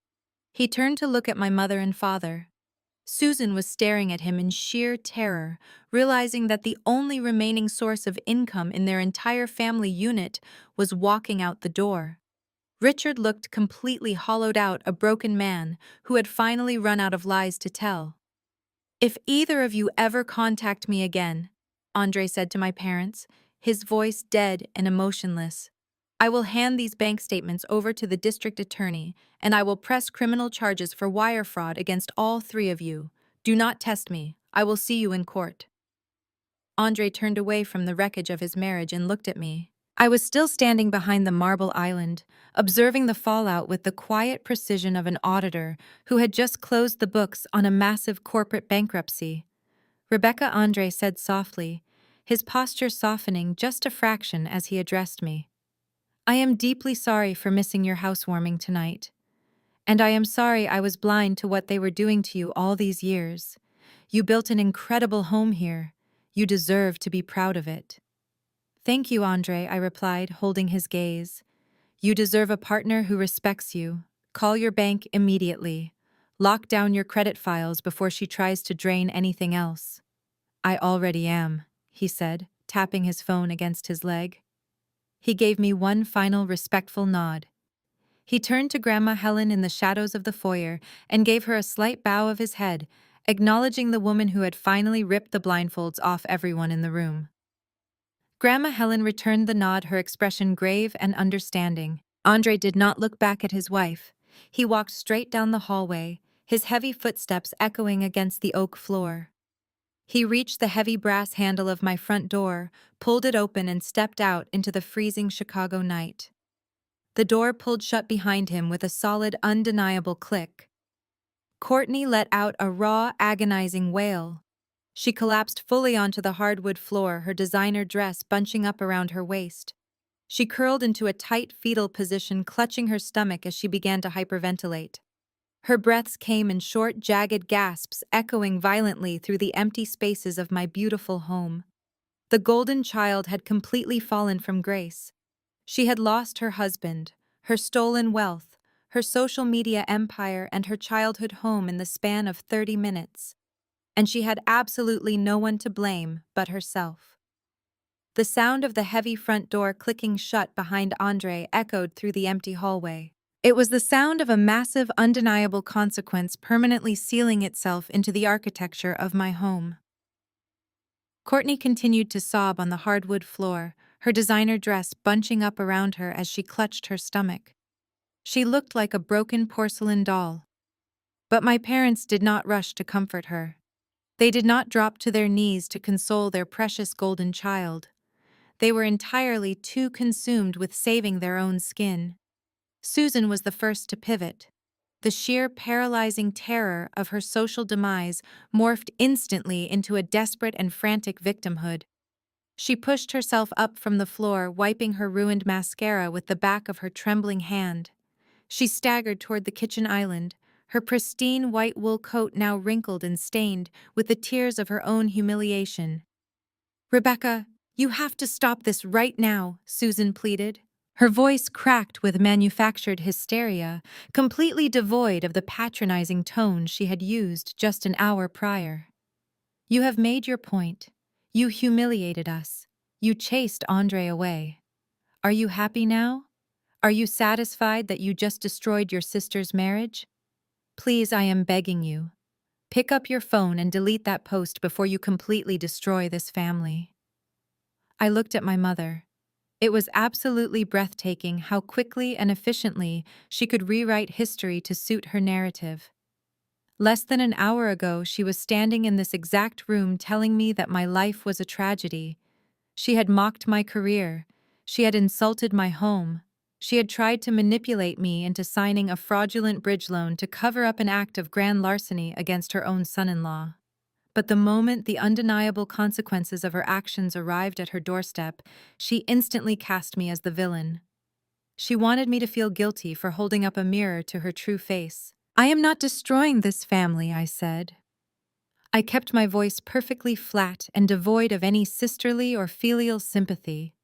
He turned to look at my mother and father. Susan was staring at him in sheer terror, realizing that the only remaining source of income in their entire family unit was walking out the door. Richard looked completely hollowed out, a broken man who had finally run out of lies to tell. "If either of you ever contact me again," Andre said to my parents, his voice dead and emotionless, "I will hand these bank statements over to the district attorney, and I will press criminal charges for wire fraud against all 3 of you. Do not test me. I will see you in court." Andre turned away from the wreckage of his marriage and looked at me. I was still standing behind the marble island, observing the fallout with the quiet precision of an auditor who had just closed the books on a massive corporate bankruptcy. Rebecca, Andre said softly, his posture softening just a fraction as he addressed me. I am deeply sorry for missing your housewarming tonight. And I am sorry I was blind to what they were doing to you all these years. You built an incredible home here. You deserve to be proud of it. Thank you, Andre, I replied, holding his gaze. You deserve a partner who respects you. Call your bank immediately. Lock down your credit files before she tries to drain anything else. I already am, he said, tapping his phone against his leg. He gave me one final respectful nod. He turned to Grandma Helen in the shadows of the foyer and gave her a slight bow of his head, acknowledging the woman who had finally ripped the blindfolds off everyone in the room. Grandma Helen returned the nod, her expression grave and understanding. Andre did not look back at his wife. He walked straight down the hallway, his heavy footsteps echoing against the oak floor. He reached the heavy brass handle of my front door, pulled it open and stepped out into the freezing Chicago night. The door pulled shut behind him with a solid, undeniable click. Courtney let out a raw, agonizing wail. She collapsed fully onto the hardwood floor, her designer dress bunching up around her waist. She curled into a tight fetal position, clutching her stomach as she began to hyperventilate. Her breaths came in short, jagged gasps, echoing violently through the empty spaces of my beautiful home. The golden child had completely fallen from grace. She had lost her husband, her stolen wealth, her social media empire, and her childhood home in the span of 30 minutes. And she had absolutely no one to blame but herself. The sound of the heavy front door clicking shut behind Andre echoed through the empty hallway. It was the sound of a massive, undeniable consequence permanently sealing itself into the architecture of my home. Courtney continued to sob on the hardwood floor, her designer dress bunching up around her as she clutched her stomach. She looked like a broken porcelain doll. But my parents did not rush to comfort her. They did not drop to their knees to console their precious golden child. They were entirely too consumed with saving their own skin. Susan was the first to pivot. The sheer paralyzing terror of her social demise morphed instantly into a desperate and frantic victimhood. She pushed herself up from the floor, wiping her ruined mascara with the back of her trembling hand. She staggered toward the kitchen island, her pristine white wool coat now wrinkled and stained with the tears of her own humiliation. "Rebecca, you have to stop this right now," Susan pleaded. Her voice cracked with manufactured hysteria, completely devoid of the patronizing tone she had used just an hour prior. "You have made your point. You humiliated us. You chased Andre away. Are you happy now? Are you satisfied that you just destroyed your sister's marriage? Please, I am begging you. Pick up your phone and delete that post before you completely destroy this family." I looked at my mother. It was absolutely breathtaking how quickly and efficiently she could rewrite history to suit her narrative. Less than an hour ago, she was standing in this exact room telling me that my life was a tragedy. She had mocked my career. She had insulted my home. She had tried to manipulate me into signing a fraudulent bridge loan to cover up an act of grand larceny against her own son-in-law. But the moment the undeniable consequences of her actions arrived at her doorstep, she instantly cast me as the villain. She wanted me to feel guilty for holding up a mirror to her true face. "I am not destroying this family," I said. I kept my voice perfectly flat and devoid of any sisterly or filial sympathy.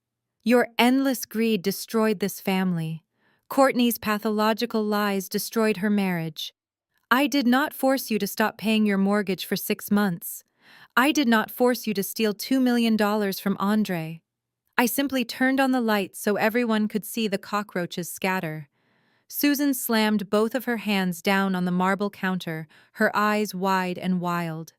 "Your endless greed destroyed this family. Courtney's pathological lies destroyed her marriage. I did not force you to stop paying your mortgage for 6 months. I did not force you to steal $2 million from Andre. I simply turned on the lights so everyone could see the cockroaches scatter." Susan slammed both of her hands down on the marble counter, her eyes wide and wild.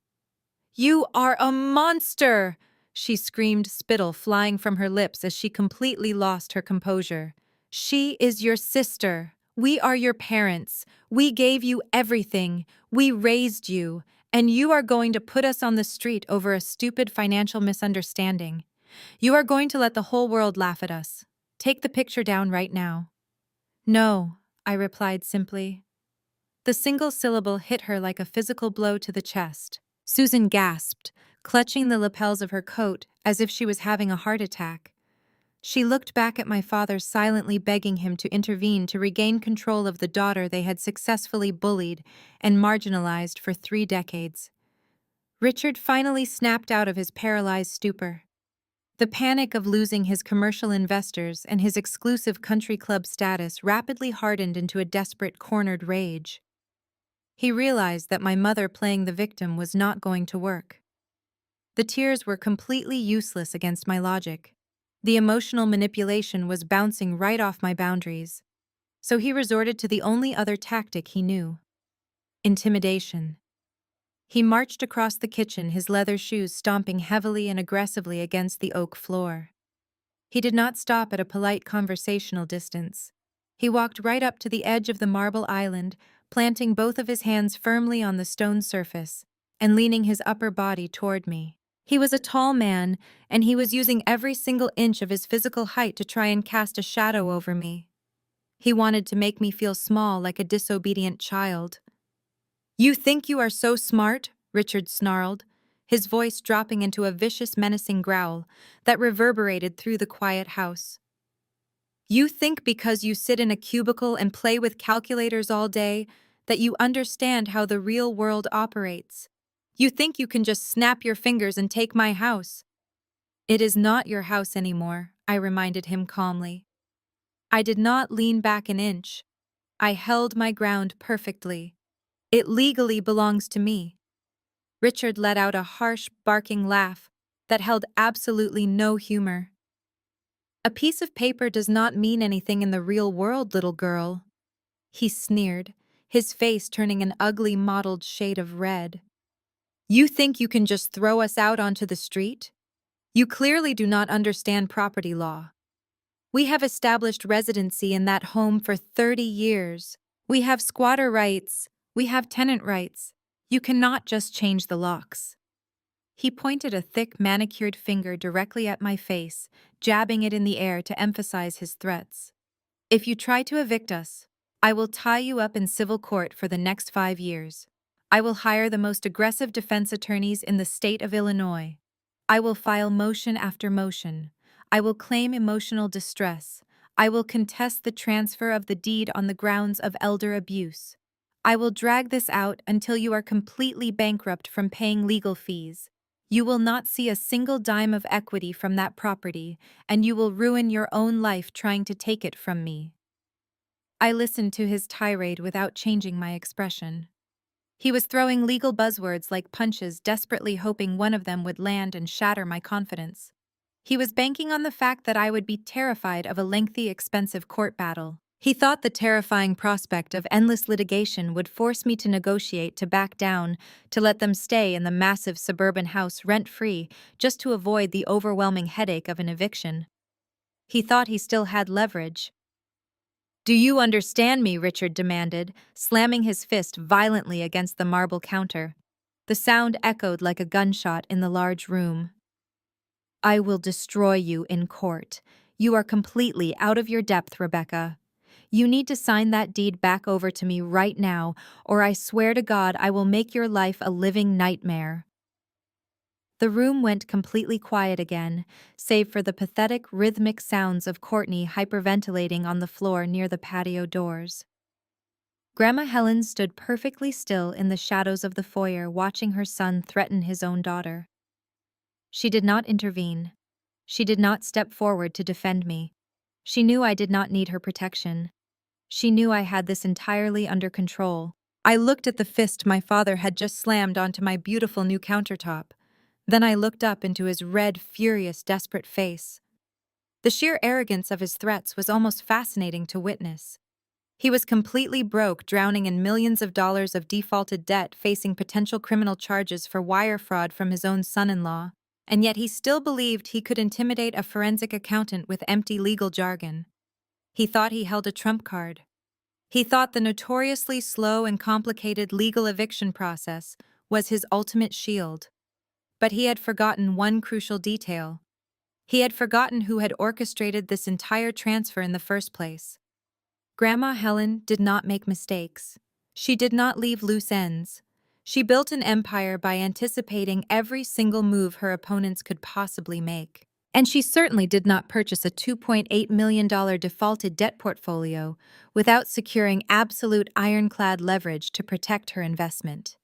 "You are a monster!" she screamed, spittle flying from her lips as she completely lost her composure. "She is your sister. We are your parents. We gave you everything. We raised you. And you are going to put us on the street over a stupid financial misunderstanding. You are going to let the whole world laugh at us. Take the picture down right now." "No," I replied simply. The single syllable hit her like a physical blow to the chest. Susan gasped, clutching the lapels of her coat as if she was having a heart attack. She looked back at my father, silently begging him to intervene to regain control of the daughter they had successfully bullied and marginalized for 3 decades. Richard finally snapped out of his paralyzed stupor. The panic of losing his commercial investors and his exclusive country club status rapidly hardened into a desperate, cornered rage. He realized that my mother playing the victim was not going to work. The tears were completely useless against my logic. The emotional manipulation was bouncing right off my boundaries. So he resorted to the only other tactic he knew: intimidation. He marched across the kitchen, his leather shoes stomping heavily and aggressively against the oak floor. He did not stop at a polite conversational distance. He walked right up to the edge of the marble island, planting both of his hands firmly on the stone surface and leaning his upper body toward me. He was a tall man, and he was using every single inch of his physical height to try and cast a shadow over me. He wanted to make me feel small, like a disobedient child. "You think you are so smart?" Richard snarled, his voice dropping into a vicious, menacing growl that reverberated through the quiet house. "You think because you sit in a cubicle and play with calculators all day that you understand how the real world operates? You think you can just snap your fingers and take my house?" "It is not your house anymore," I reminded him calmly. I did not lean back an inch. I held my ground perfectly. "It legally belongs to me." Richard let out a harsh, barking laugh that held absolutely no humor. "A piece of paper does not mean anything in the real world, little girl," he sneered, his face turning an ugly mottled shade of red. "You think you can just throw us out onto the street? You clearly do not understand property law. We have established residency in that home for 30 years. We have squatter rights. We have tenant rights. You cannot just change the locks." He pointed a thick, manicured finger directly at my face, jabbing it in the air to emphasize his threats. "If you try to evict us, I will tie you up in civil court for the next 5 years. I will hire the most aggressive defense attorneys in the state of Illinois. I will file motion after motion. I will claim emotional distress. I will contest the transfer of the deed on the grounds of elder abuse. I will drag this out until you are completely bankrupt from paying legal fees. You will not see a single dime of equity from that property, and you will ruin your own life trying to take it from me." I listened to his tirade without changing my expression. He was throwing legal buzzwords like punches, desperately hoping one of them would land and shatter my confidence. He was banking on the fact that I would be terrified of a lengthy, expensive court battle. He thought the terrifying prospect of endless litigation would force me to negotiate, to back down, to let them stay in the massive suburban house rent-free, just to avoid the overwhelming headache of an eviction. He thought he still had leverage. "Do you understand me?" Richard demanded, slamming his fist violently against the marble counter. The sound echoed like a gunshot in the large room. "I will destroy you in court. You are completely out of your depth, Rebecca. You need to sign that deed back over to me right now, or I swear to God I will make your life a living nightmare." The room went completely quiet again, save for the pathetic, rhythmic sounds of Courtney hyperventilating on the floor near the patio doors. Grandma Helen stood perfectly still in the shadows of the foyer, watching her son threaten his own daughter. She did not intervene. She did not step forward to defend me. She knew I did not need her protection. She knew I had this entirely under control. I looked at the fist my father had just slammed onto my beautiful new countertop. Then I looked up into his red, furious, desperate face. The sheer arrogance of his threats was almost fascinating to witness. He was completely broke, drowning in millions of dollars of defaulted debt, facing potential criminal charges for wire fraud from his own son-in-law, and yet he still believed he could intimidate a forensic accountant with empty legal jargon. He thought he held a trump card. He thought the notoriously slow and complicated legal eviction process was his ultimate shield. But he had forgotten one crucial detail. He had forgotten who had orchestrated this entire transfer in the first place. Grandma Helen did not make mistakes. She did not leave loose ends. She built an empire by anticipating every single move her opponents could possibly make. And she certainly did not purchase a $2.8 million defaulted debt portfolio without securing absolute ironclad leverage to protect her investment.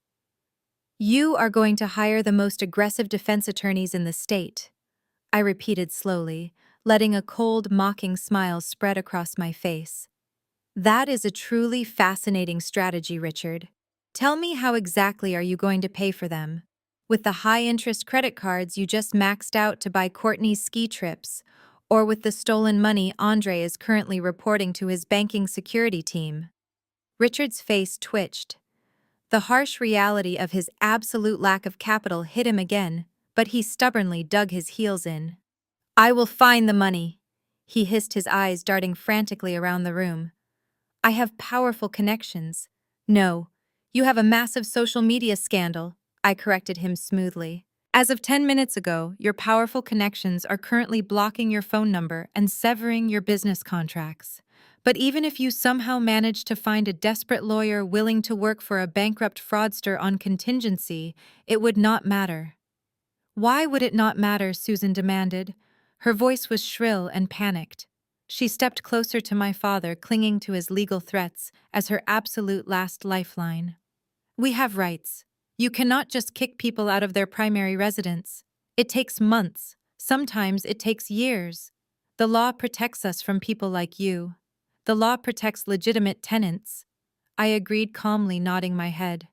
You are going to hire the most aggressive defense attorneys in the state, I repeated slowly, letting a cold, mocking smile spread across my face. That is a truly fascinating strategy, Richard. Tell me, how exactly are you going to pay for them? With the high-interest credit cards you just maxed out to buy Courtney's ski trips, or with the stolen money Andre is currently reporting to his banking security team? Richard's face twitched. The harsh reality of his absolute lack of capital hit him again, but he stubbornly dug his heels in. I will find the money, he hissed, his eyes darting frantically around the room. I have powerful connections. No, you have a massive social media scandal, I corrected him smoothly. As of 10 minutes ago, your powerful connections are currently blocking your phone number and severing your business contracts. But even if you somehow manage to find a desperate lawyer willing to work for a bankrupt fraudster on contingency, it would not matter. Why would it not matter? Susan demanded. Her voice was shrill and panicked. She stepped closer to my father, clinging to his legal threats as her absolute last lifeline. We have rights. You cannot just kick people out of their primary residence. It takes months. Sometimes it takes years. The law protects us from people like you. The law protects legitimate tenants. I agreed calmly, nodding my head.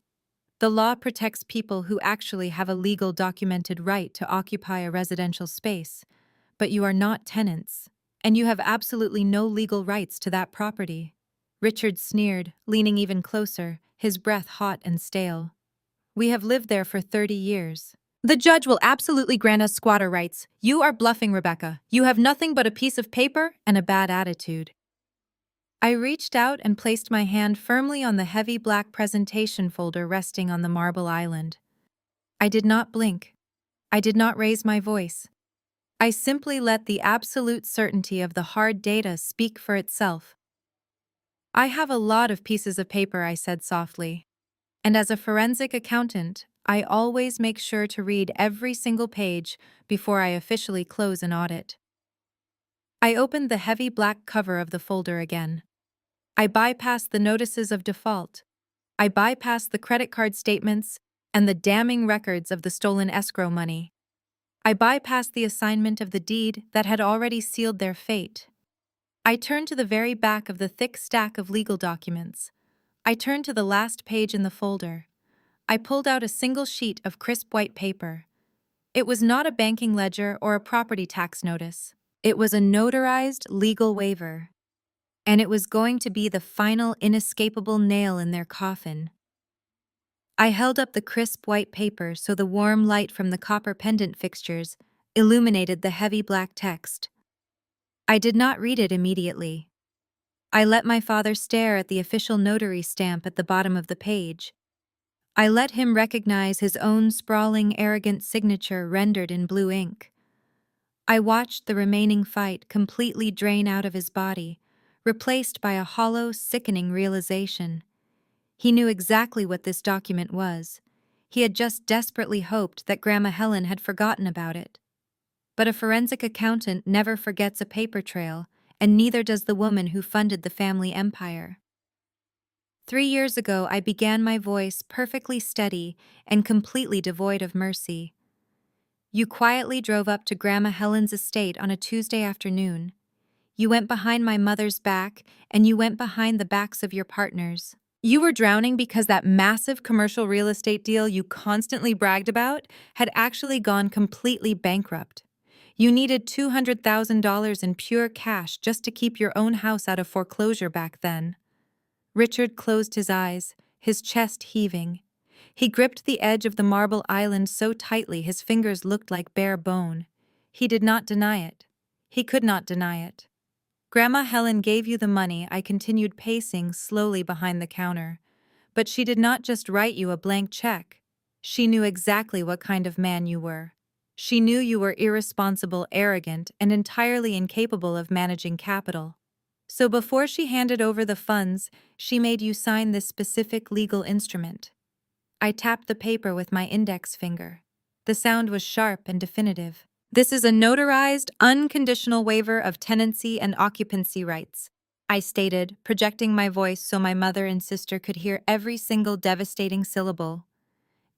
The law protects people who actually have a legal documented right to occupy a residential space, but you are not tenants, and you have absolutely no legal rights to that property. Richard sneered, leaning even closer, his breath hot and stale. We have lived there for 30 years. The judge will absolutely grant us squatter rights. You are bluffing, Rebecca. You have nothing but a piece of paper and a bad attitude. I reached out and placed my hand firmly on the heavy black presentation folder resting on the marble island. I did not blink. I did not raise my voice. I simply let the absolute certainty of the hard data speak for itself. I have a lot of pieces of paper, I said softly. And as a forensic accountant, I always make sure to read every single page before I officially close an audit. I opened the heavy black cover of the folder again. I bypassed the notices of default. I bypassed the credit card statements and the damning records of the stolen escrow money. I bypassed the assignment of the deed that had already sealed their fate. I turned to the very back of the thick stack of legal documents. I turned to the last page in the folder. I pulled out a single sheet of crisp white paper. It was not a banking ledger or a property tax notice. It was a notarized legal waiver. And it was going to be the final inescapable nail in their coffin. I held up the crisp white paper so the warm light from the copper pendant fixtures illuminated the heavy black text. I did not read it immediately. I let my father stare at the official notary stamp at the bottom of the page. I let him recognize his own sprawling, arrogant signature rendered in blue ink. I watched the remaining fight completely drain out of his body, replaced by a hollow, sickening realization. He knew exactly what this document was. He had just desperately hoped that Grandma Helen had forgotten about it. But a forensic accountant never forgets a paper trail, and neither does the woman who funded the family empire. 3 years ago, I began my voice perfectly steady and completely devoid of mercy. You quietly drove up to Grandma Helen's estate on a Tuesday afternoon. You went behind my mother's back, and you went behind the backs of your partners. You were drowning because that massive commercial real estate deal you constantly bragged about had actually gone completely bankrupt. You needed $200,000 in pure cash just to keep your own house out of foreclosure back then. Richard closed his eyes, his chest heaving. He gripped the edge of the marble island so tightly his fingers looked like bare bone. He did not deny it. He could not deny it. Grandma Helen gave you the money. I continued pacing slowly behind the counter. But she did not just write you a blank check. She knew exactly what kind of man you were. She knew you were irresponsible, arrogant, and entirely incapable of managing capital. So before she handed over the funds, she made you sign this specific legal instrument. I tapped the paper with my index finger. The sound was sharp and definitive. This is a notarized, unconditional waiver of tenancy and occupancy rights, I stated, projecting my voice so my mother and sister could hear every single devastating syllable.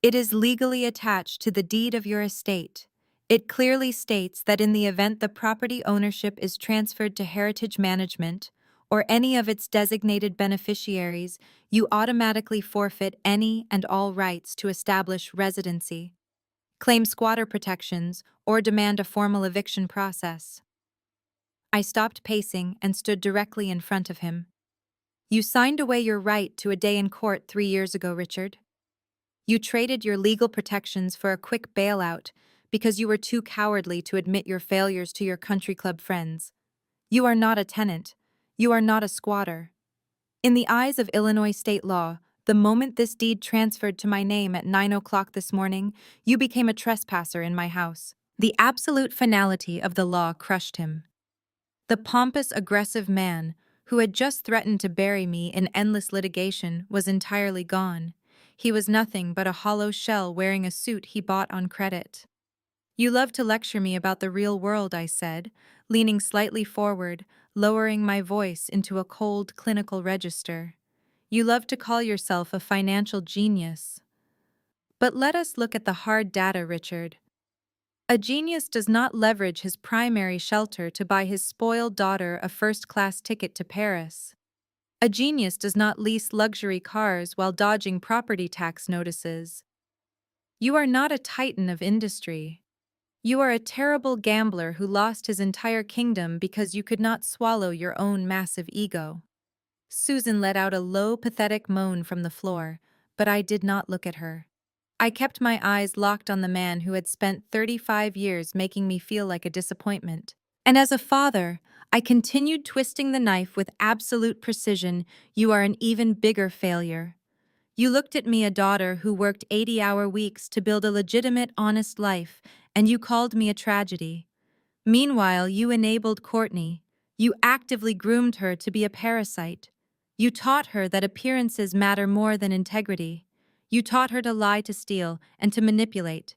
It is legally attached to the deed of your estate. It clearly states that in the event the property ownership is transferred to Heritage Management or any of its designated beneficiaries, you automatically forfeit any and all rights to establish residency, claim squatter protections, or demand a formal eviction process. I stopped pacing and stood directly in front of him. You signed away your right to a day in court 3 years ago, Richard. You traded your legal protections for a quick bailout because you were too cowardly to admit your failures to your country club friends. You are not a tenant. You are not a squatter. In the eyes of Illinois state law, the moment this deed transferred to my name at 9 o'clock this morning, you became a trespasser in my house. The absolute finality of the law crushed him. The pompous, aggressive man, who had just threatened to bury me in endless litigation, was entirely gone. He was nothing but a hollow shell wearing a suit he bought on credit. You love to lecture me about the real world, I said, leaning slightly forward, lowering my voice into a cold, clinical register. You love to call yourself a financial genius. But let us look at the hard data, Richard. A genius does not leverage his primary shelter to buy his spoiled daughter a first-class ticket to Paris. A genius does not lease luxury cars while dodging property tax notices. You are not a titan of industry. You are a terrible gambler who lost his entire kingdom because you could not swallow your own massive ego. Susan let out a low, pathetic moan from the floor, but I did not look at her. I kept my eyes locked on the man who had spent 35 years making me feel like a disappointment. And as a father, I continued twisting the knife with absolute precision. You are an even bigger failure. You looked at me, a daughter who worked 80-hour weeks to build a legitimate, honest life, and you called me a tragedy. Meanwhile, you enabled Courtney. You actively groomed her to be a parasite. You taught her that appearances matter more than integrity. You taught her to lie, to steal, and to manipulate.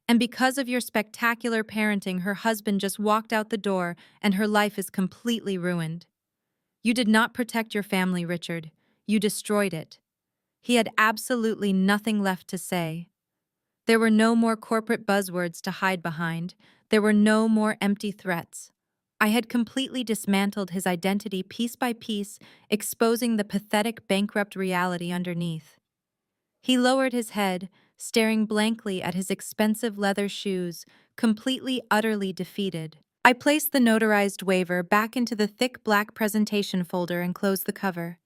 And because of your spectacular parenting, her husband just walked out the door and her life is completely ruined. You did not protect your family, Richard. You destroyed it. He had absolutely nothing left to say. There were no more corporate buzzwords to hide behind. There were no more empty threats. I had completely dismantled his identity piece by piece, exposing the pathetic, bankrupt reality underneath. He lowered his head, staring blankly at his expensive leather shoes, completely, utterly defeated. I placed the notarized waiver back into the thick black presentation folder and closed the cover.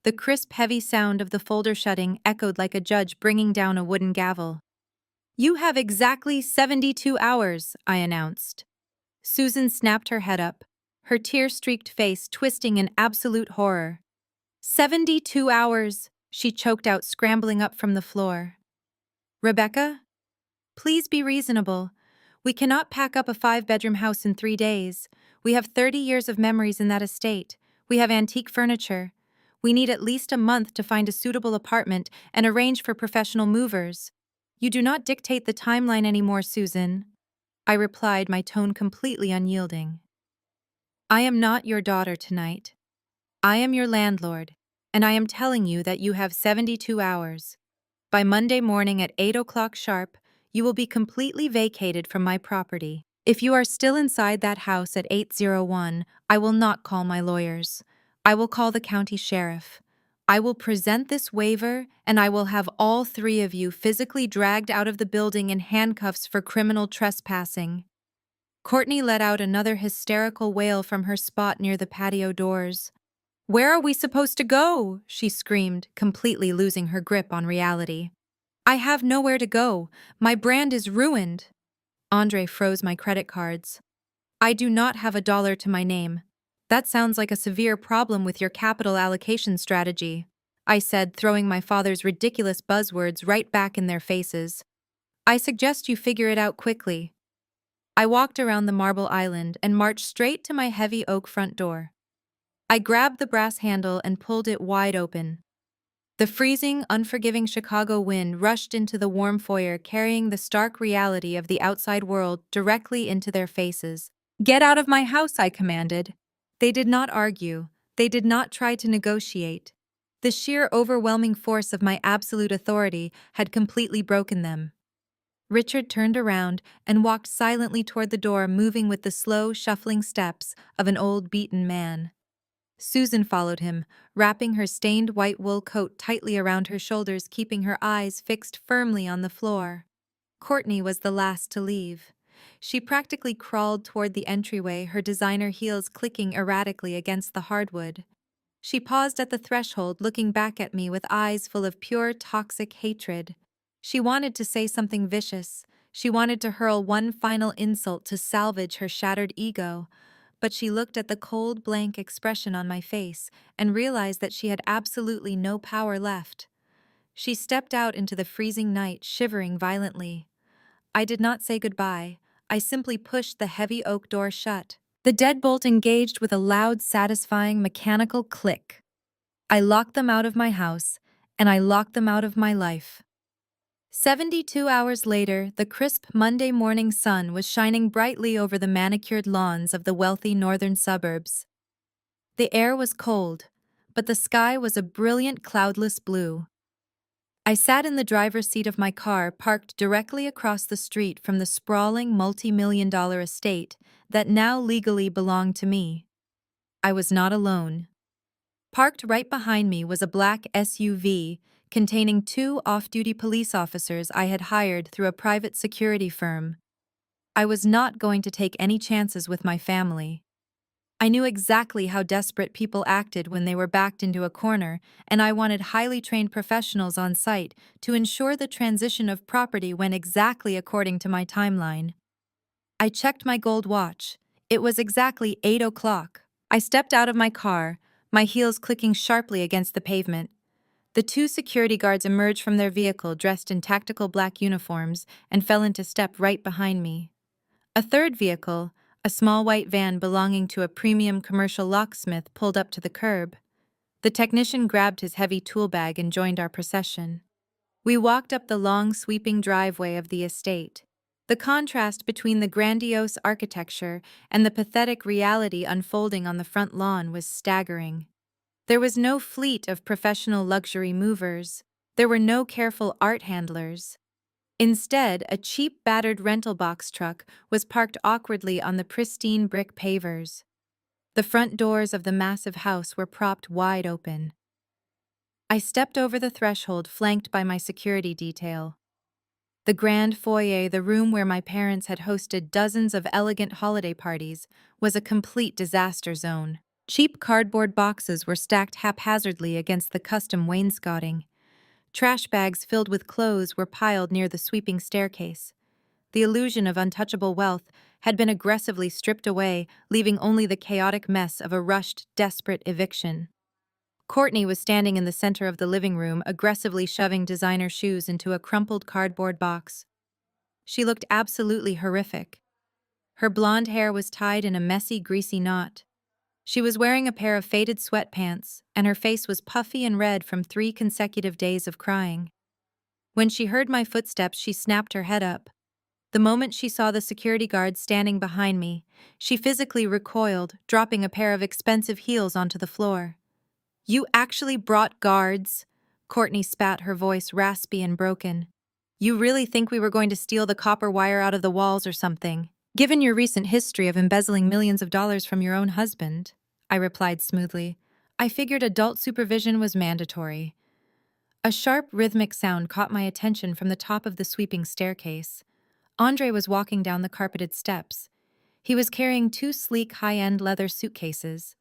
The crisp, heavy sound of the folder shutting echoed like a judge bringing down a wooden gavel. You have exactly 72 hours, I announced. Susan snapped her head up, her tear-streaked face twisting in absolute horror. 72 hours, she choked out, scrambling up from the floor. Rebecca? Please be reasonable. We cannot pack up a 5-bedroom house in 3 days. We have 30 years of memories in that estate. We have antique furniture. We need at least a month to find a suitable apartment and arrange for professional movers. You do not dictate the timeline anymore, Susan, I replied, my tone completely unyielding. I am not your daughter tonight. I am your landlord, and I am telling you that you have 72 hours. By Monday morning at 8 o'clock sharp, you will be completely vacated from my property. If you are still inside that house at 801, I will not call my lawyers. I will call the county sheriff. I will present this waiver, and I will have all 3 of you physically dragged out of the building in handcuffs for criminal trespassing. Courtney let out another hysterical wail from her spot near the patio doors. Where are we supposed to go? She screamed, completely losing her grip on reality. I have nowhere to go. My brand is ruined. Andre froze my credit cards. I do not have $1 to my name. That sounds like a severe problem with your capital allocation strategy, I said, throwing my father's ridiculous buzzwords right back in their faces. I suggest you figure it out quickly. I walked around the marble island and marched straight to my heavy oak front door. I grabbed the brass handle and pulled it wide open. The freezing, unforgiving Chicago wind rushed into the warm foyer, carrying the stark reality of the outside world directly into their faces. "Get out of my house," I commanded. They did not argue. They did not try to negotiate. The sheer overwhelming force of my absolute authority had completely broken them. Richard turned around and walked silently toward the door, moving with the slow, shuffling steps of an old, beaten man. Susan followed him, wrapping her stained white wool coat tightly around her shoulders, keeping her eyes fixed firmly on the floor. Courtney was the last to leave. She practically crawled toward the entryway, her designer heels clicking erratically against the hardwood. She paused at the threshold, looking back at me with eyes full of pure, toxic hatred. She wanted to say something vicious. She wanted to hurl one final insult to salvage her shattered ego. But she looked at the cold, blank expression on my face and realized that she had absolutely no power left. She stepped out into the freezing night, shivering violently. I did not say goodbye. I simply pushed the heavy oak door shut. The deadbolt engaged with a loud, satisfying, mechanical click. I locked them out of my house, and I locked them out of my life. 72 hours later, the crisp Monday morning sun was shining brightly over the manicured lawns of the wealthy northern suburbs. The air was cold, but the sky was a brilliant cloudless blue. I sat in the driver's seat of my car, parked directly across the street from the sprawling multi-million-dollar estate that now legally belonged to me. I was not alone. Parked right behind me was a black SUV containing two off-duty police officers I had hired through a private security firm. I was not going to take any chances with my family. I knew exactly how desperate people acted when they were backed into a corner, and I wanted highly trained professionals on site to ensure the transition of property went exactly according to my timeline. I checked my gold watch. It was exactly 8 o'clock. I stepped out of my car, my heels clicking sharply against the pavement. The two security guards emerged from their vehicle dressed in tactical black uniforms and fell into step right behind me. A third vehicle, a small white van belonging to a premium commercial locksmith, pulled up to the curb. The technician grabbed his heavy tool bag and joined our procession. We walked up the long, sweeping driveway of the estate. The contrast between the grandiose architecture and the pathetic reality unfolding on the front lawn was staggering. There was no fleet of professional luxury movers. There were no careful art handlers. Instead, a cheap, battered rental box truck was parked awkwardly on the pristine brick pavers. The front doors of the massive house were propped wide open. I stepped over the threshold, flanked by my security detail. The grand foyer, the room where my parents had hosted dozens of elegant holiday parties, was a complete disaster zone. Cheap cardboard boxes were stacked haphazardly against the custom wainscoting. Trash bags filled with clothes were piled near the sweeping staircase. The illusion of untouchable wealth had been aggressively stripped away, leaving only the chaotic mess of a rushed, desperate eviction. Courtney was standing in the center of the living room, aggressively shoving designer shoes into a crumpled cardboard box. She looked absolutely horrific. Her blonde hair was tied in a messy, greasy knot. She was wearing a pair of faded sweatpants, and her face was puffy and red from 3 consecutive days of crying. When she heard my footsteps, she snapped her head up. The moment she saw the security guard standing behind me, she physically recoiled, dropping a pair of expensive heels onto the floor. "You actually brought guards?" Courtney spat, her voice raspy and broken. "You really think we were going to steal the copper wire out of the walls or something? Given your recent history of embezzling millions of dollars from your own husband," I replied smoothly. "I figured adult supervision was mandatory." A sharp, rhythmic sound caught my attention from the top of the sweeping staircase. Andre was walking down the carpeted steps. He was carrying 2 sleek, high-end leather suitcases.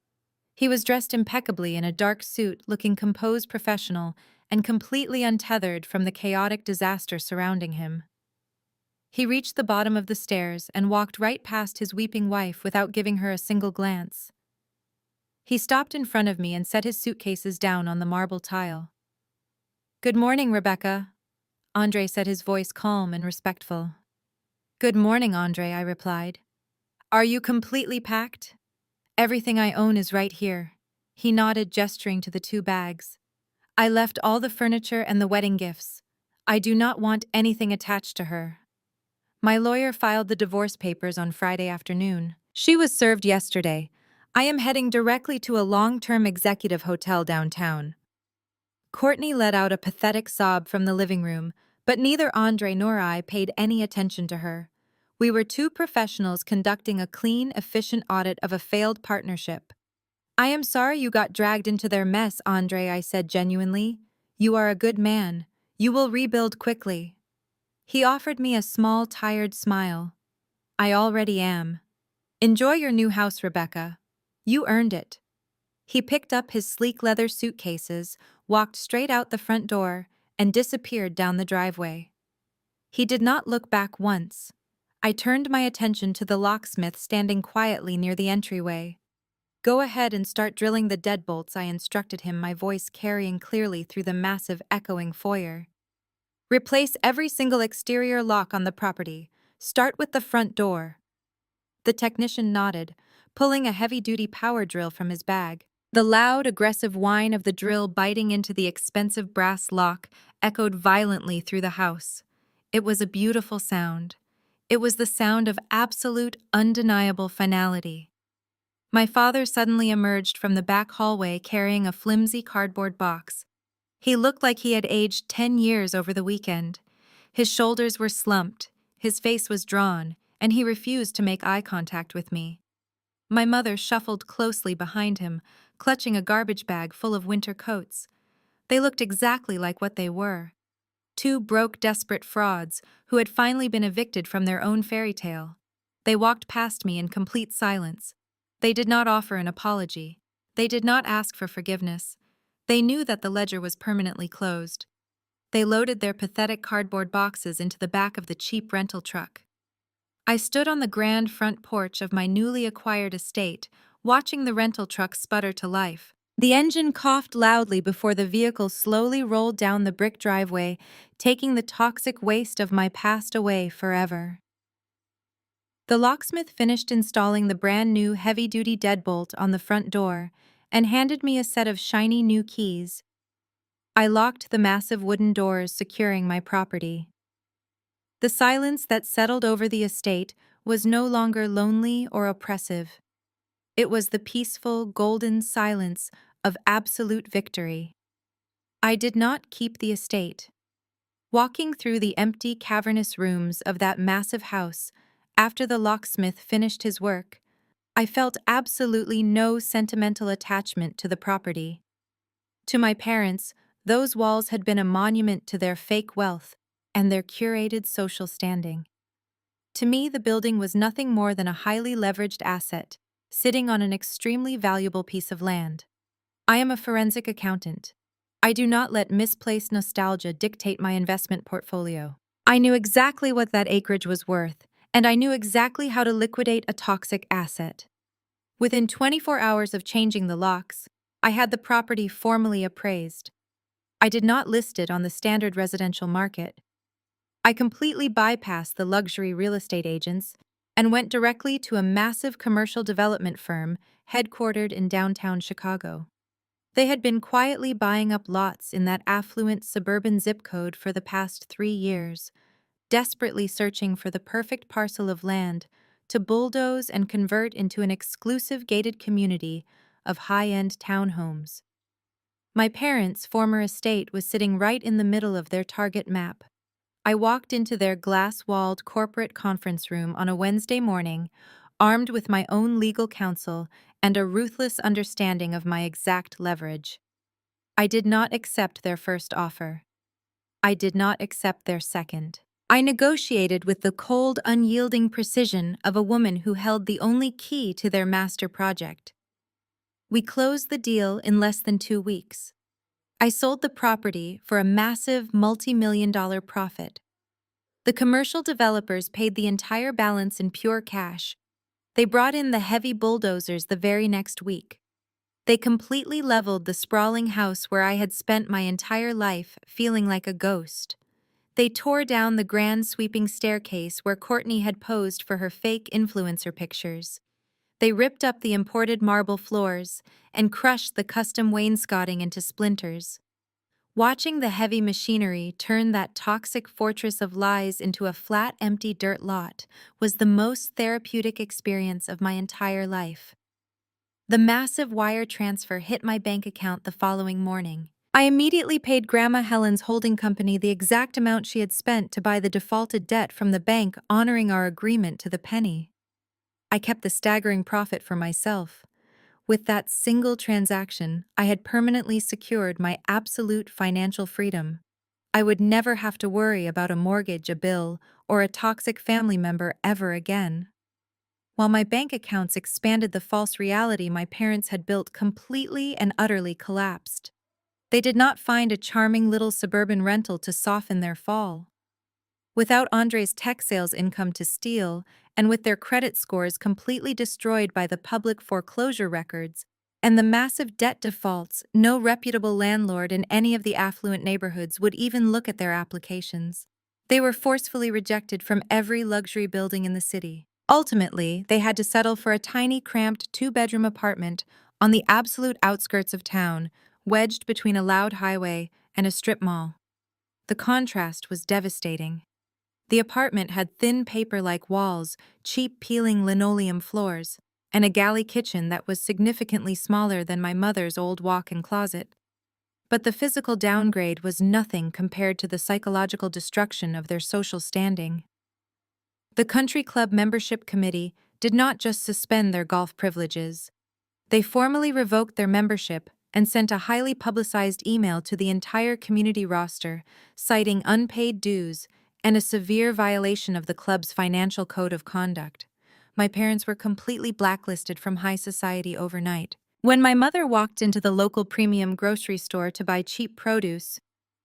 He was dressed impeccably in a dark suit, looking composed, professional, and completely untethered from the chaotic disaster surrounding him. He reached the bottom of the stairs and walked right past his weeping wife without giving her a single glance. He stopped in front of me and set his suitcases down on the marble tile. "Good morning, Rebecca," Andre said, his voice calm and respectful. "Good morning, Andre," I replied. "Are you completely packed?" "Everything I own is right here." He nodded, gesturing to the 2 bags. I left all the furniture and the wedding gifts. I do not want anything attached to her. My lawyer filed the divorce papers on Friday afternoon. She was served yesterday. I am heading directly to a long-term executive hotel downtown. Courtney let out a pathetic sob from the living room, but neither Andre nor I paid any attention to her. We were two professionals conducting a clean, efficient audit of a failed partnership. I am sorry you got dragged into their mess, Andre, I said genuinely. You are a good man. You will rebuild quickly. He offered me a small, tired smile. I already am. Enjoy your new house, Rebecca. You earned it. He picked up his sleek leather suitcases, walked straight out the front door, and disappeared down the driveway. He did not look back once. I turned my attention to the locksmith standing quietly near the entryway. Go ahead and start drilling the deadbolts, I instructed him, my voice carrying clearly through the massive, echoing foyer. Replace every single exterior lock on the property. Start with the front door. The technician nodded, pulling a heavy-duty power drill from his bag. The loud, aggressive whine of the drill biting into the expensive brass lock echoed violently through the house. It was a beautiful sound. It was the sound of absolute, undeniable finality. My father suddenly emerged from the back hallway carrying a flimsy cardboard box. He looked like he had aged 10 years over the weekend. His shoulders were slumped, his face was drawn, and he refused to make eye contact with me. My mother shuffled closely behind him, clutching a garbage bag full of winter coats. They looked exactly like what they were. Two broke, desperate frauds who had finally been evicted from their own fairy tale. They walked past me in complete silence. They did not offer an apology. They did not ask for forgiveness. They knew that the ledger was permanently closed. They loaded their pathetic cardboard boxes into the back of the cheap rental truck. I stood on the grand front porch of my newly acquired estate, watching the rental truck sputter to life. The engine coughed loudly before the vehicle slowly rolled down the brick driveway, taking the toxic waste of my past away forever. The locksmith finished installing the brand new heavy-duty deadbolt on the front door and handed me a set of shiny new keys. I locked the massive wooden doors securing my property. The silence that settled over the estate was no longer lonely or oppressive. It was the peaceful, golden silence of absolute victory. I did not keep the estate. Walking through the empty, cavernous rooms of that massive house after the locksmith finished his work, I felt absolutely no sentimental attachment to the property. To my parents, those walls had been a monument to their fake wealth and their curated social standing. To me, the building was nothing more than a highly leveraged asset, sitting on an extremely valuable piece of land. I am a forensic accountant. I do not let misplaced nostalgia dictate my investment portfolio. I knew exactly what that acreage was worth, and I knew exactly how to liquidate a toxic asset. Within 24 hours of changing the locks, I had the property formally appraised. I did not list it on the standard residential market. I completely bypassed the luxury real estate agents and went directly to a massive commercial development firm headquartered in downtown Chicago. They had been quietly buying up lots in that affluent suburban zip code for the past 3 years, desperately searching for the perfect parcel of land to bulldoze and convert into an exclusive gated community of high-end townhomes. My parents' former estate was sitting right in the middle of their target map. I walked into their glass-walled corporate conference room on a Wednesday morning, armed with my own legal counsel and a ruthless understanding of my exact leverage. I did not accept their first offer. I did not accept their second. I negotiated with the cold, unyielding precision of a woman who held the only key to their master project. We closed the deal in less than 2 weeks. I sold the property for a massive multi-million-dollar profit. The commercial developers paid the entire balance in pure cash. They brought in the heavy bulldozers the very next week. They completely leveled the sprawling house where I had spent my entire life feeling like a ghost. They tore down the grand sweeping staircase where Courtney had posed for her fake influencer pictures. They ripped up the imported marble floors and crushed the custom wainscoting into splinters. Watching the heavy machinery turn that toxic fortress of lies into a flat, empty dirt lot was the most therapeutic experience of my entire life. The massive wire transfer hit my bank account the following morning. I immediately paid Grandma Helen's holding company the exact amount she had spent to buy the defaulted debt from the bank, honoring our agreement to the penny. I kept the staggering profit for myself. With that single transaction, I had permanently secured my absolute financial freedom. I would never have to worry about a mortgage, a bill, or a toxic family member ever again. While my bank accounts expanded, the false reality my parents had built completely and utterly collapsed. They did not find a charming little suburban rental to soften their fall. Without Andre's tech sales income to steal, and with their credit scores completely destroyed by the public foreclosure records, and the massive debt defaults, no reputable landlord in any of the affluent neighborhoods would even look at their applications. They were forcefully rejected from every luxury building in the city. Ultimately, they had to settle for a tiny, cramped two-bedroom apartment on the absolute outskirts of town, wedged between a loud highway and a strip mall. The contrast was devastating. The apartment had thin paper-like walls, cheap peeling linoleum floors, and a galley kitchen that was significantly smaller than my mother's old walk-in closet. But the physical downgrade was nothing compared to the psychological destruction of their social standing. The country club membership committee did not just suspend their golf privileges. They formally revoked their membership and sent a highly publicized email to the entire community roster, citing unpaid dues and a severe violation of the club's financial code of conduct. My parents were completely blacklisted from high society overnight. When my mother walked into the local premium grocery store to buy cheap produce,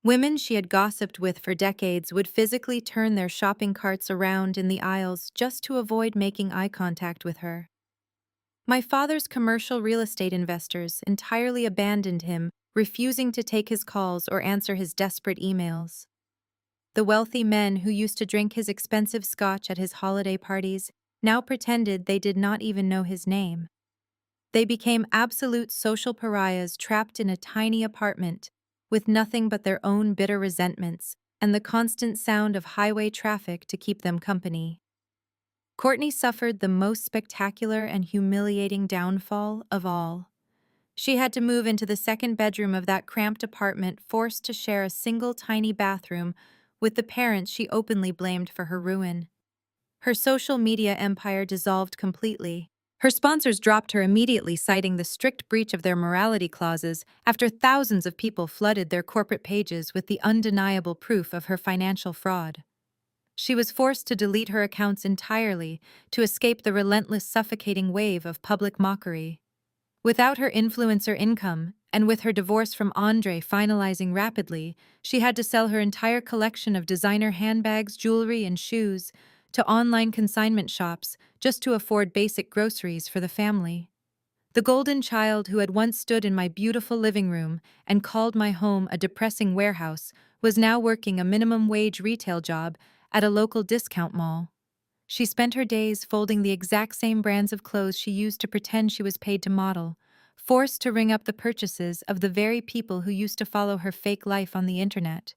women she had gossiped with for decades would physically turn their shopping carts around in the aisles just to avoid making eye contact with her. My father's commercial real estate investors entirely abandoned him, refusing to take his calls or answer his desperate emails. The wealthy men who used to drink his expensive scotch at his holiday parties now pretended they did not even know his name. They became absolute social pariahs trapped in a tiny apartment, with nothing but their own bitter resentments and the constant sound of highway traffic to keep them company. Courtney suffered the most spectacular and humiliating downfall of all. She had to move into the second bedroom of that cramped apartment, forced to share a single tiny bathroom with the parents she openly blamed for her ruin. Her social media empire dissolved completely. Her sponsors dropped her immediately, citing the strict breach of their morality clauses after thousands of people flooded their corporate pages with the undeniable proof of her financial fraud. She was forced to delete her accounts entirely to escape the relentless, suffocating wave of public mockery. Without her influencer income, and with her divorce from Andre finalizing rapidly, she had to sell her entire collection of designer handbags, jewelry, and shoes to online consignment shops just to afford basic groceries for the family. The golden child who had once stood in my beautiful living room and called my home a depressing warehouse was now working a minimum wage retail job at a local discount mall. She spent her days folding the exact same brands of clothes she used to pretend she was paid to model, forced to ring up the purchases of the very people who used to follow her fake life on the internet.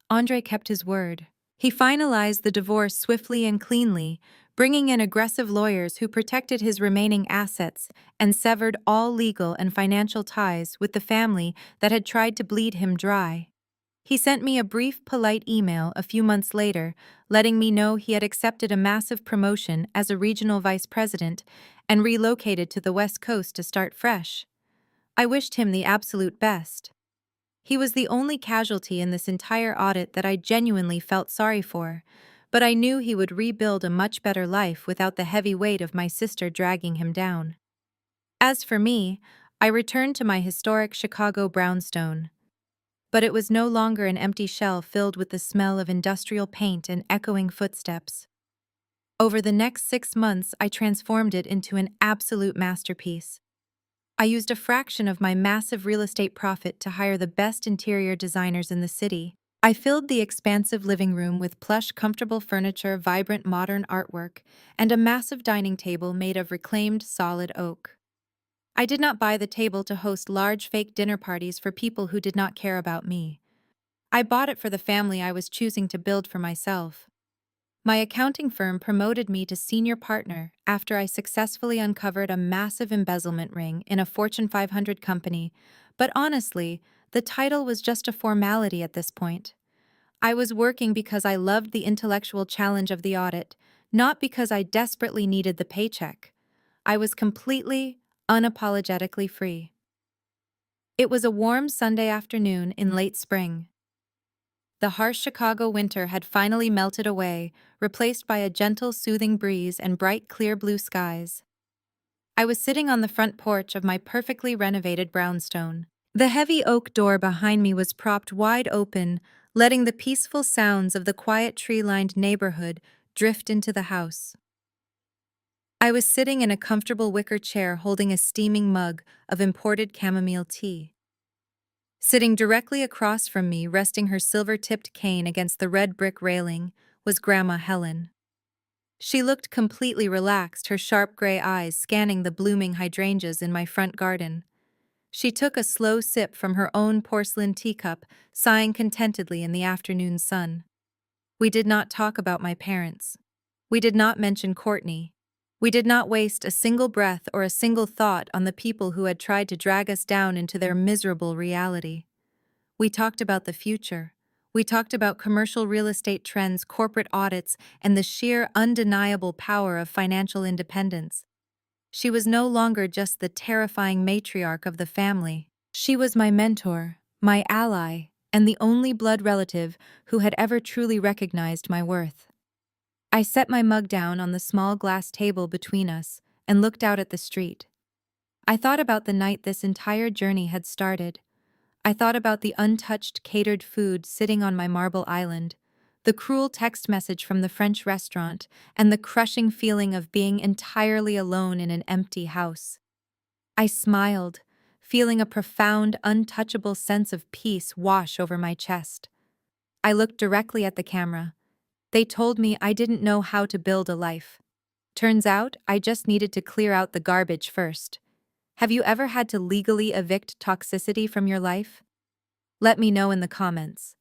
Andre kept his word. He finalized the divorce swiftly and cleanly, bringing in aggressive lawyers who protected his remaining assets and severed all legal and financial ties with the family that had tried to bleed him dry. He sent me a brief, polite email a few months later, letting me know he had accepted a massive promotion as a regional vice president and relocated to the West Coast to start fresh. I wished him the absolute best. He was the only casualty in this entire audit that I genuinely felt sorry for, but I knew he would rebuild a much better life without the heavy weight of my sister dragging him down. As for me, I returned to my historic Chicago brownstone. But it was no longer an empty shell filled with the smell of industrial paint and echoing footsteps. Over the next 6 months, I transformed it into an absolute masterpiece. I used a fraction of my massive real estate profit to hire the best interior designers in the city. I filled the expansive living room with plush, comfortable furniture, vibrant modern artwork, and a massive dining table made of reclaimed solid oak. I did not buy the table to host large fake dinner parties for people who did not care about me. I bought it for the family I was choosing to build for myself. My accounting firm promoted me to senior partner after I successfully uncovered a massive embezzlement ring in a Fortune 500 company, but honestly, the title was just a formality at this point. I was working because I loved the intellectual challenge of the audit, not because I desperately needed the paycheck. I was completely, unapologetically free. It was a warm Sunday afternoon in late spring. The harsh Chicago winter had finally melted away, replaced by a gentle, soothing breeze and bright, clear blue skies. I was sitting on the front porch of my perfectly renovated brownstone. The heavy oak door behind me was propped wide open, letting the peaceful sounds of the quiet tree-lined neighborhood drift into the house. I was sitting in a comfortable wicker chair holding a steaming mug of imported chamomile tea. Sitting directly across from me, resting her silver-tipped cane against the red brick railing, was Grandma Helen. She looked completely relaxed, her sharp gray eyes scanning the blooming hydrangeas in my front garden. She took a slow sip from her own porcelain teacup, sighing contentedly in the afternoon sun. We did not talk about my parents. We did not mention Courtney. We did not waste a single breath or a single thought on the people who had tried to drag us down into their miserable reality. We talked about the future. We talked about commercial real estate trends, corporate audits, and the sheer, undeniable power of financial independence. She was no longer just the terrifying matriarch of the family. She was my mentor, my ally, and the only blood relative who had ever truly recognized my worth. I set my mug down on the small glass table between us and looked out at the street. I thought about the night this entire journey had started. I thought about the untouched catered food sitting on my marble island, the cruel text message from the French restaurant, and the crushing feeling of being entirely alone in an empty house. I smiled, feeling a profound, untouchable sense of peace wash over my chest. I looked directly at the camera. They told me I didn't know how to build a life. Turns out, I just needed to clear out the garbage first. Have you ever had to legally evict toxicity from your life? Let me know in the comments.